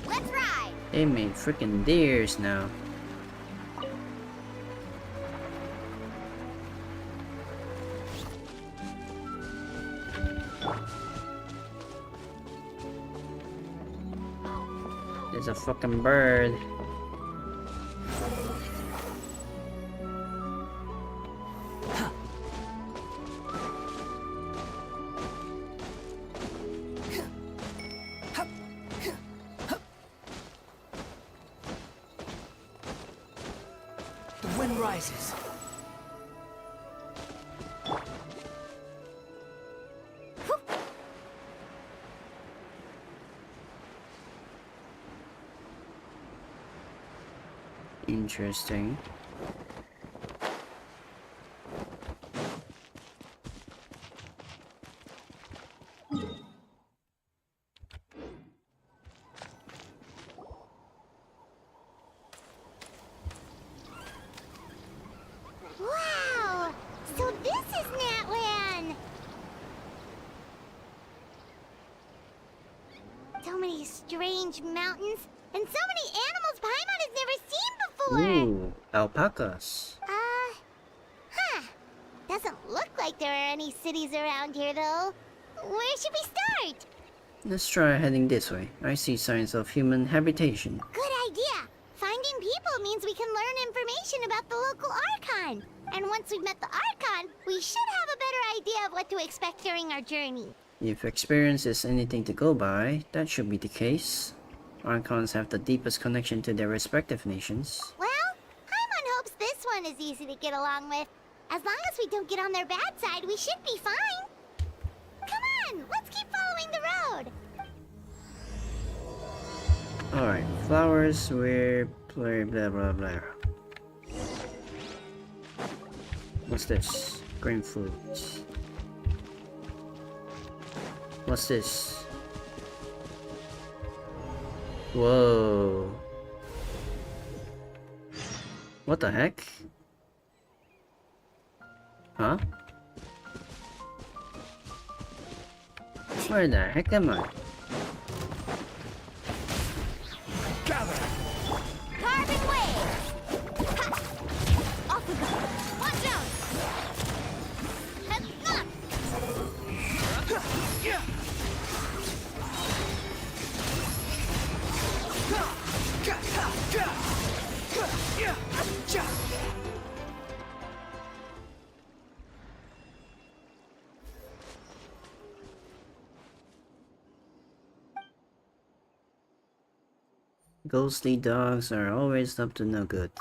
Let's ride!
They made freaking deers now. There's a fucking bird.
The wind rises.
Interesting.
Wow! So this is Natlan! So many strange mountains, and so many animals Paimon has never seen before!
Ooh, alpacas.
Huh. Doesn't look like there are any cities around here, though. Where should we start?
Let's try heading this way. I see signs of human habitation.
Good idea. Finding people means we can learn information about the local Archon. And once we've met the Archon, we should have a better idea of what to expect during our journey.
If experience is anything to go by, that should be the case. Archons have the deepest connection to their respective nations.
Well, Paimon hopes this one is easy to get along with. As long as we don't get on their bad side, we should be fine. Come on, let's keep following the road.
Alright, flowers, we're blah blah blah blah. What's this? Green fruits. What's this? Whoa. What the heck? Huh? Where the heck am I?
Gather! Carbon wave! Ha! Off we go! Watch out! Head up!
Ghostly dogs are always up to no good.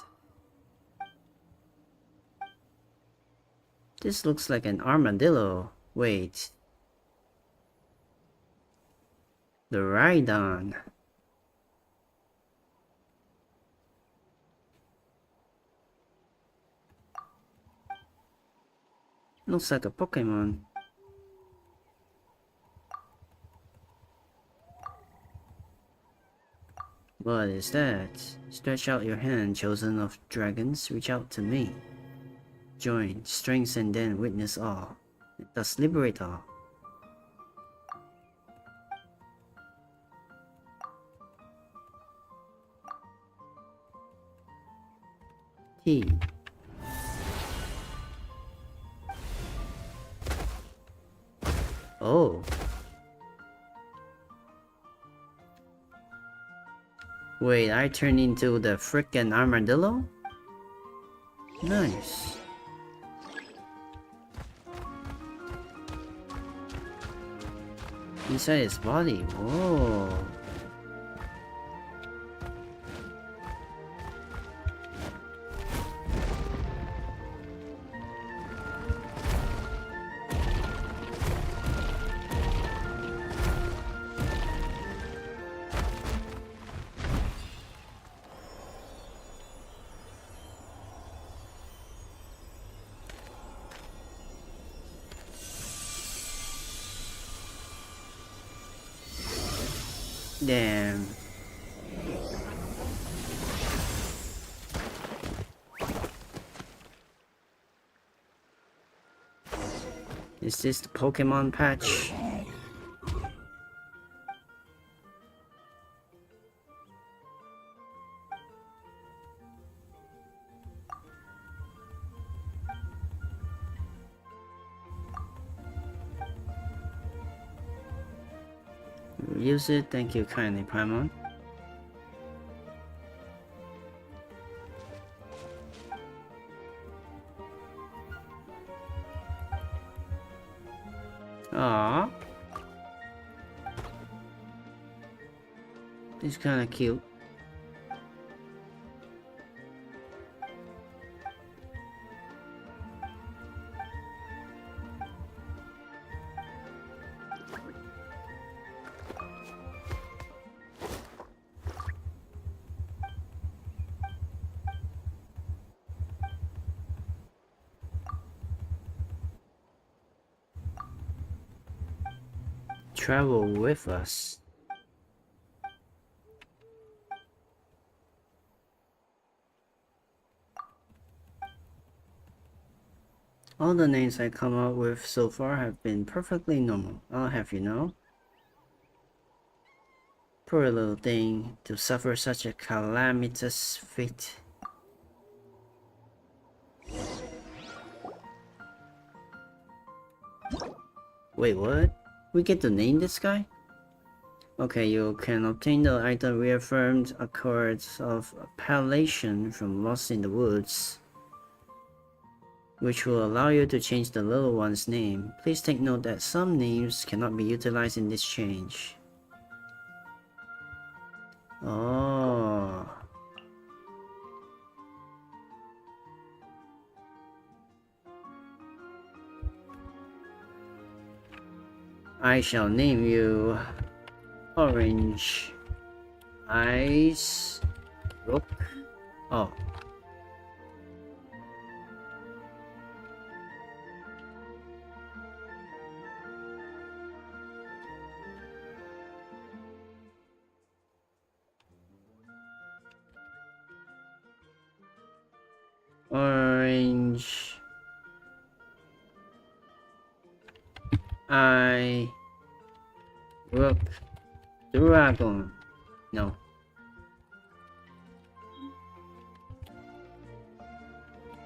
This looks like an armadillo. Wait. The Rhydon. Looks like a Pokemon. What is that? Stretch out your hand, chosen of dragons. Reach out to me. Join, strength, and then witness all. Thus liberate all. T. Oh. Wait, I turned into the frickin' armadillo? Nice. Inside his body, whoa. Damn. Is this the Pokemon patch? Use it, thank you kindly, Paimon. Aww. This kinda cute. Travel with us. All the names I come up with so far have been perfectly normal, I'll have you know. Poor little thing, to suffer such a calamitous fate. Wait, what? We get to name this guy? Okay, you can obtain the item reaffirmed Accords of Appellation from Lost in the Woods, which will allow you to change the little one's name. Please take note that some names cannot be utilized in this change. Oh. I shall name you Orange Eyes Rook. Oh. Orange Eye Rook Dragon. No.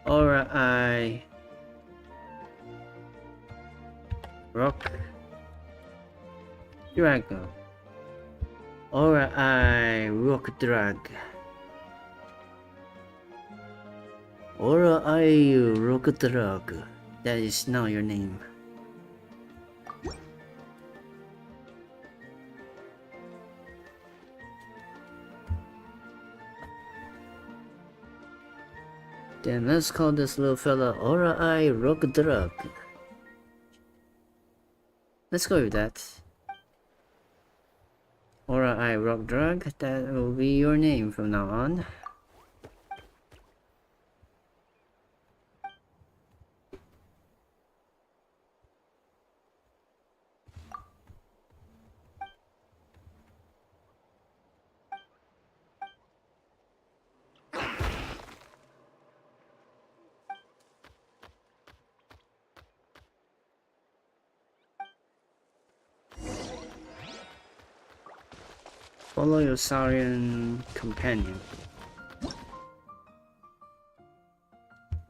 Aura Eye Rock Dragon. Aura Eye Rock Drag. Aura Eye Rock Drag. That is now your name. Then let's call this little fella Aura Eye Rock Drug. Let's go with that. Aura Eye Rock Drug, that will be your name from now on. Follow your Saurian companion.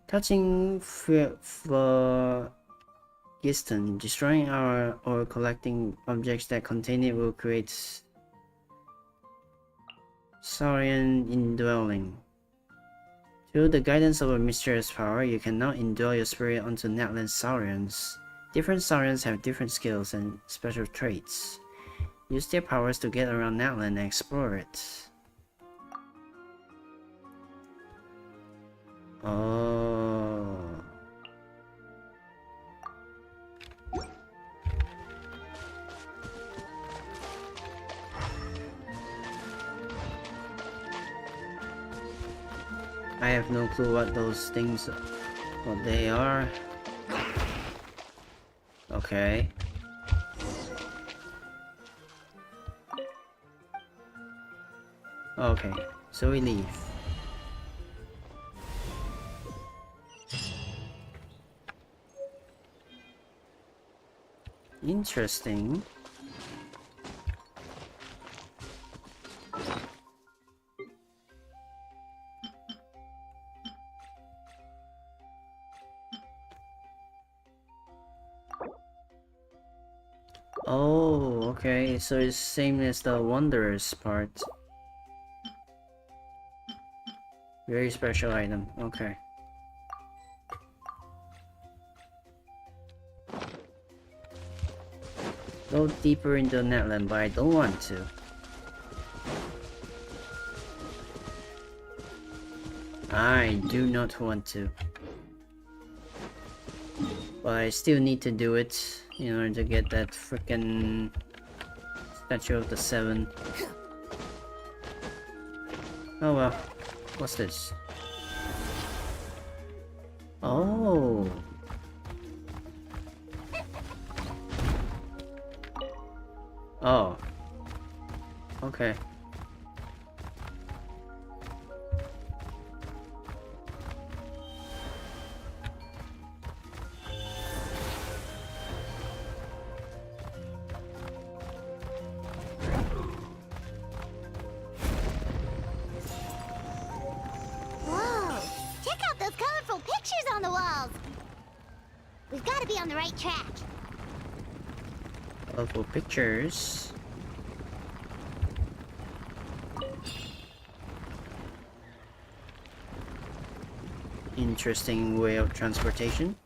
Touching Giston, destroying or collecting objects that contain it will create Saurian indwelling. Through the guidance of a mysterious power, you can now indwell your spirit onto Natlan Saurians. Different Saurians have different skills and special traits. Use their powers to get around Natlan and explore it. Oh. I have no clue what those things, what they are. Okay. Okay, so we leave. Interesting. Oh, okay, so it's same as the Wanderers part. Very special item, okay. Go deeper into Natlan, but I don't want to. I do not want to. But I still need to do it in order to get that frickin' Statue of the Seven. Oh well. What's this? Oh. Oh. Okay.
Whoa! Check out those colorful pictures on the walls! We've got to be on the right track.
Colorful pictures. Interesting way of transportation.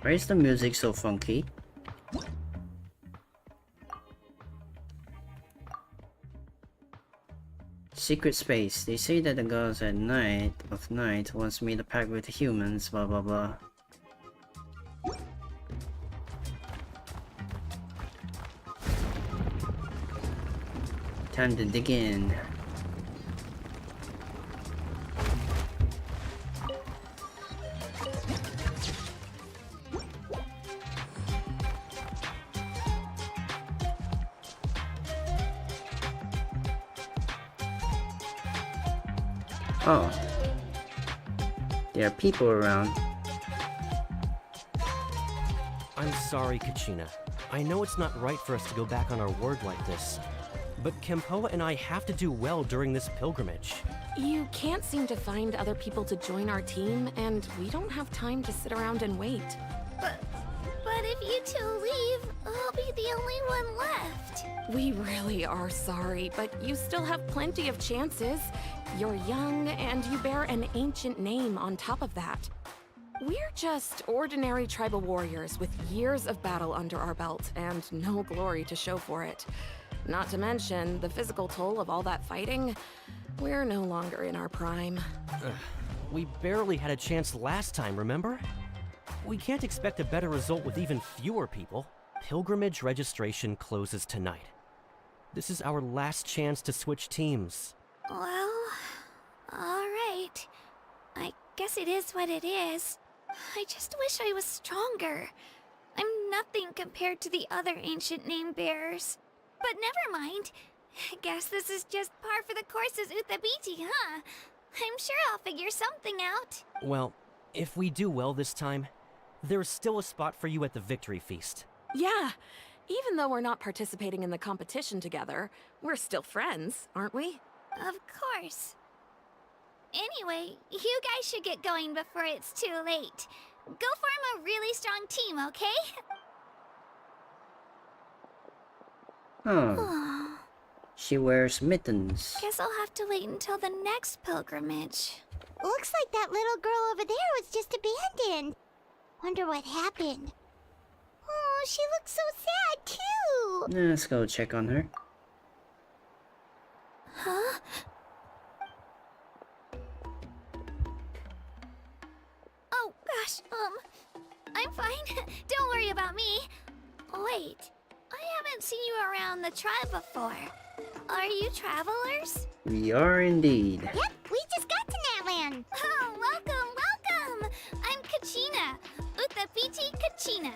Why is the music so funky? Secret space. They say that the gods at night once made a pact with humans, blah blah blah. Time to dig in. Oh. There are people around.
I'm sorry, Kachina. I know it's not right for us to go back on our word like this, but Kempoa and I have to do well during this pilgrimage.
You can't seem to find other people to join our team, and we don't have time to sit around and wait.
But if you two leave, I'll be the only one left.
We really are sorry, but you still have plenty of chances. You're young, and you bear an ancient name on top of that. We're just ordinary tribal warriors with years of battle under our belt and no glory to show for it. Not to mention the physical toll of all that fighting. We're no longer in our prime.
We barely had a chance last time, remember? We can't expect a better result with even fewer people. Pilgrimage registration closes tonight. This is our last chance to switch teams.
Well, alright. I guess it is what it is. I just wish I was stronger. I'm nothing compared to the other ancient name bearers. But never mind. I guess this is just par for the course as Uthabiti, huh? I'm sure I'll figure something out.
Well, if we do well this time, there's still a spot for you at the victory feast.
Yeah, even though we're not participating in the competition together, we're still friends, aren't we?
Of course. Anyway, you guys should get going before it's too late. Go form a really strong team, okay?
Oh. She wears mittens.
Guess I'll have to wait until the next pilgrimage.
Looks like that little girl over there was just abandoned. Wonder what happened. Oh, she looks so sad too.
Let's go check on her.
Huh? Oh gosh, I'm fine. Don't worry about me. Wait, I haven't seen you around the tribe before. Are you travelers?
We are indeed.
Yep, we just got to Natlan.
Oh, welcome! I'm Kachina. Uthabiti Kachina.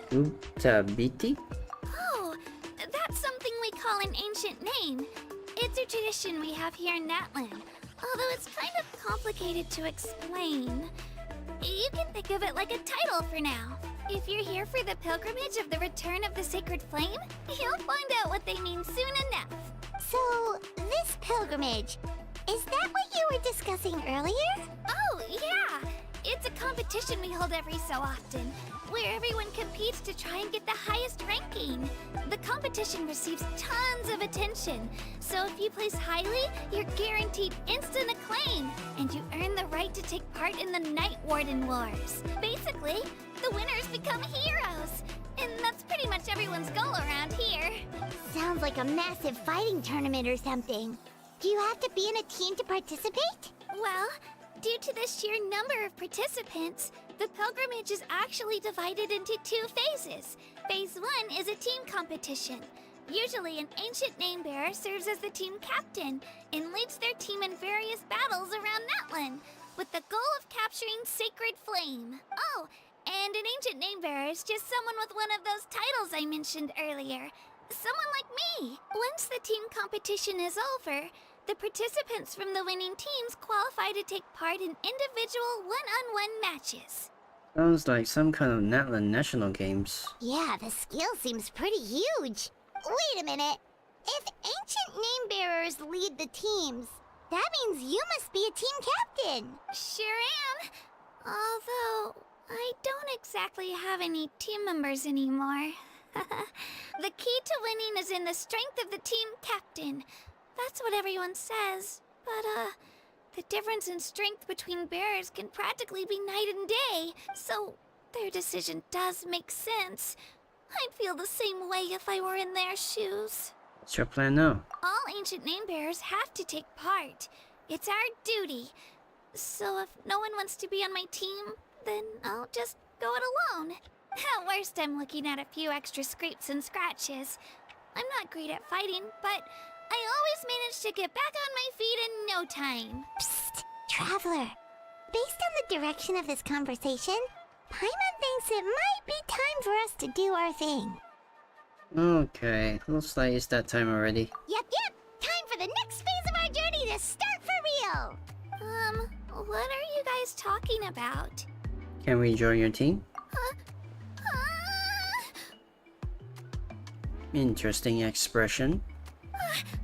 Uthabiti?
Oh, that's something we call an ancient name. It's a tradition we have here in Natlan, although it's kind of complicated to explain. You can think of it like a title for now. If you're here for the pilgrimage of the return of the sacred flame, you'll find out what they mean soon enough.
So, this pilgrimage, is that what you were discussing earlier?
Oh, yeah! It's a competition we hold every so often, where everyone competes to try and get the highest ranking. The competition receives tons of attention, so if you place highly, you're guaranteed instant acclaim, and you earn the right to take part in the Night Warden Wars. Basically, the winners become heroes, and that's pretty much everyone's goal around here.
Sounds like a massive fighting tournament or something. Do you have to be in a team to participate?
Well, due to the sheer number of participants, the pilgrimage is actually divided into 2 phases. Phase 1 is a team competition. Usually an ancient name bearer serves as the team captain and leads their team in various battles around Natlan, with the goal of capturing Sacred Flame. Oh, and an ancient name bearer is just someone with one of those titles I mentioned earlier. Someone like me. Once the team competition is over, the participants from the winning teams qualify to take part in individual one-on-one matches.
Sounds like some kind of Natlan national games.
Yeah, the scale seems pretty huge. Wait a minute. If ancient name bearers lead the teams, that means you must be a team captain.
Sure am. Although, I don't exactly have any team members anymore. The key to winning is in the strength of the team captain. That's what everyone says. But, the difference in strength between bearers can practically be night and day. So, their decision does make sense. I'd feel the same way if I were in their shoes.
What's your plan now?
All ancient name bearers have to take part. It's our duty. So if no one wants to be on my team, then I'll just go it alone. At worst, I'm looking at a few extra scrapes and scratches. I'm not great at fighting, but I always manage to get back on my feet in no time.
Psst, Traveler. Based on the direction of this conversation, Paimon thinks it might be time for us to do our thing.
Okay, looks like it's that time already.
Yep. Time for the next phase of our journey to start for real.
What are you guys talking about?
Can we join your team? Interesting expression.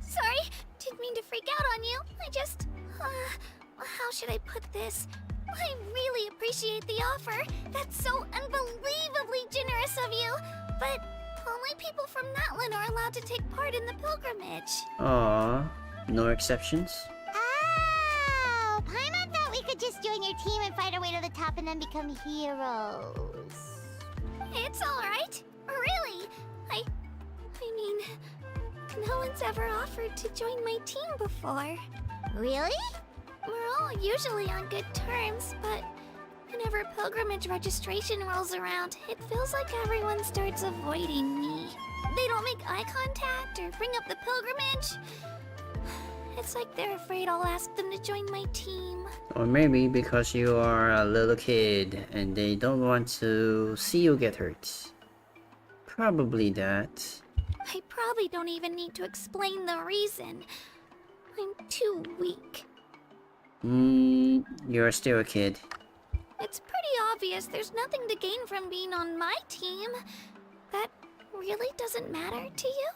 Sorry, didn't mean to freak out on you. I just... how should I put this? I really appreciate the offer. That's so unbelievably generous of you. But only people from Natlan are allowed to take part in the pilgrimage.
Aww, no exceptions?
Oh, Paimon thought we could just join your team and fight our way to the top and then become heroes.
It's alright. Really. I mean, no one's ever offered to join my team before.
Really?
We're all usually on good terms, but whenever pilgrimage registration rolls around, it feels like everyone starts avoiding me. They don't make eye contact or bring up the pilgrimage. It's like they're afraid I'll ask them to join my team.
Or maybe because you are a little kid and they don't want to see you get hurt. Probably that.
I probably don't even need to explain the reason. I'm too weak.
You're still a kid.
It's pretty obvious there's nothing to gain from being on my team. That really doesn't matter to you?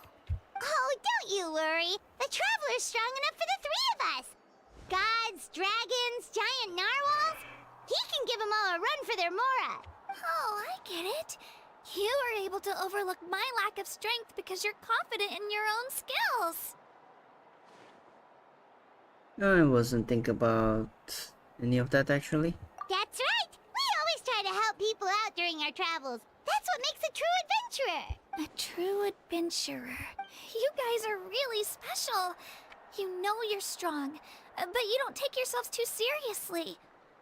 Oh, don't you worry. The Traveler's strong enough for the three of us. Gods, dragons, giant narwhals. He can give them all a run for their mora.
Oh, I get it. You were able to overlook my lack of strength because you're confident in your own skills.
I wasn't thinking about any of that actually.
That's right. We always try to help people out during our travels. That's what makes a true adventurer.
A true adventurer. You guys are really special. You know you're strong, but you don't take yourselves too seriously.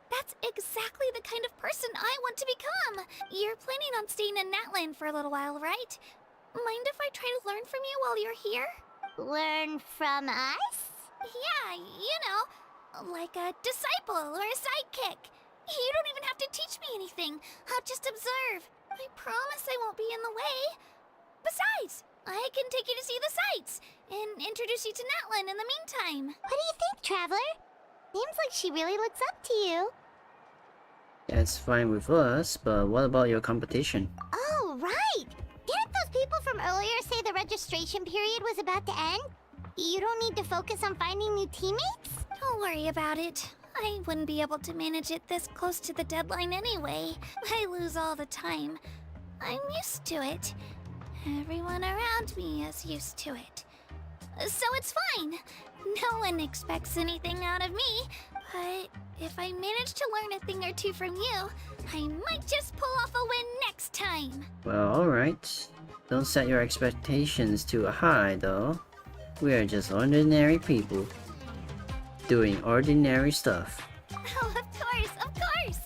That's exactly the kind of person I want to become. You're planning on staying in Natlan for a little while, right? Mind if I try to learn from you while you're here?
Learn from us?
Yeah, you know, like a disciple or a sidekick. You don't even have to teach me anything. I'll just observe. I promise I won't be in the way. Besides, I can take you to see the sights and introduce you to Natlan in the meantime.
What do you think, Traveler? Seems like she really looks up to you.
That's fine with us, but what about your competition?
Oh, right! Didn't those people from earlier say the registration period was about to end? You don't need to focus on finding new teammates?
Don't worry about it. I wouldn't be able to manage it this close to the deadline anyway. I lose all the time. I'm used to it. Everyone around me is used to it. So it's fine. No one expects anything out of me. But if I manage to learn a thing or two from you, I might just pull off a win next time.
Well, alright. Don't set your expectations too high, though. We are just ordinary people. Doing ordinary stuff.
Oh, of course!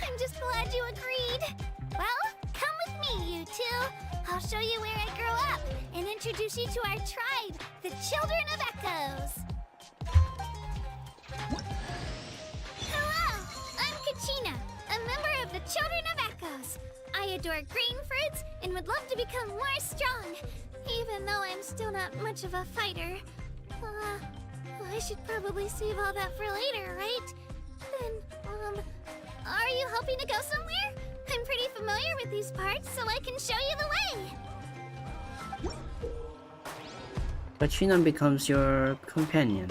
I'm just glad you agreed. Well, come with me, you two. I'll show you where I grew up and introduce you to our tribe, the Children of Echoes. Hello, I'm Kachina, a member of the Children of Echoes. I adore green fruits and would love to become more strong, even though I'm still not much of a fighter. I should probably save all that for later, right? Then, are you hoping to go somewhere? I'm pretty familiar with these parts, so I can show you the way.
Pachina becomes your companion.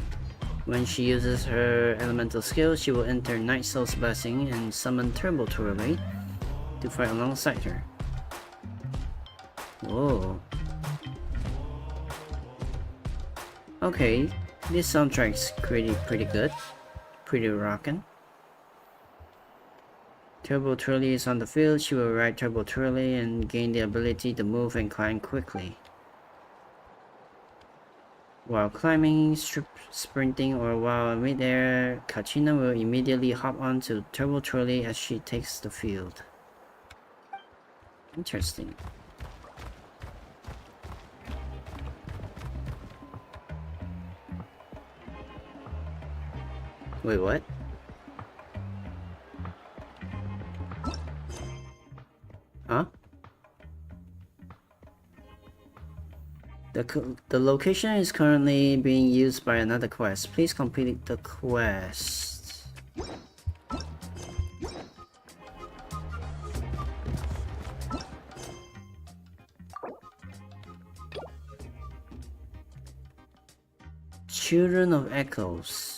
When she uses her elemental skill, she will enter Night Soul's Blessing and summon Turbo Twirly to fight alongside her. Whoa. Okay, this soundtrack's pretty good. Pretty rockin'. Turbo Twirly is on the field. She will ride Turbo Twirly and gain the ability to move and climb quickly. While climbing, sprinting, or while mid-air, Kachina will immediately hop onto Turbo Twirly as she takes the field. Interesting. Wait, what? Huh? The location is currently being used by another quest. Please complete the quest. Children of Echoes.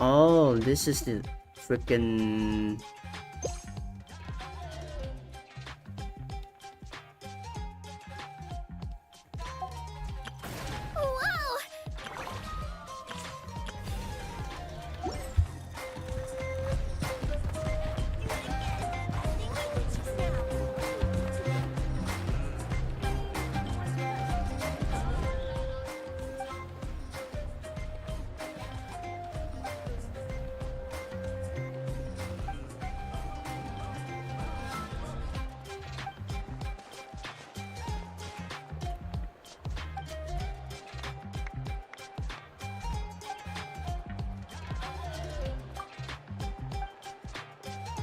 Oh, this is the freaking...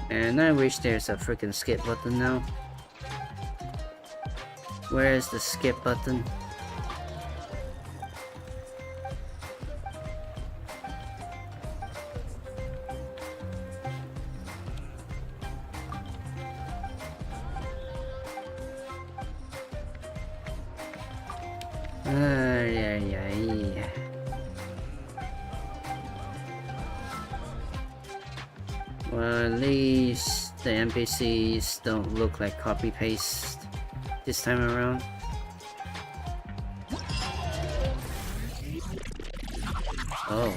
And I wish there's a freaking skip button now. Where is the skip button? Well, at least the NPCs don't look like copy-paste this time around. Oh.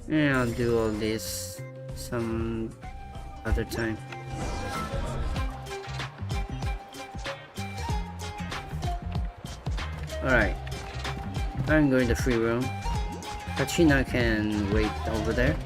Yeah, I'll do all this some other time. Alright, I'm going to free roam. Kachina can wait over there.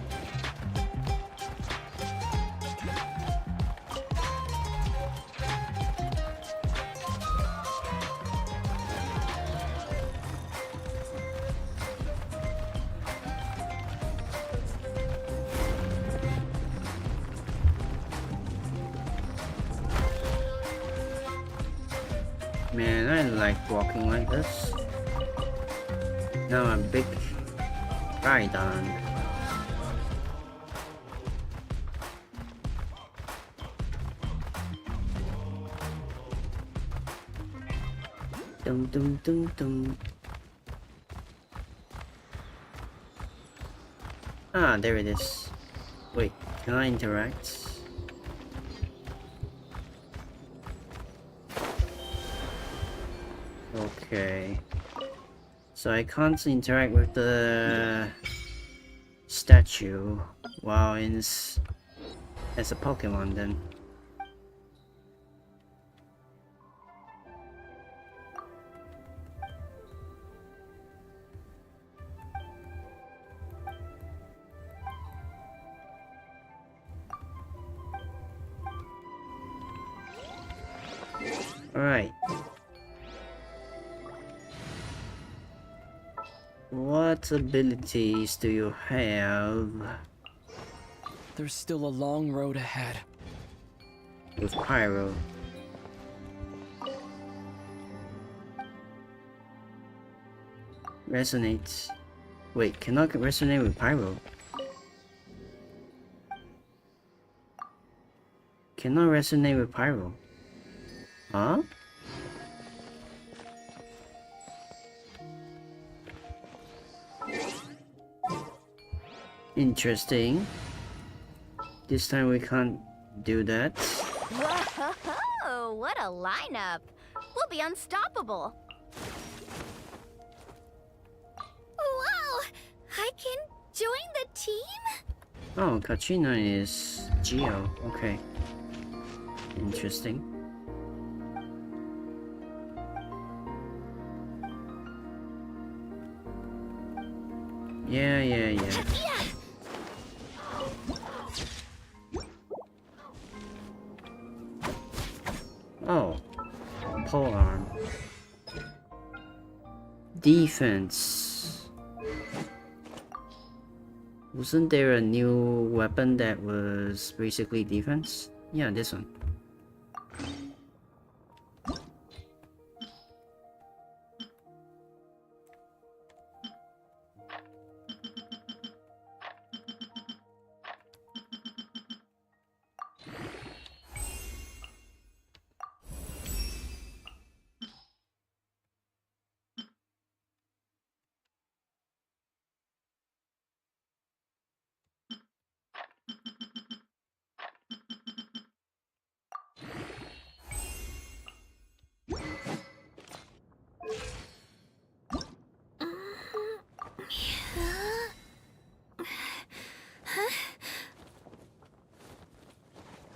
Man, I like walking like this. Now I'm big Raidon. Dum dum dum dum. Ah, there it is. Wait, can I interact? Okay. So I can't interact with the statue while as a Pokemon then. Alright. What abilities do you have
There's still a long road ahead.
with Pyro? Resonates. Wait, cannot resonate with Pyro. Cannot resonate with Pyro. Huh? Interesting. This time we can't do that.
Whoa, what a lineup! We'll be unstoppable!
Wow! I can join the team?
Oh, Kachina is Geo. Okay. Interesting. Yeah. Oh. Pole arm. Defense. Wasn't there a new weapon that was basically defense? Yeah, this one.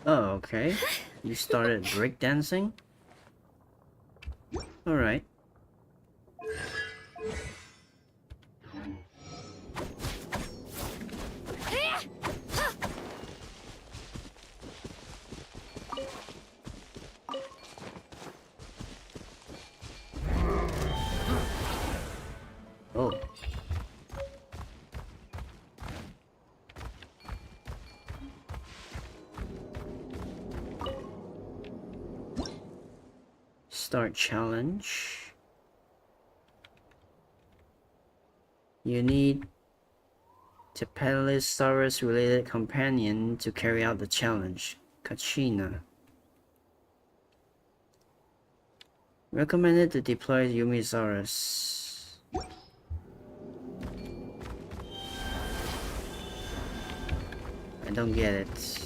Oh, okay. You started breakdancing? Alright. Oh. Start challenge. You need Tepelisaurus related companion to carry out the challenge. Kachina. Recommended to deploy Yumisaurus. I don't get it.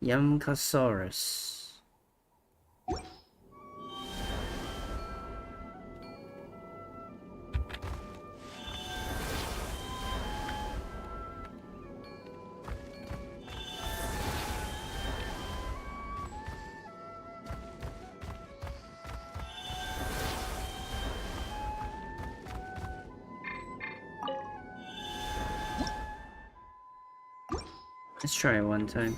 Yamkasaurus. Let's try it one time.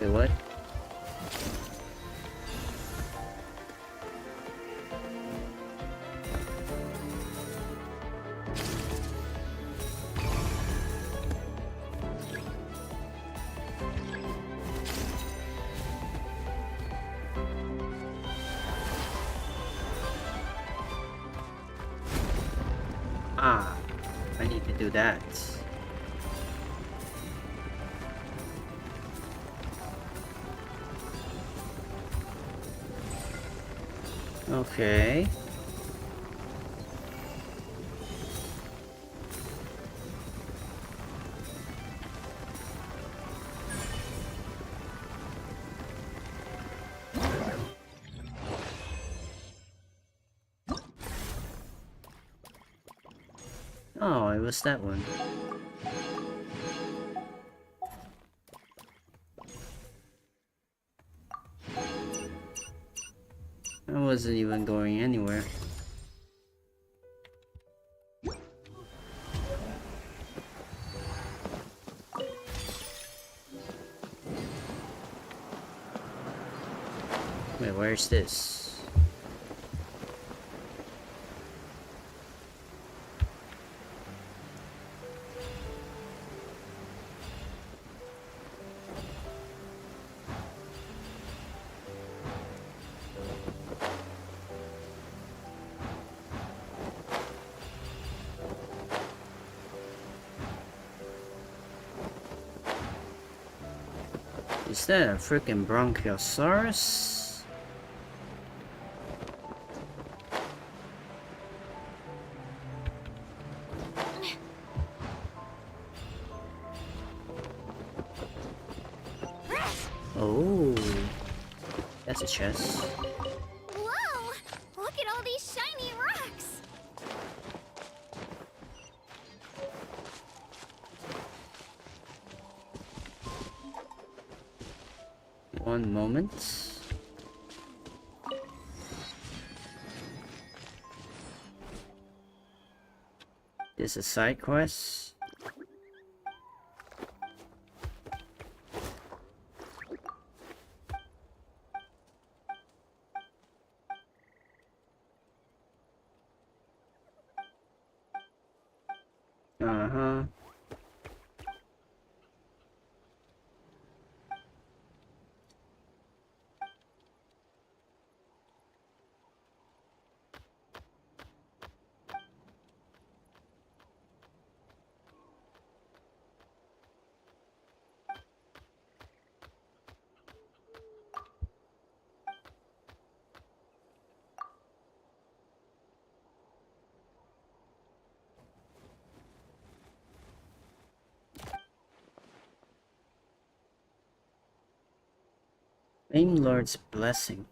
Wait, what? Ah, I need to do that. Okay. Oh, it was that one. I wasn't even going anywhere. Wait, where's this? Is that a freaking Bronchiosaurus? Oh, that's a chest.
Whoa! Look at all these shiny rocks!
One moment. This is a side quest. Uh-huh. Flame Lord's Blessing.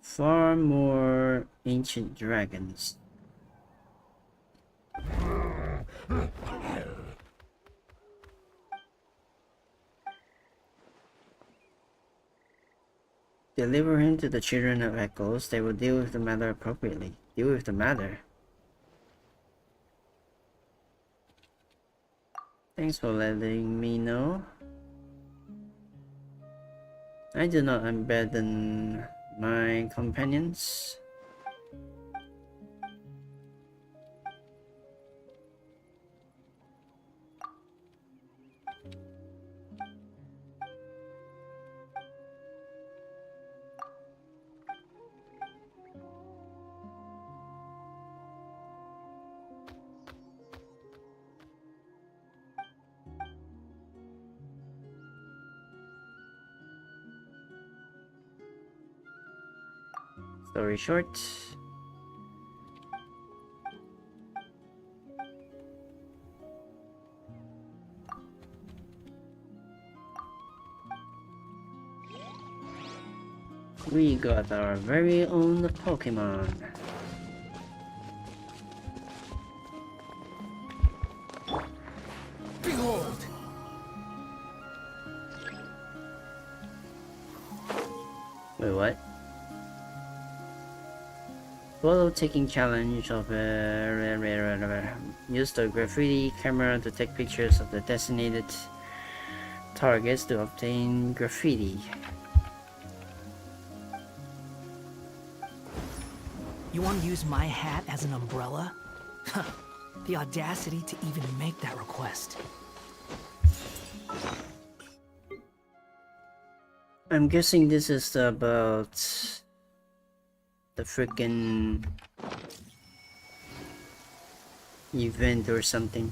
Far more ancient dragons. Deliver him to the children of Echoes. They will deal with the matter appropriately. Deal with the matter. Thanks for letting me know. I do not unburden my companions. Story short. We got our very own Pokemon.
Behold!
Wait, what? Photo taking challenge of use the graffiti camera to take pictures of the designated targets to obtain graffiti.
You want to use my hat as an umbrella? Huh. The audacity to even make that request.
I'm guessing this is about the freaking event or something.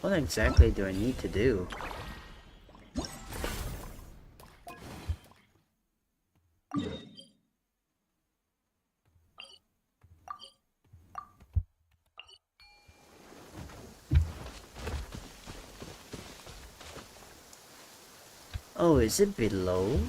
What exactly do I need to do? Oh, is it below?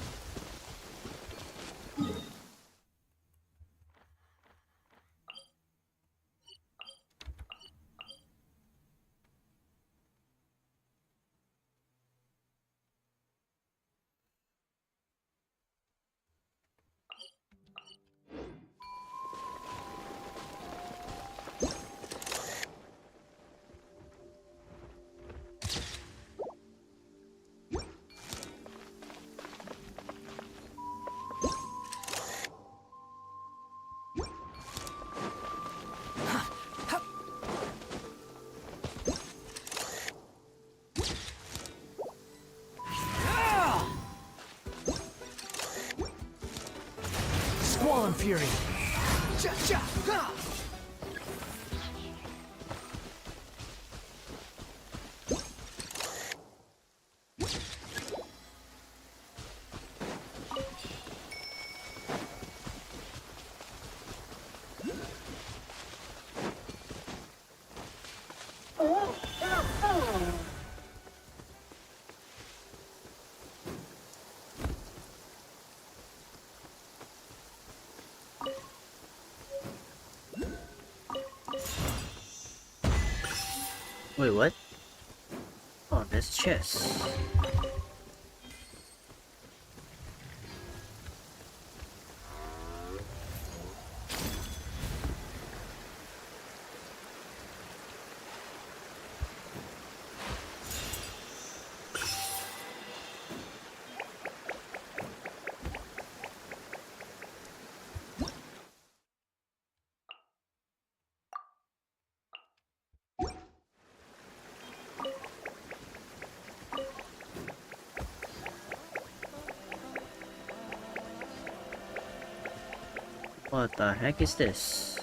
Squall and Fury. Cha cha ha!
Wait, what? Oh, that's chess. What the heck is this?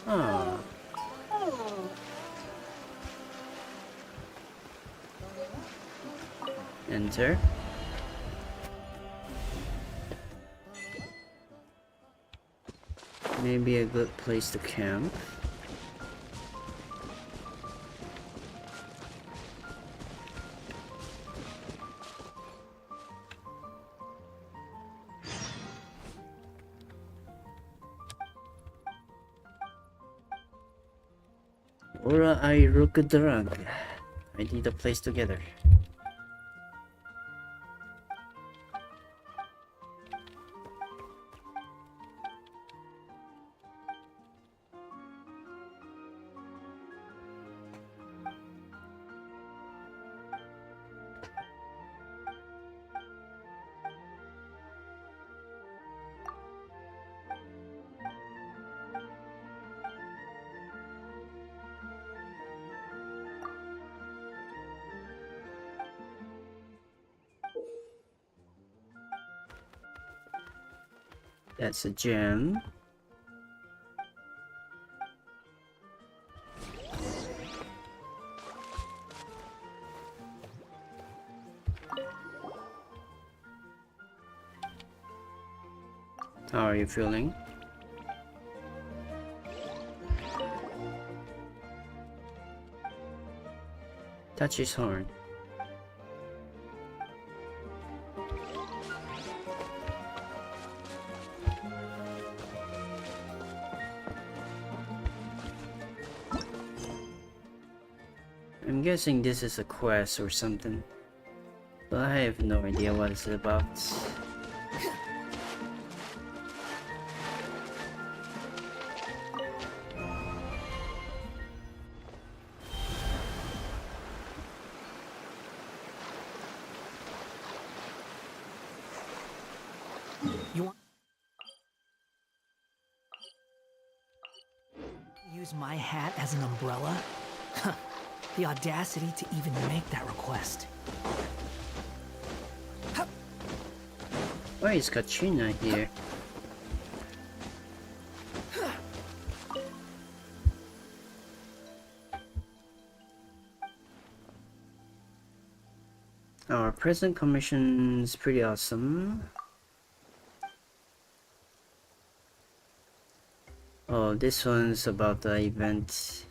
Oh. Enter. Maybe a good place to camp. Ora ay rukadrag. I need a place together. That's a gem. How are you feeling? Touch his horn. I'm guessing this is a quest or something, but I have no idea what it's about.
You want use my hat as an umbrella? The audacity to even make that request.
Why is Katrina here? Our present commission is pretty awesome. Oh, this one's about the event.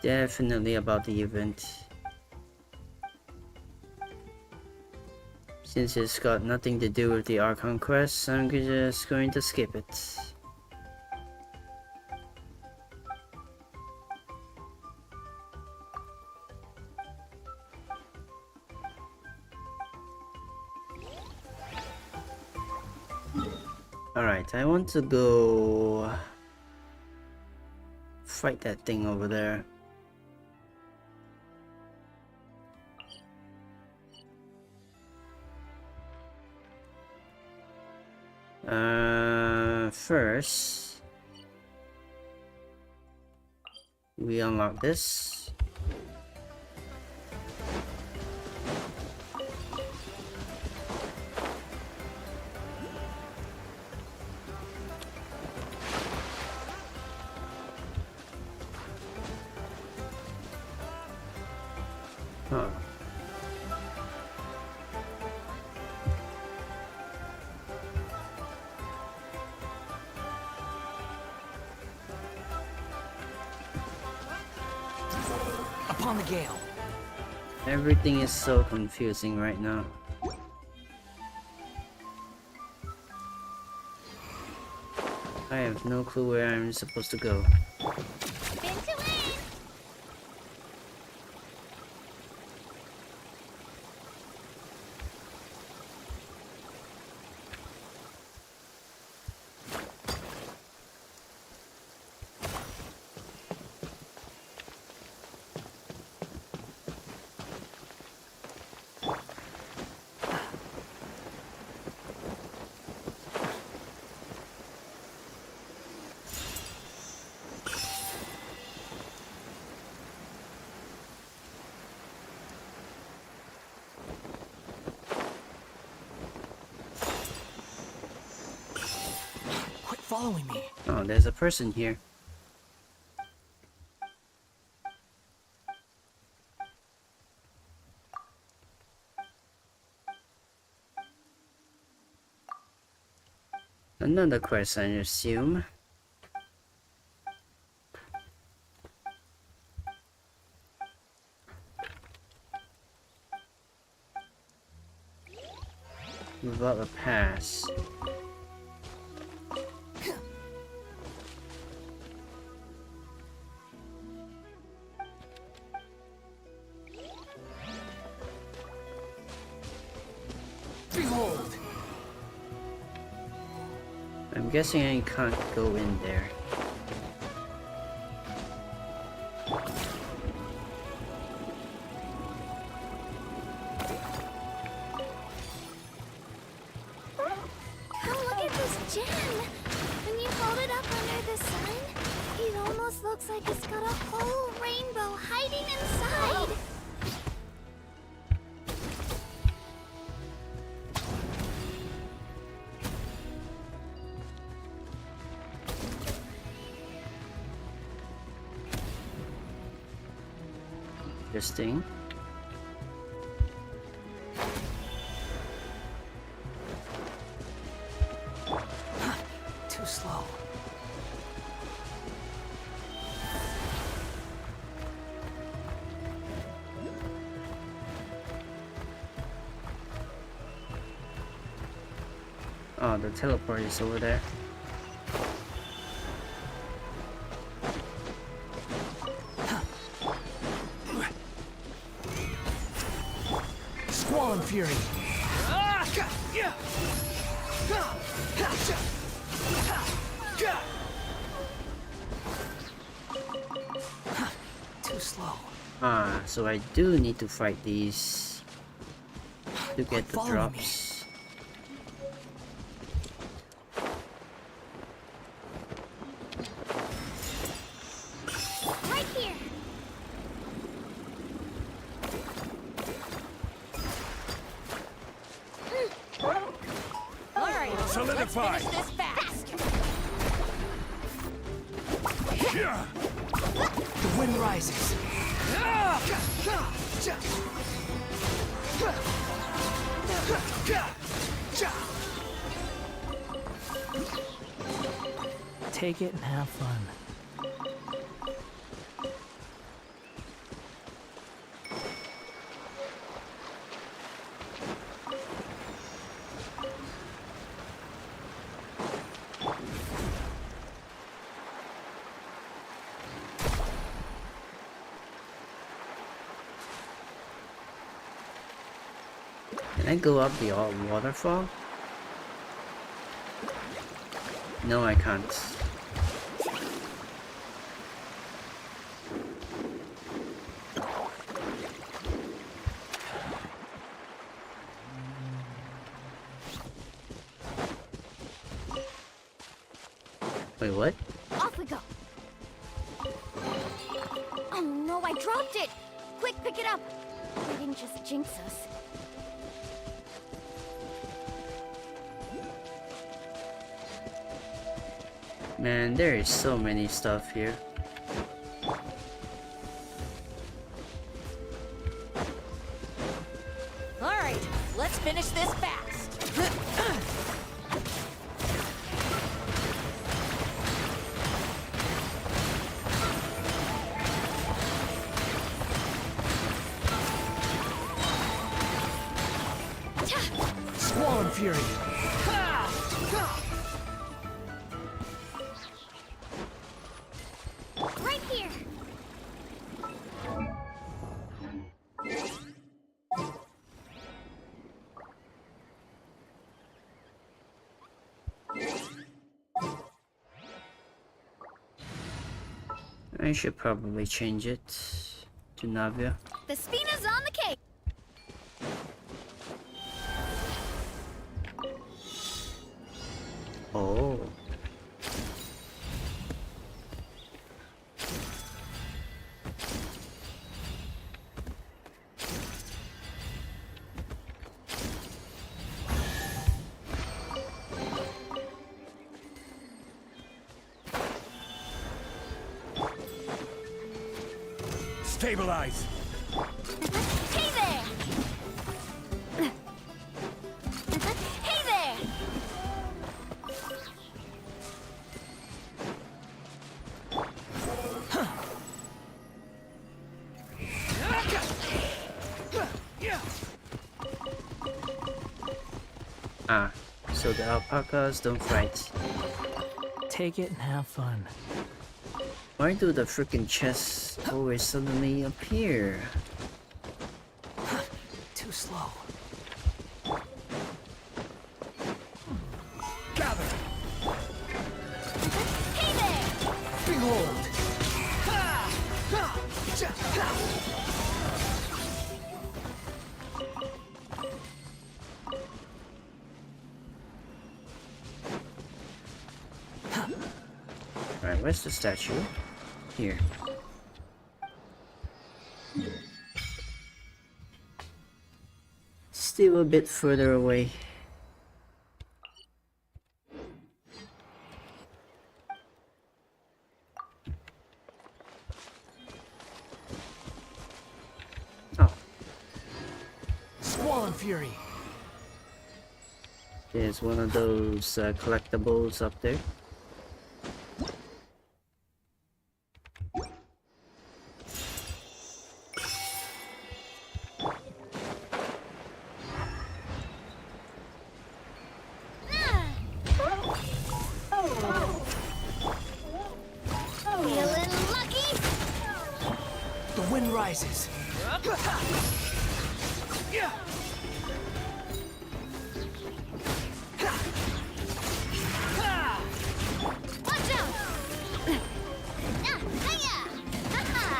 Definitely about the event. Since it's got nothing to do with the Archon quest, I'm just going to skip it. Alright, I want to go fight that thing over there. First, we unlock this. Huh.
Upon the gale.
Everything is so confusing right now. I have no clue where I'm supposed to go.
Following me.
Oh, there's a person here. Another quest, I assume. Without a pass. I'm guessing I can't go in there.
Oh, look at this gem! When you hold it up under the sun, it almost looks like it's got a whole rainbow hiding inside!
Interesting.
Too slow.
Oh, the teleport is over there.
Squall and Fury. Too slow.
Ah, so I do need to fight these to get the drops.
solidify.
Let's finish this fast.
The wind rises. Take it and have fun.
Can I go up the waterfall? No, I can't. Wait, what?
Off we go. Oh no, I dropped it! Quick, pick it up! We didn't just jinx us.
Man, there is so many stuff here.
All right, let's finish this fast.
Squall Fury.
Right here!
I should probably change it to Navia.
The Spina's on the cake!
Oh.
Stabilize.
Hey there! Hey there!
Ah, so the alpacas don't fight.
Take it and have fun.
Why do the freaking chests always suddenly appear?
Too slow.
Gather.
Hey there!
Behold!
Alright, where's the statue? Here. Still a bit further away. Oh.
Squall Fury.
There's one of those collectibles up there.
Feeling lucky?
The wind rises.
Watch out! Hiya! Ha-ha!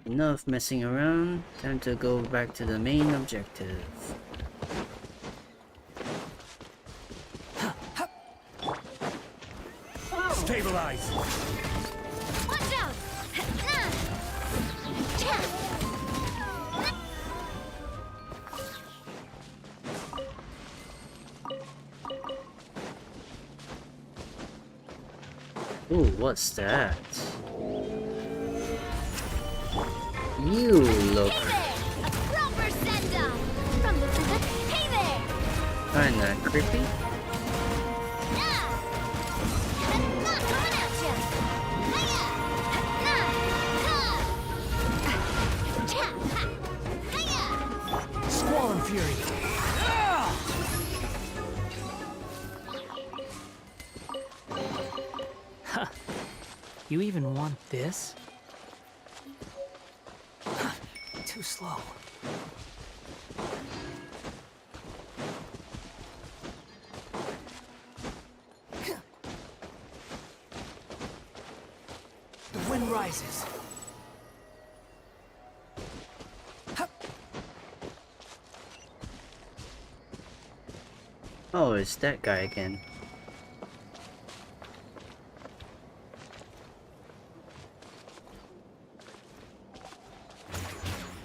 Enough messing around. Time to go back to the main objective.
Stabilize!
Watch out!
Ooh, what's that? You look
A proper send-off! From the hey there!
kinda creepy.
Squall and fury. Huh. You even want this? Too slow. The wind rises.
Oh, it's that guy again.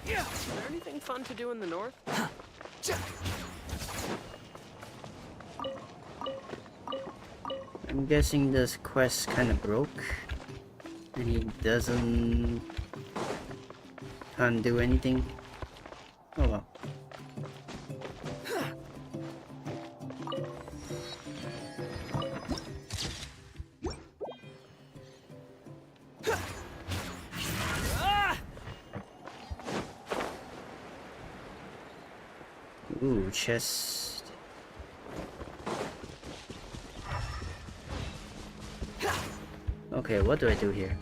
Yeah. Is there anything fun to do in the north?
I'm guessing this quest kinda broke. And he can't do anything. Oh well. Ooh, chest. Okay, what do I do here?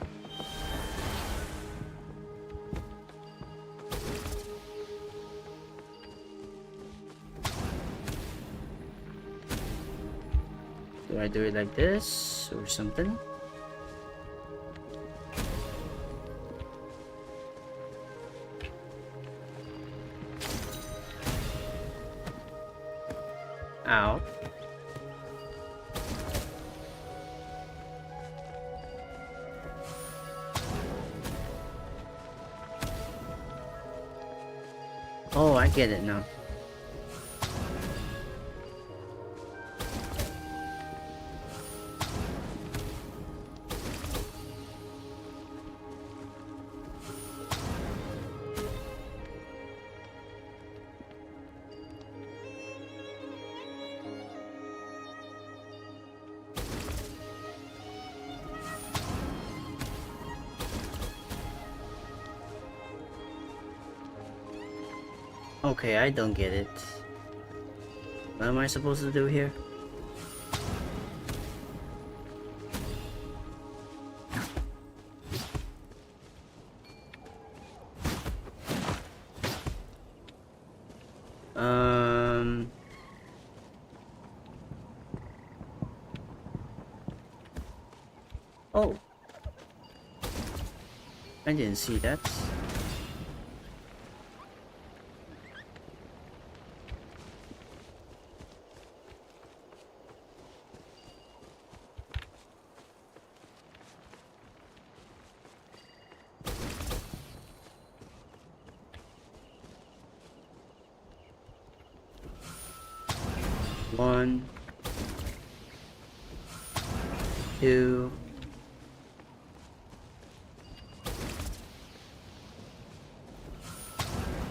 Do I do it like this or something? Ow. Oh, I get it now. Okay, I don't get it. What am I supposed to do here? Oh. I didn't see that. One, two,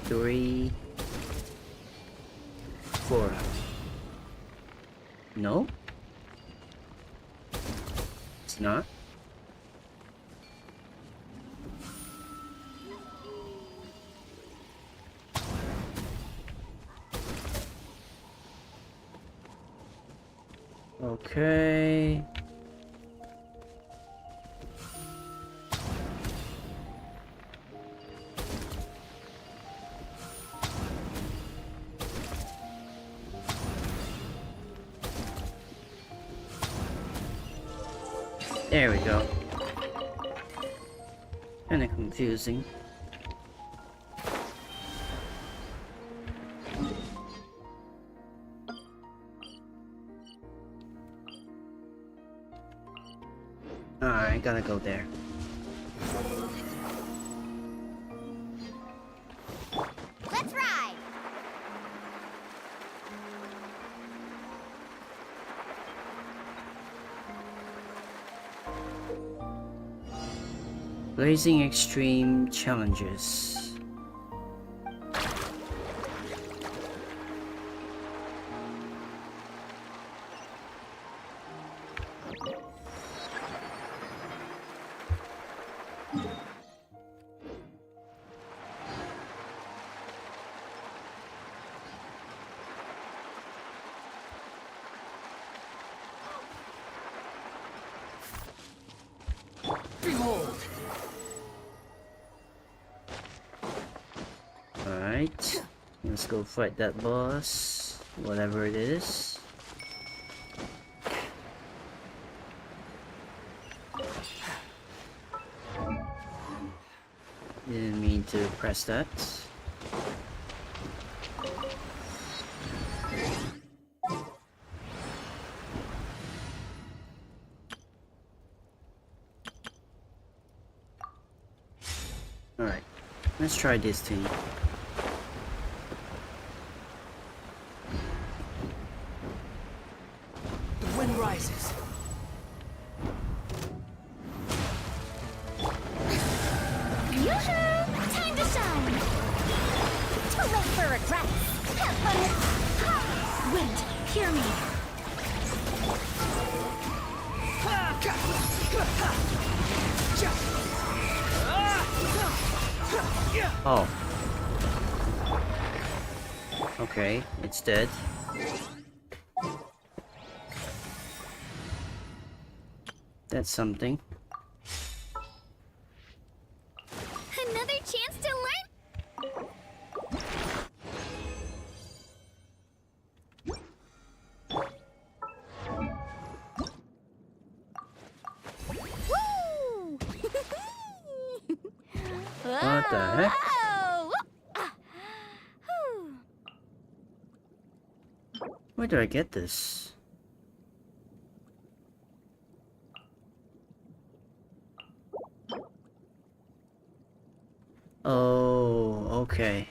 three, four. No? It's not. Okay. There we go. Kinda confusing. I gotta go there.
Let's ride!
Blazing Extreme Challenges.
Behold!
Alright, let's go fight that boss, whatever it is. Didn't mean to press that. Alright, let's try this thing.
The wind rises.
Yoo-hoo! Time to shine! Too late for regrets! Have fun with...
Wind, hear me.
Oh. Okay, it's dead. That's something.
Another chance to learn? Woo!
What the heck? Where do I get this? Oh, okay.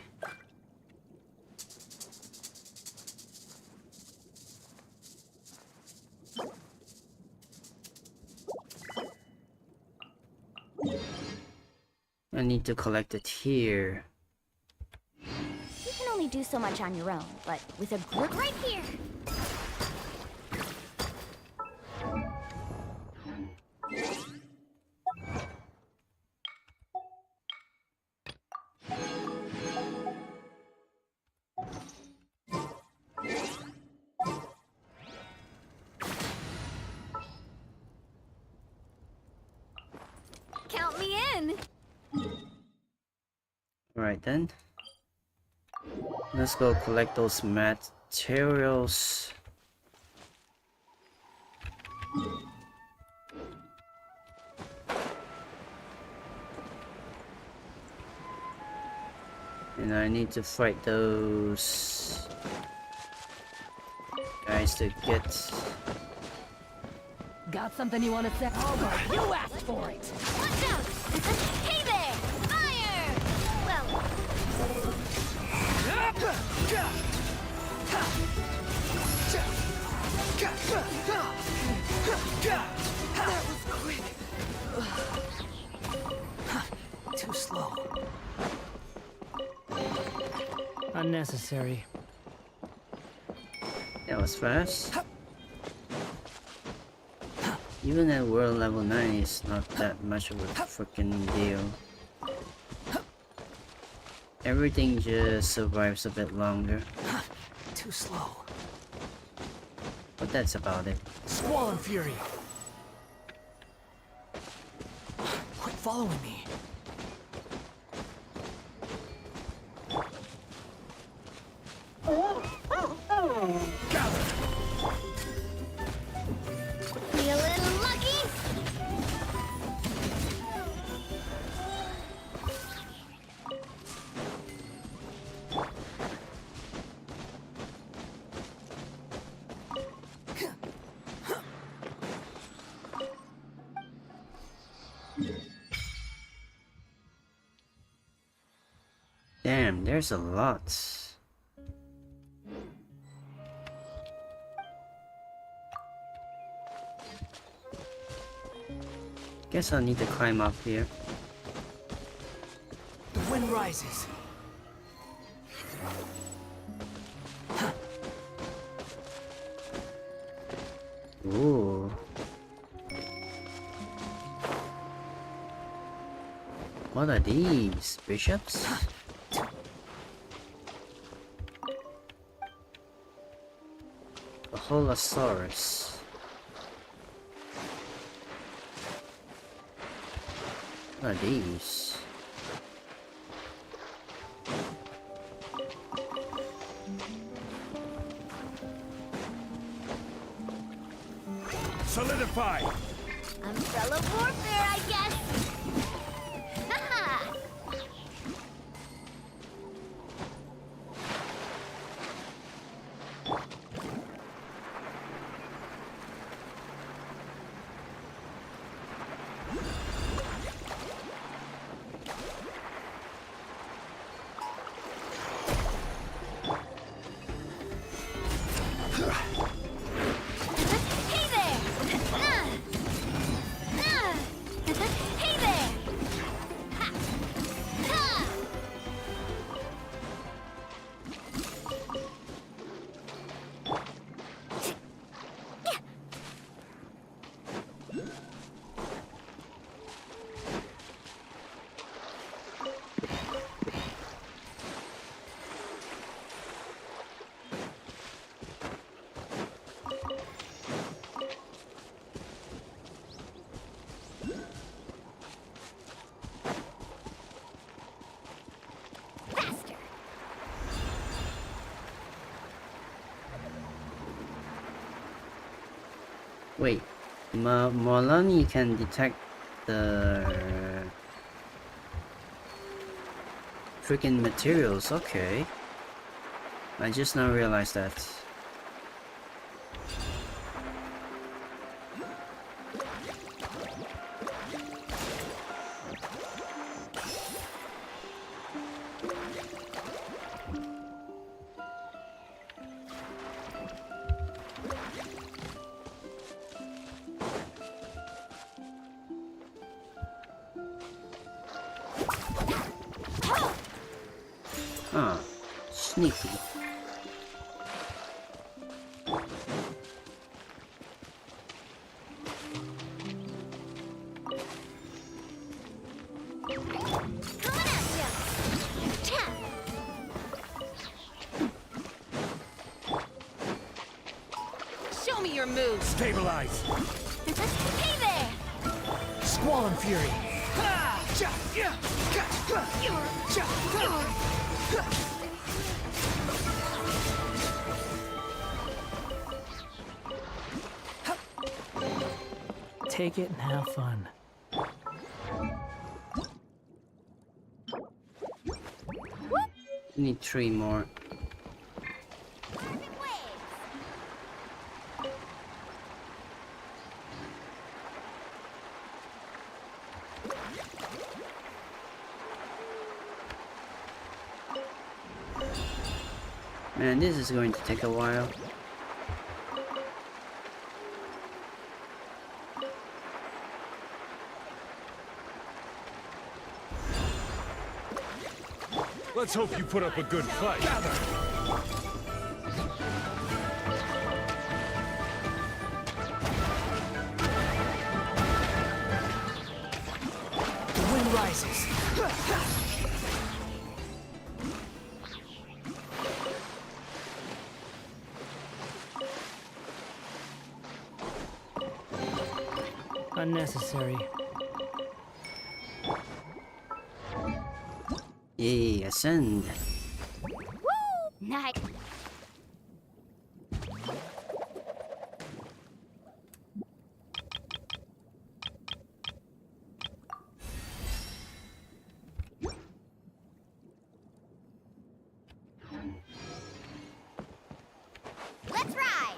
I need to collect it here.
You can only do so much on your own, but with a group right here.
Count me in!
Alright then. Let's go collect those materials. And I need to fight those guys to get...
Got something you want to say? Oh, you asked for it!
Watch out! Hey there! Fire! Well...
That was quick. Too slow. Unnecessary.
That was fast. Even at world level 9 is not that much of a freaking deal. Everything just survives a bit longer.
Too slow.
But that's about it.
Squall and fury. Quit following me.
Be a little lucky?
Damn, there's a lot. Guess I'll need to climb up here.
The wind rises.
Ooh. What are these? Bishops? A Holosaurus. What are these?
Solidify!
Umbrella warfare, I guess! Haha!
Wait, Molani can detect the freaking materials, okay. I just now realized that. Ah, sneaky.
Show me your moves.
Stabilize.
Hey there!
Squall and Fury. Take it and have fun.
Need 3 more. Man, this is going to take a while.
Let's hope you put up a good fight. Gather!
The wind rises. Unnecessary.
Yay, ascend.
Woo! Nice. Let's ride.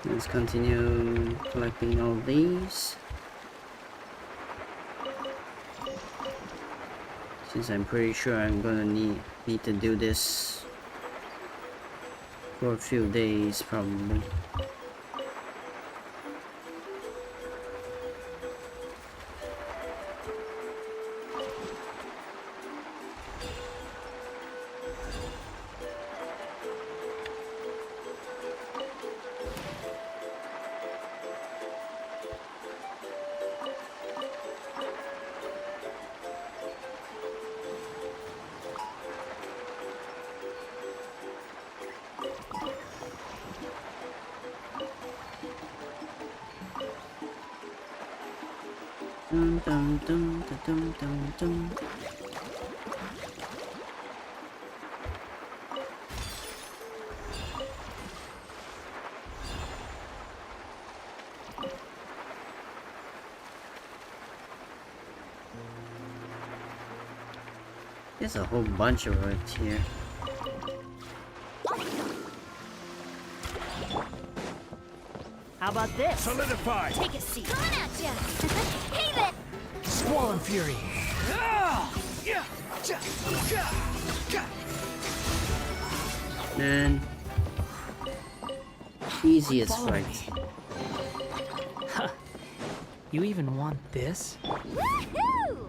Let's continue collecting all these. Since I'm pretty sure I'm gonna need to do this for a few days probably. Dum dum dum dum dum dum. There's a whole bunch of it here.
How about this?
Solidify!
Take a seat. Coming at ya! Haven!
Swollen Fury!
Man. Easiest
Follow
fight.
me. Huh. You even want this?
Woohoo!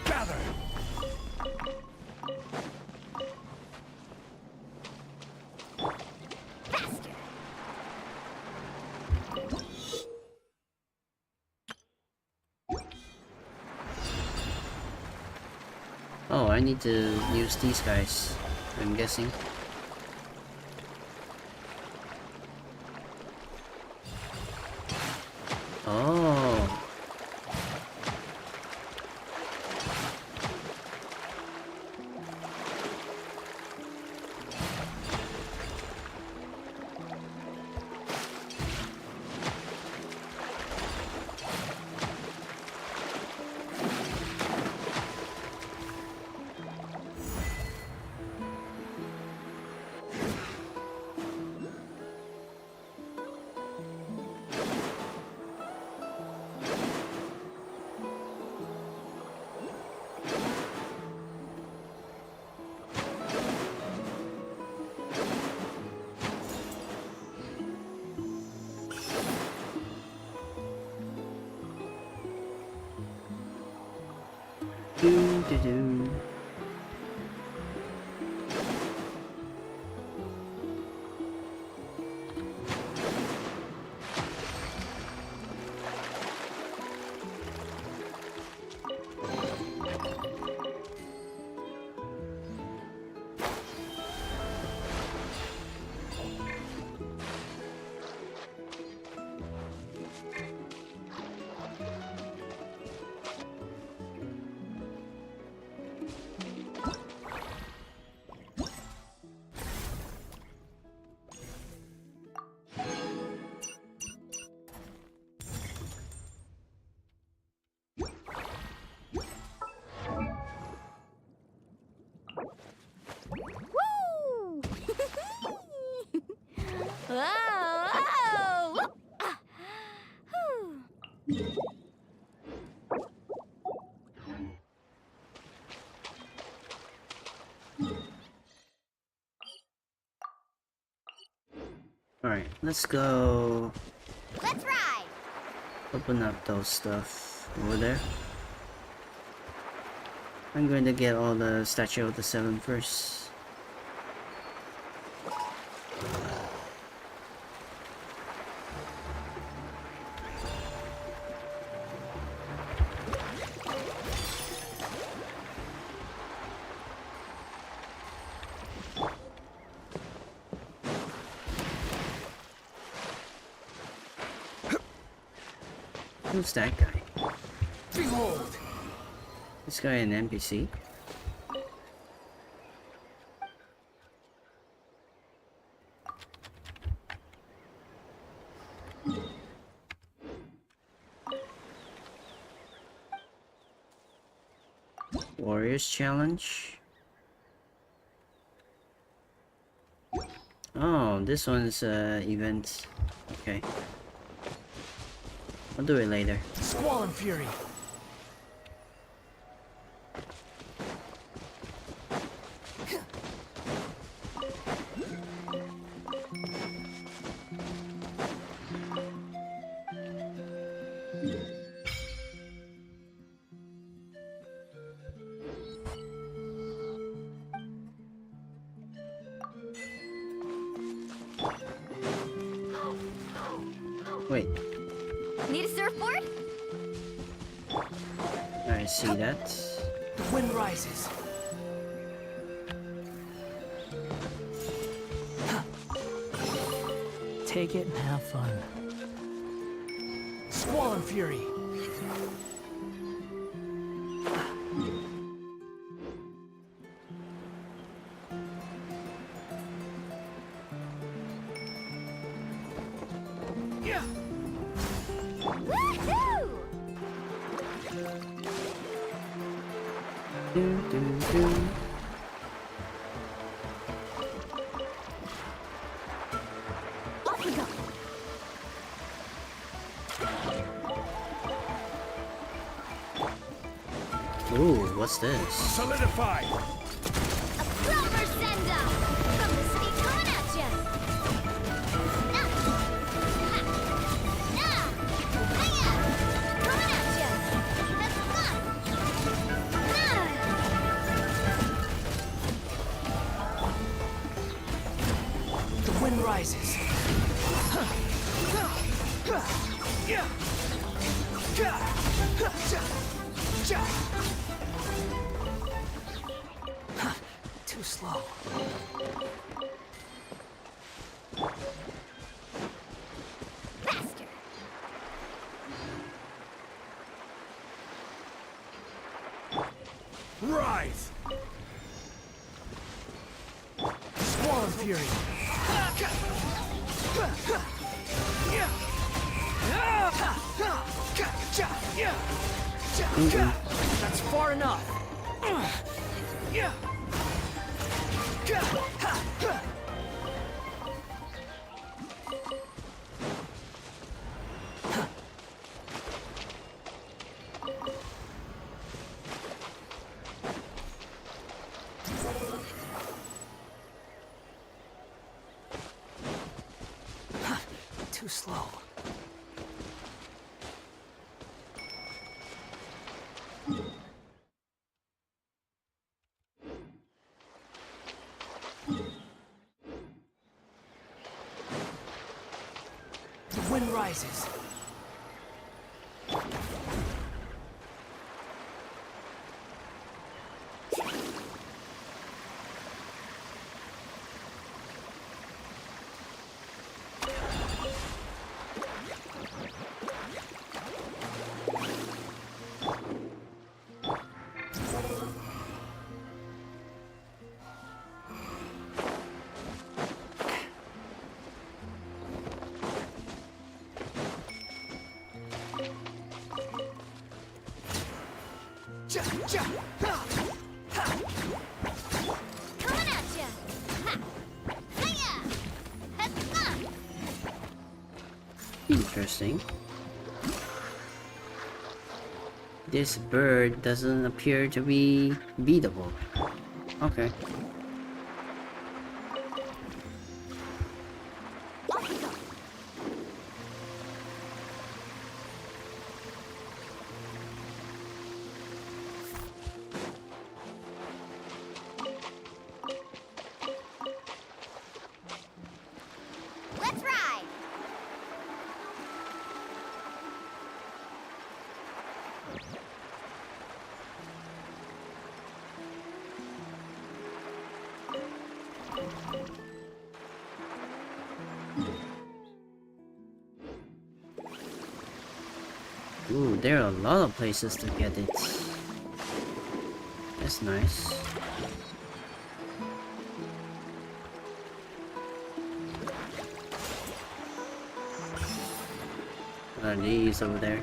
Gather!
Oh, I need to use these guys, I'm guessing. Oh. Do do do.
Woo! Whoa! Whoa! Ah. Whew.
Alright, let's go
Let's ride!
open up those stuff over there. I'm going to get all the Statue of the Seven first. Who's that guy?
Behold!
This guy an NPC? Warriors challenge. Oh, this one's event. Okay. I'll do it later.
Squall and Fury.
Wait,
Need a surfboard?
I see that.
The wind rises. Take it and have fun. Squall and Fury. Yeah.
Woohoo! Off we go.
Ooh, what's this?
Solidify!
A proper send-up! From the city coming at ya! Nah! Ha! Nah! Hiya! Coming at ya! Have fun! Nah!
The wind rises. Too slow.
Faster!
Rise!
Squall and Fury. That's far enough. Too slow. The wind rises.
Coming at ya! Ha! Hiya! Have fun!
Interesting. This bird doesn't appear to be beatable. Okay.
Off we go! Let's ride!
Ooh, there are a lot of places to get it. That's nice. What are these over there?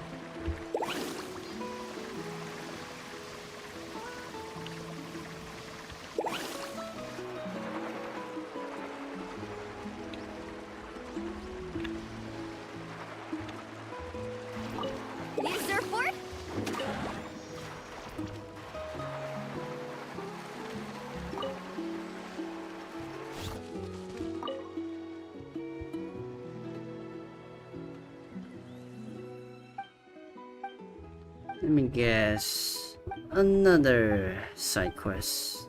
Let me guess. Another side quest.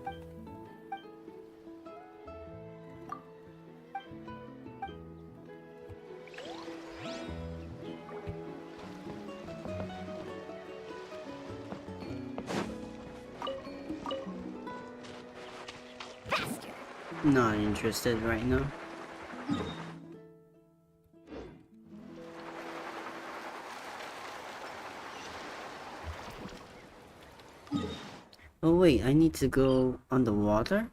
Not interested right now. Oh wait, I need to go underwater?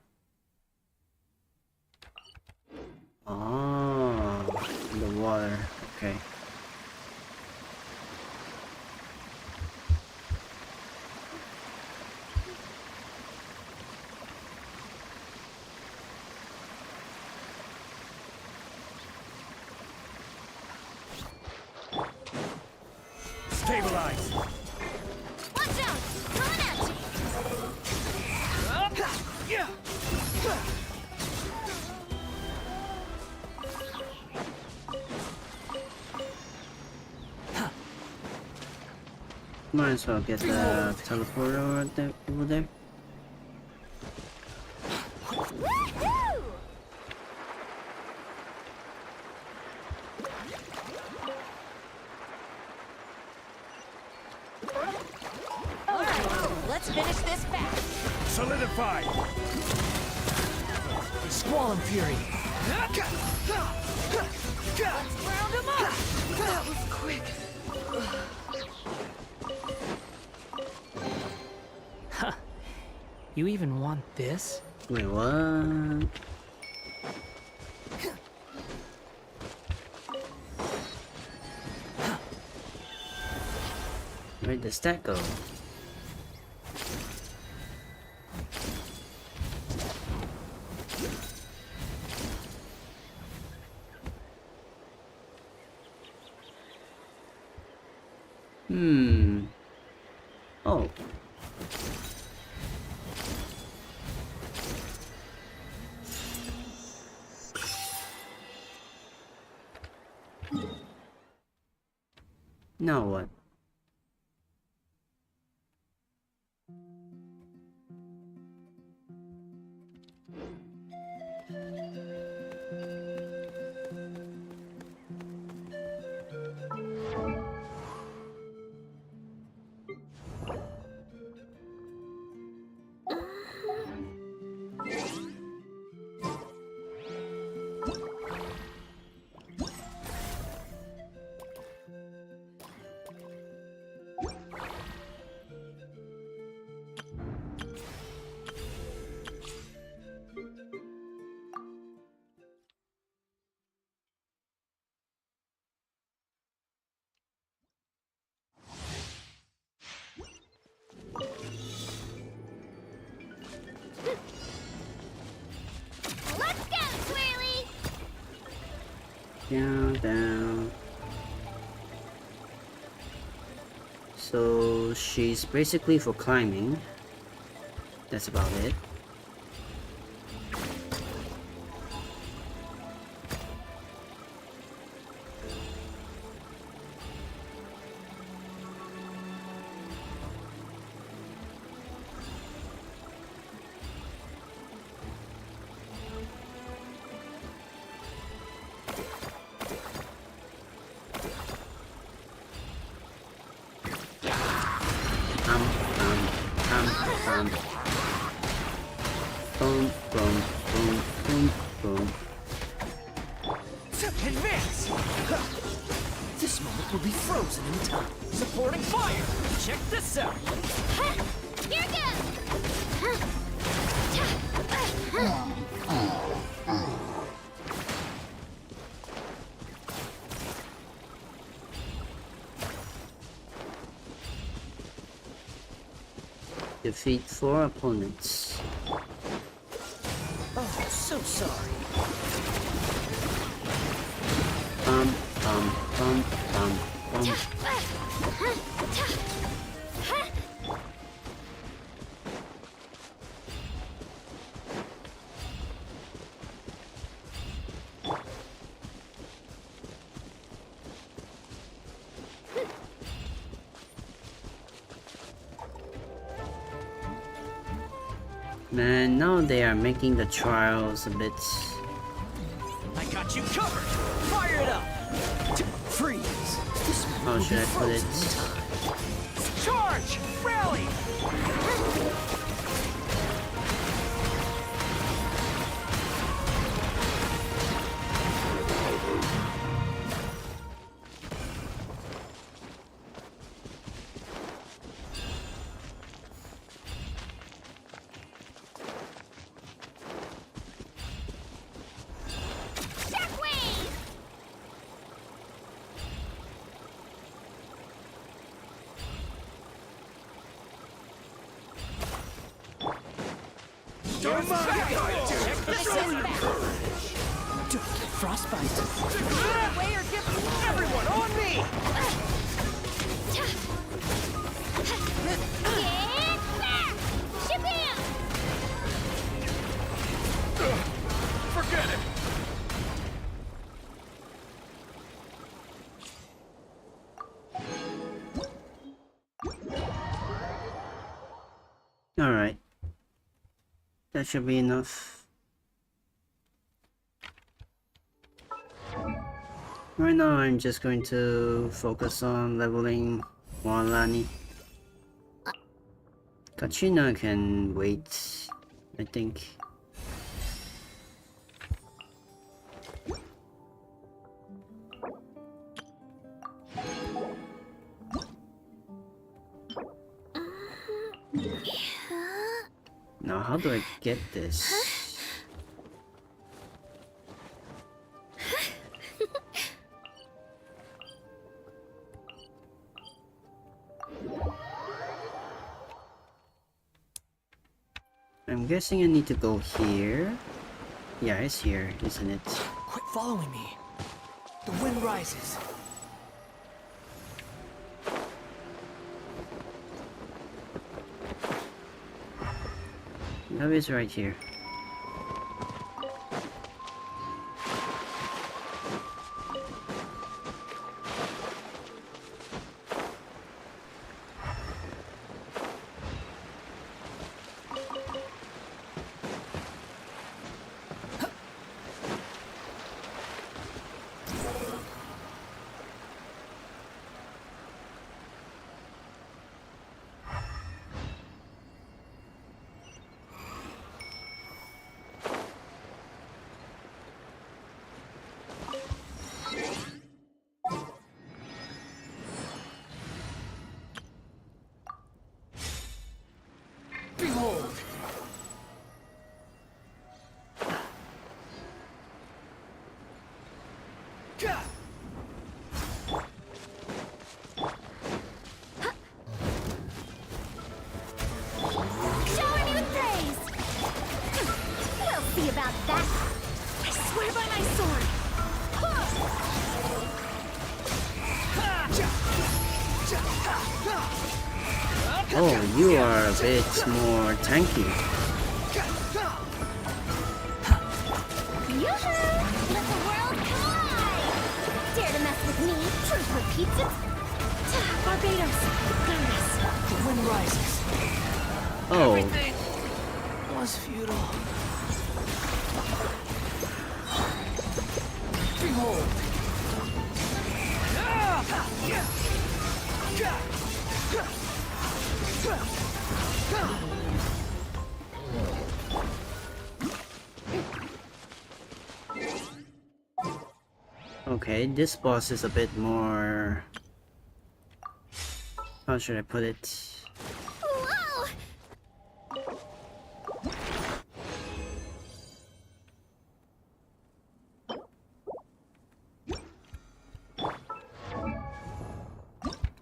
Oh, underwater, okay.
Stabilize!
Watch out! Coming at you!
Might as well get the teleporter over there.
Let's finish this fast. Solidify. Squall and fury. Let's round him up. That was quick.
Huh. You even want this?
Wait, what? Where does that go? Oh. Now what?
Let's go, Swirly!
Down. So she's basically for climbing. That's about it. Boom, boom, boom, boom, boom.
Advance! This moment will be frozen in time. Supporting fire! Check this out!
Here
Defeat 4 opponents.
Oh, so sorry.
Bum, bum, bum, bum, bum. Man, now they are making the trials a bit...
I got you covered! Fire it up! Freeze! This
How should I put it?
Charge! Rally!
Frostbite.
Way or give everyone on me! Forget it!
Alright. That should be enough. Right now I'm just going to focus on leveling Walani. Katrina can wait, I think. Now how do I get this? I'm guessing I need to go here. Yeah, it's here, isn't it?
Quit following me. The wind rises.
No, it's right here.
Behold!
Shower me with praise! We'll see about that! I swear by my sword!
Oh, you are a bit more tanky.
Yoo-hoo! Let the world collide! Dare to mess with me? Truth repeats it. Barbados, Paris.
The wind rises.
Oh.
Everything was futile. Behold!
Okay, this boss is a bit more... How should I put it?
Whoa!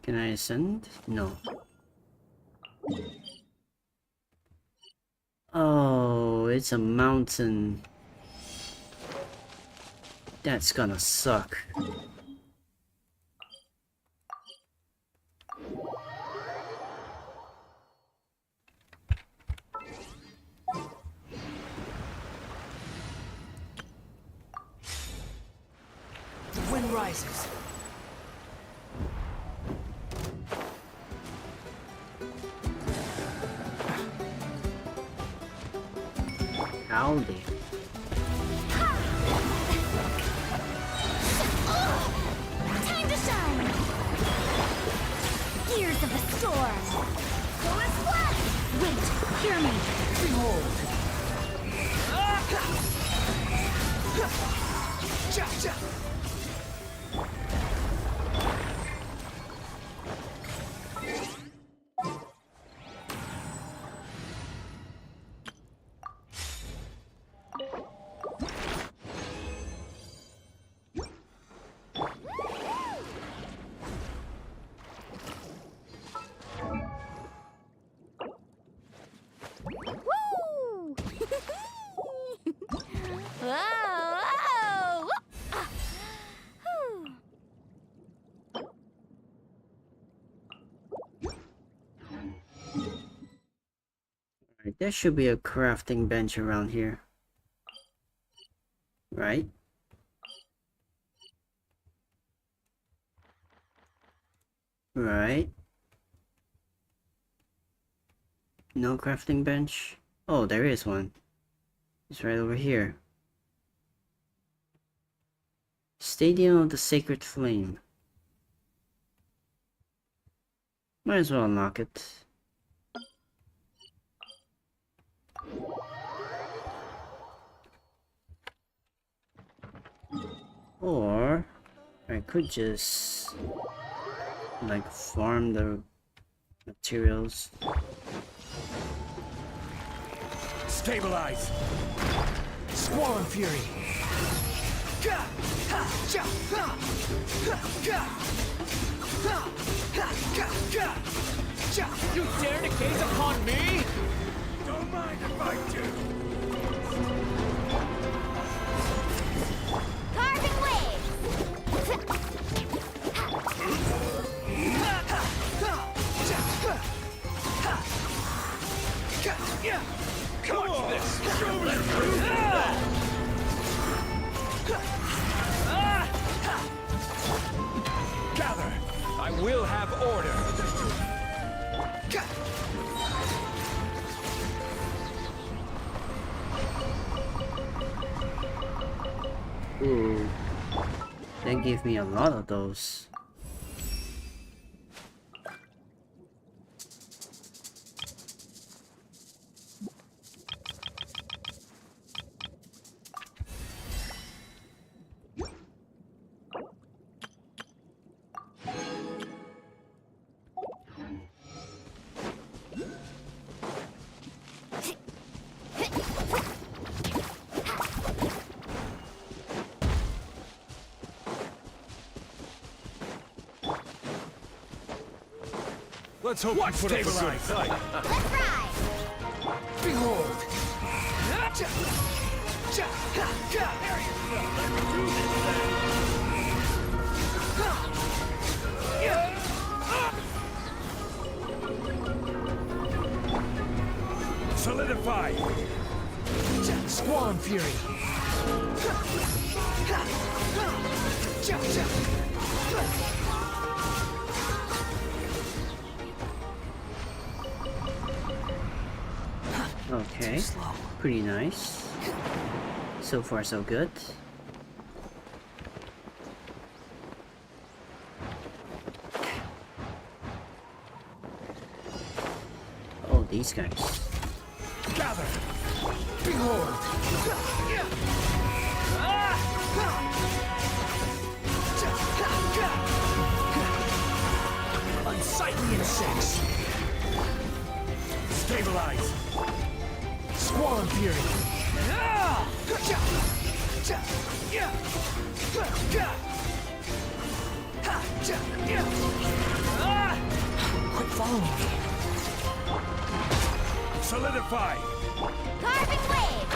Can I ascend? No. Oh, it's a mountain. That's gonna suck.
The wind rises.
Howdy.
Time to shine! Gears of the storm! Chorus one! Wait, hear me!
Behold!
Woo! Whoa! Whoa! Ah. Whew.
Alright, there should be a crafting bench around here. Right? Right. No crafting bench? Oh, there is one. It's right over here. Stadium of the Sacred Flame. Might as well unlock it. Or I could just like farm the materials.
Stabilize! Squall and Fury! You dare to gaze upon me? Don't mind if I do!
Carving waves!
Come on! This! Show me! Gather! I will have order!
Ooh, they gave me a lot of those.
Let's hope you put up a good fight.
Let's ride!
Behold! Solidify! Squall and Fury!
Okay, pretty nice. So far so good. Oh, these guys.
Gather! Behold! Unsightly insects! Stabilize! Squall and Fury! Quit following me! Solidify!
Carving waves!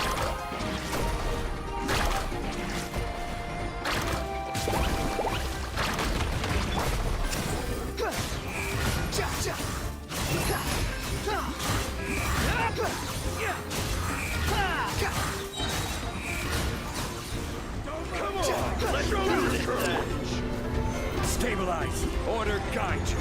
Come on! Let's go to this revenge! Stabilize! Order guide you!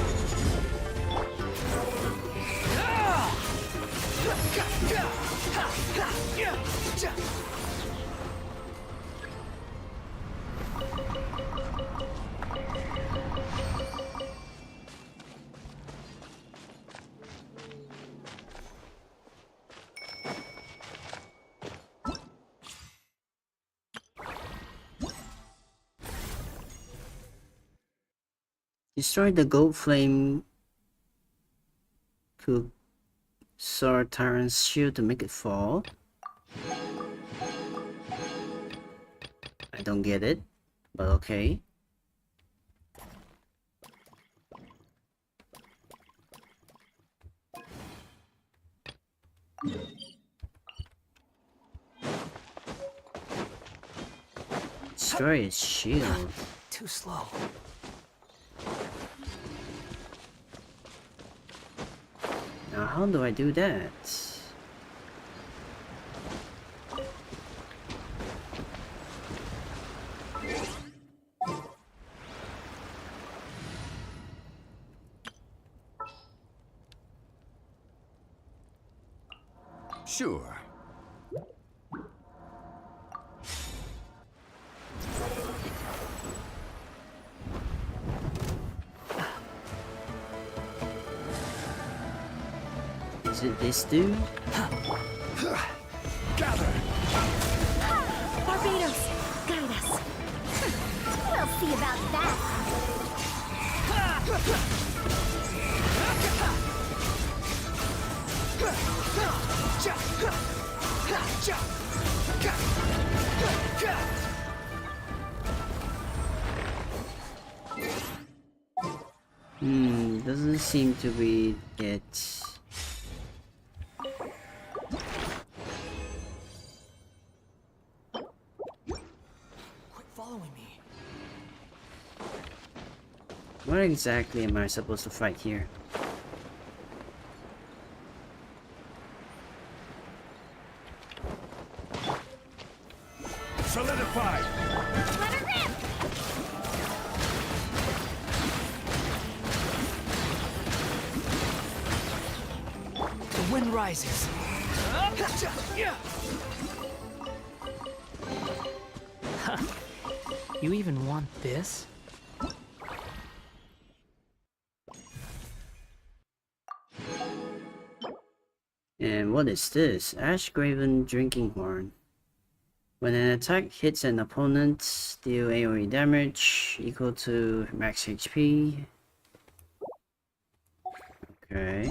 Destroy the gold flame to sword tyrant's shield to make it fall. I don't get it, but okay. Destroy his shield.
Too slow.
Now how do I do that?
Sure.
Is it this dude?
Gather!
Barbados, guide us.
We'll see about that.
Doesn't seem to be it.
Quit following me.
What exactly am I supposed to fight here?
Solidify!
Let her rip!
The wind rises. You even want this?
And what is this? Ash-graven drinking horn. When an attack hits an opponent, deal AoE damage equal to max HP. Okay.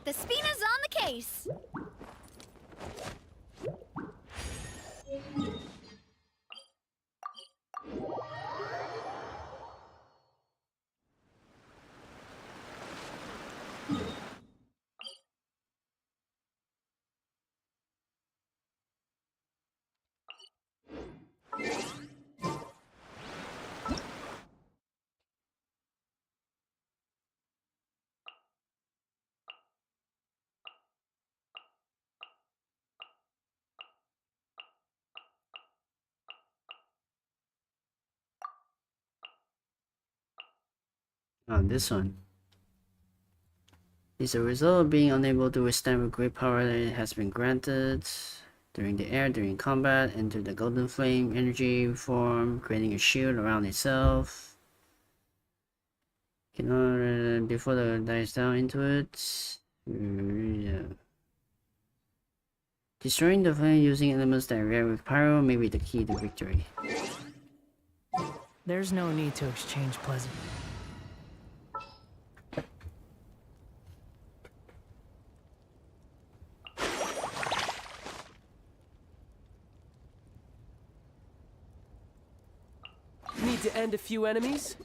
The Spina's on the case.
Oh, this one. Is a result of being unable to withstand with great power that it has been granted. During the air, during combat, enter the golden flame energy form, creating a shield around itself. Cannot before the dies down into it. Yeah. Destroying the flame using elements that react with pyro may be the key to victory.
There's no need to exchange pleasant.
Need to end a few enemies?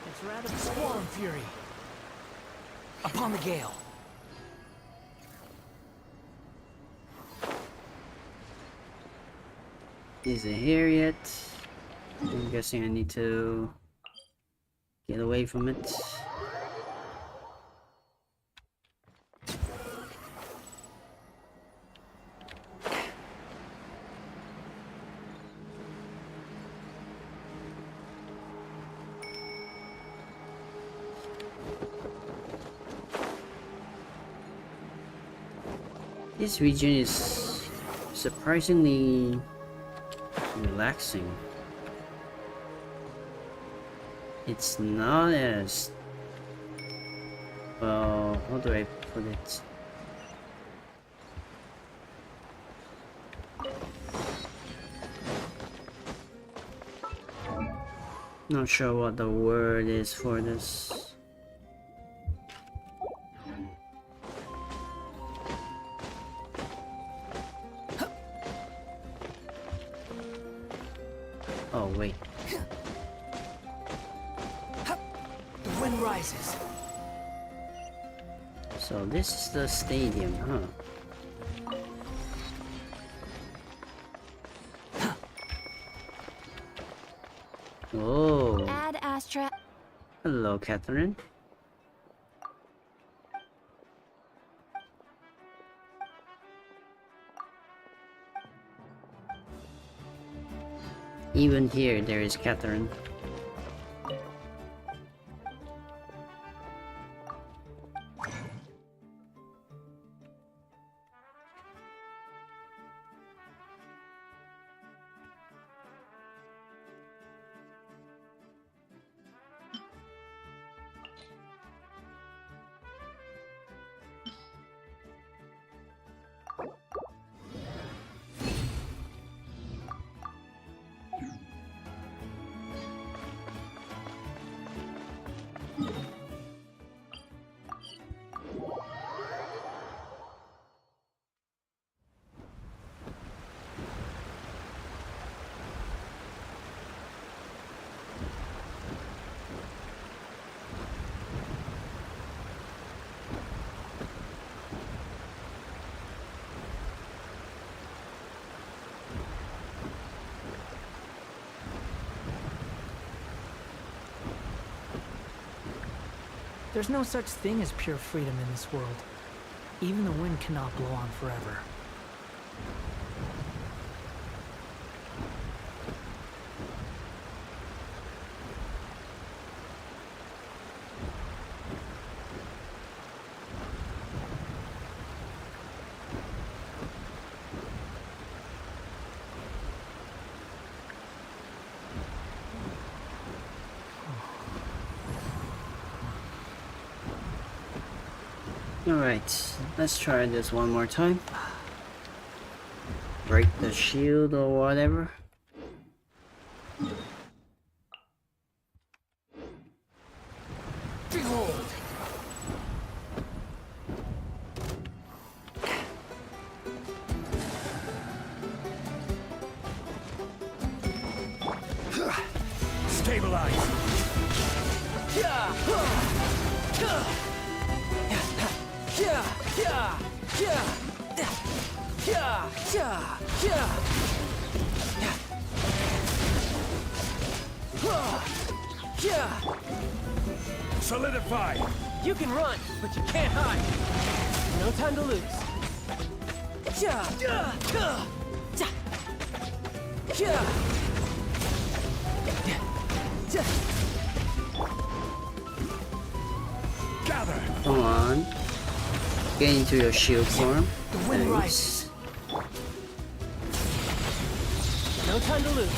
It's rather Swarm Fury. Upon the gale.
Is it here yet? I'm guessing I need to get away from it. This region is surprisingly relaxing. It's not as well, how do I put it? Not sure what the word is for this. Oh wait.
The wind rises.
So this is the stadium, huh? Oh.
Ad Astra.
Hello, Catherine. Even here, there is Catherine.
There's no such thing as pure freedom in this world. Even the wind cannot blow on forever.
Alright, let's try this one more time. Break the shield or whatever.
Behold!
Stabilize! Solidify!
You can run, but you can't hide. No time to lose.
Gather!
Come on. Get into your shield form.
The wind
Thanks.
rises.
No time to lose.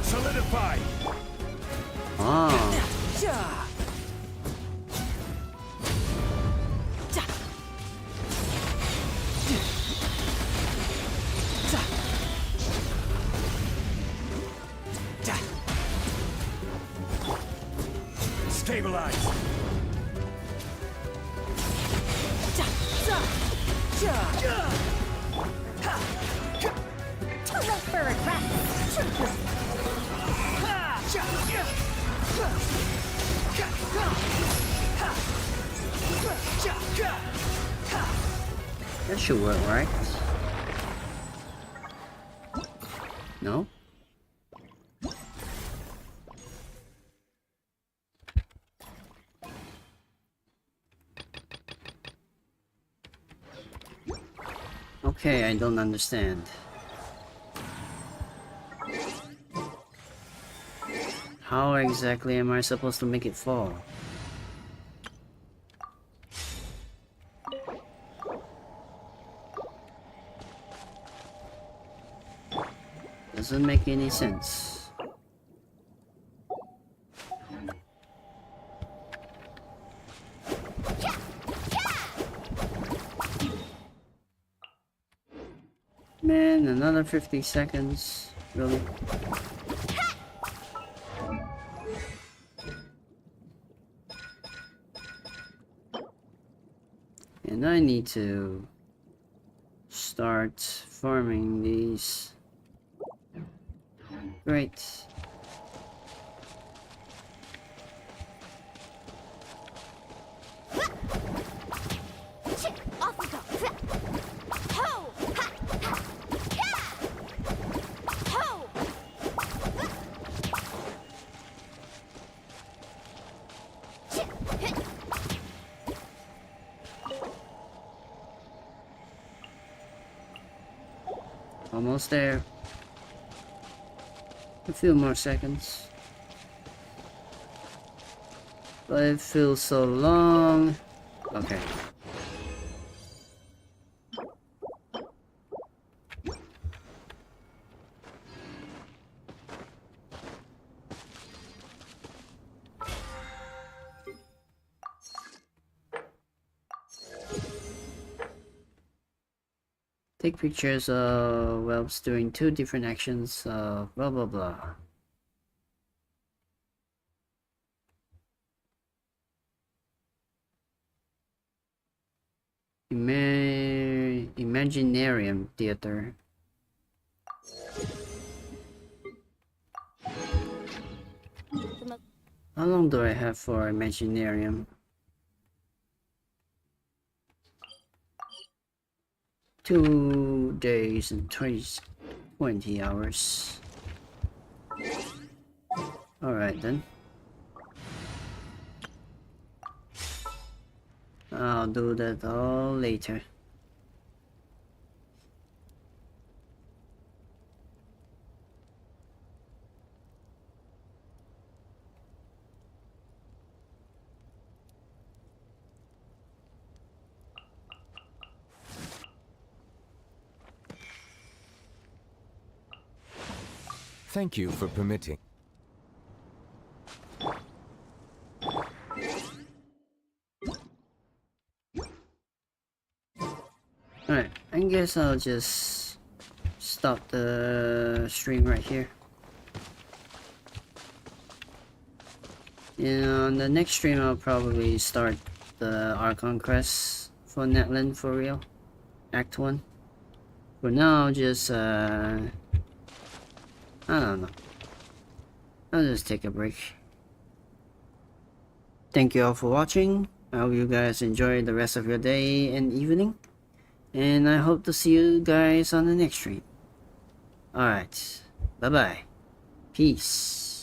Solidify!
Ah.
Stabilize!
Too late for regrets.
That should work, right? No? Okay, I don't understand. How exactly am I supposed to make it fall? Doesn't make any sense. Man, another 50 seconds. Really? And I need to start farming these. Great.
Off we go. Ho! Ha! Ha! Yeah! Ho!
Almost there. A few more seconds. But it feels so long. Okay. Take pictures of whelps doing 2 different actions, blah blah blah. Imaginarium theater. How long do I have for Imaginarium? 2 days and 20 hours. Alright then. I'll do that all later.
Thank you for permitting.
Alright, I guess I'll just stop the stream right here. On the next stream I'll probably start the Archon quest for Natlan for real. Act 1. For now, just I don't know. I'll just take a break. Thank you all for watching. I hope you guys enjoy the rest of your day and evening. And I hope to see you guys on the next stream. Alright. Bye bye. Peace.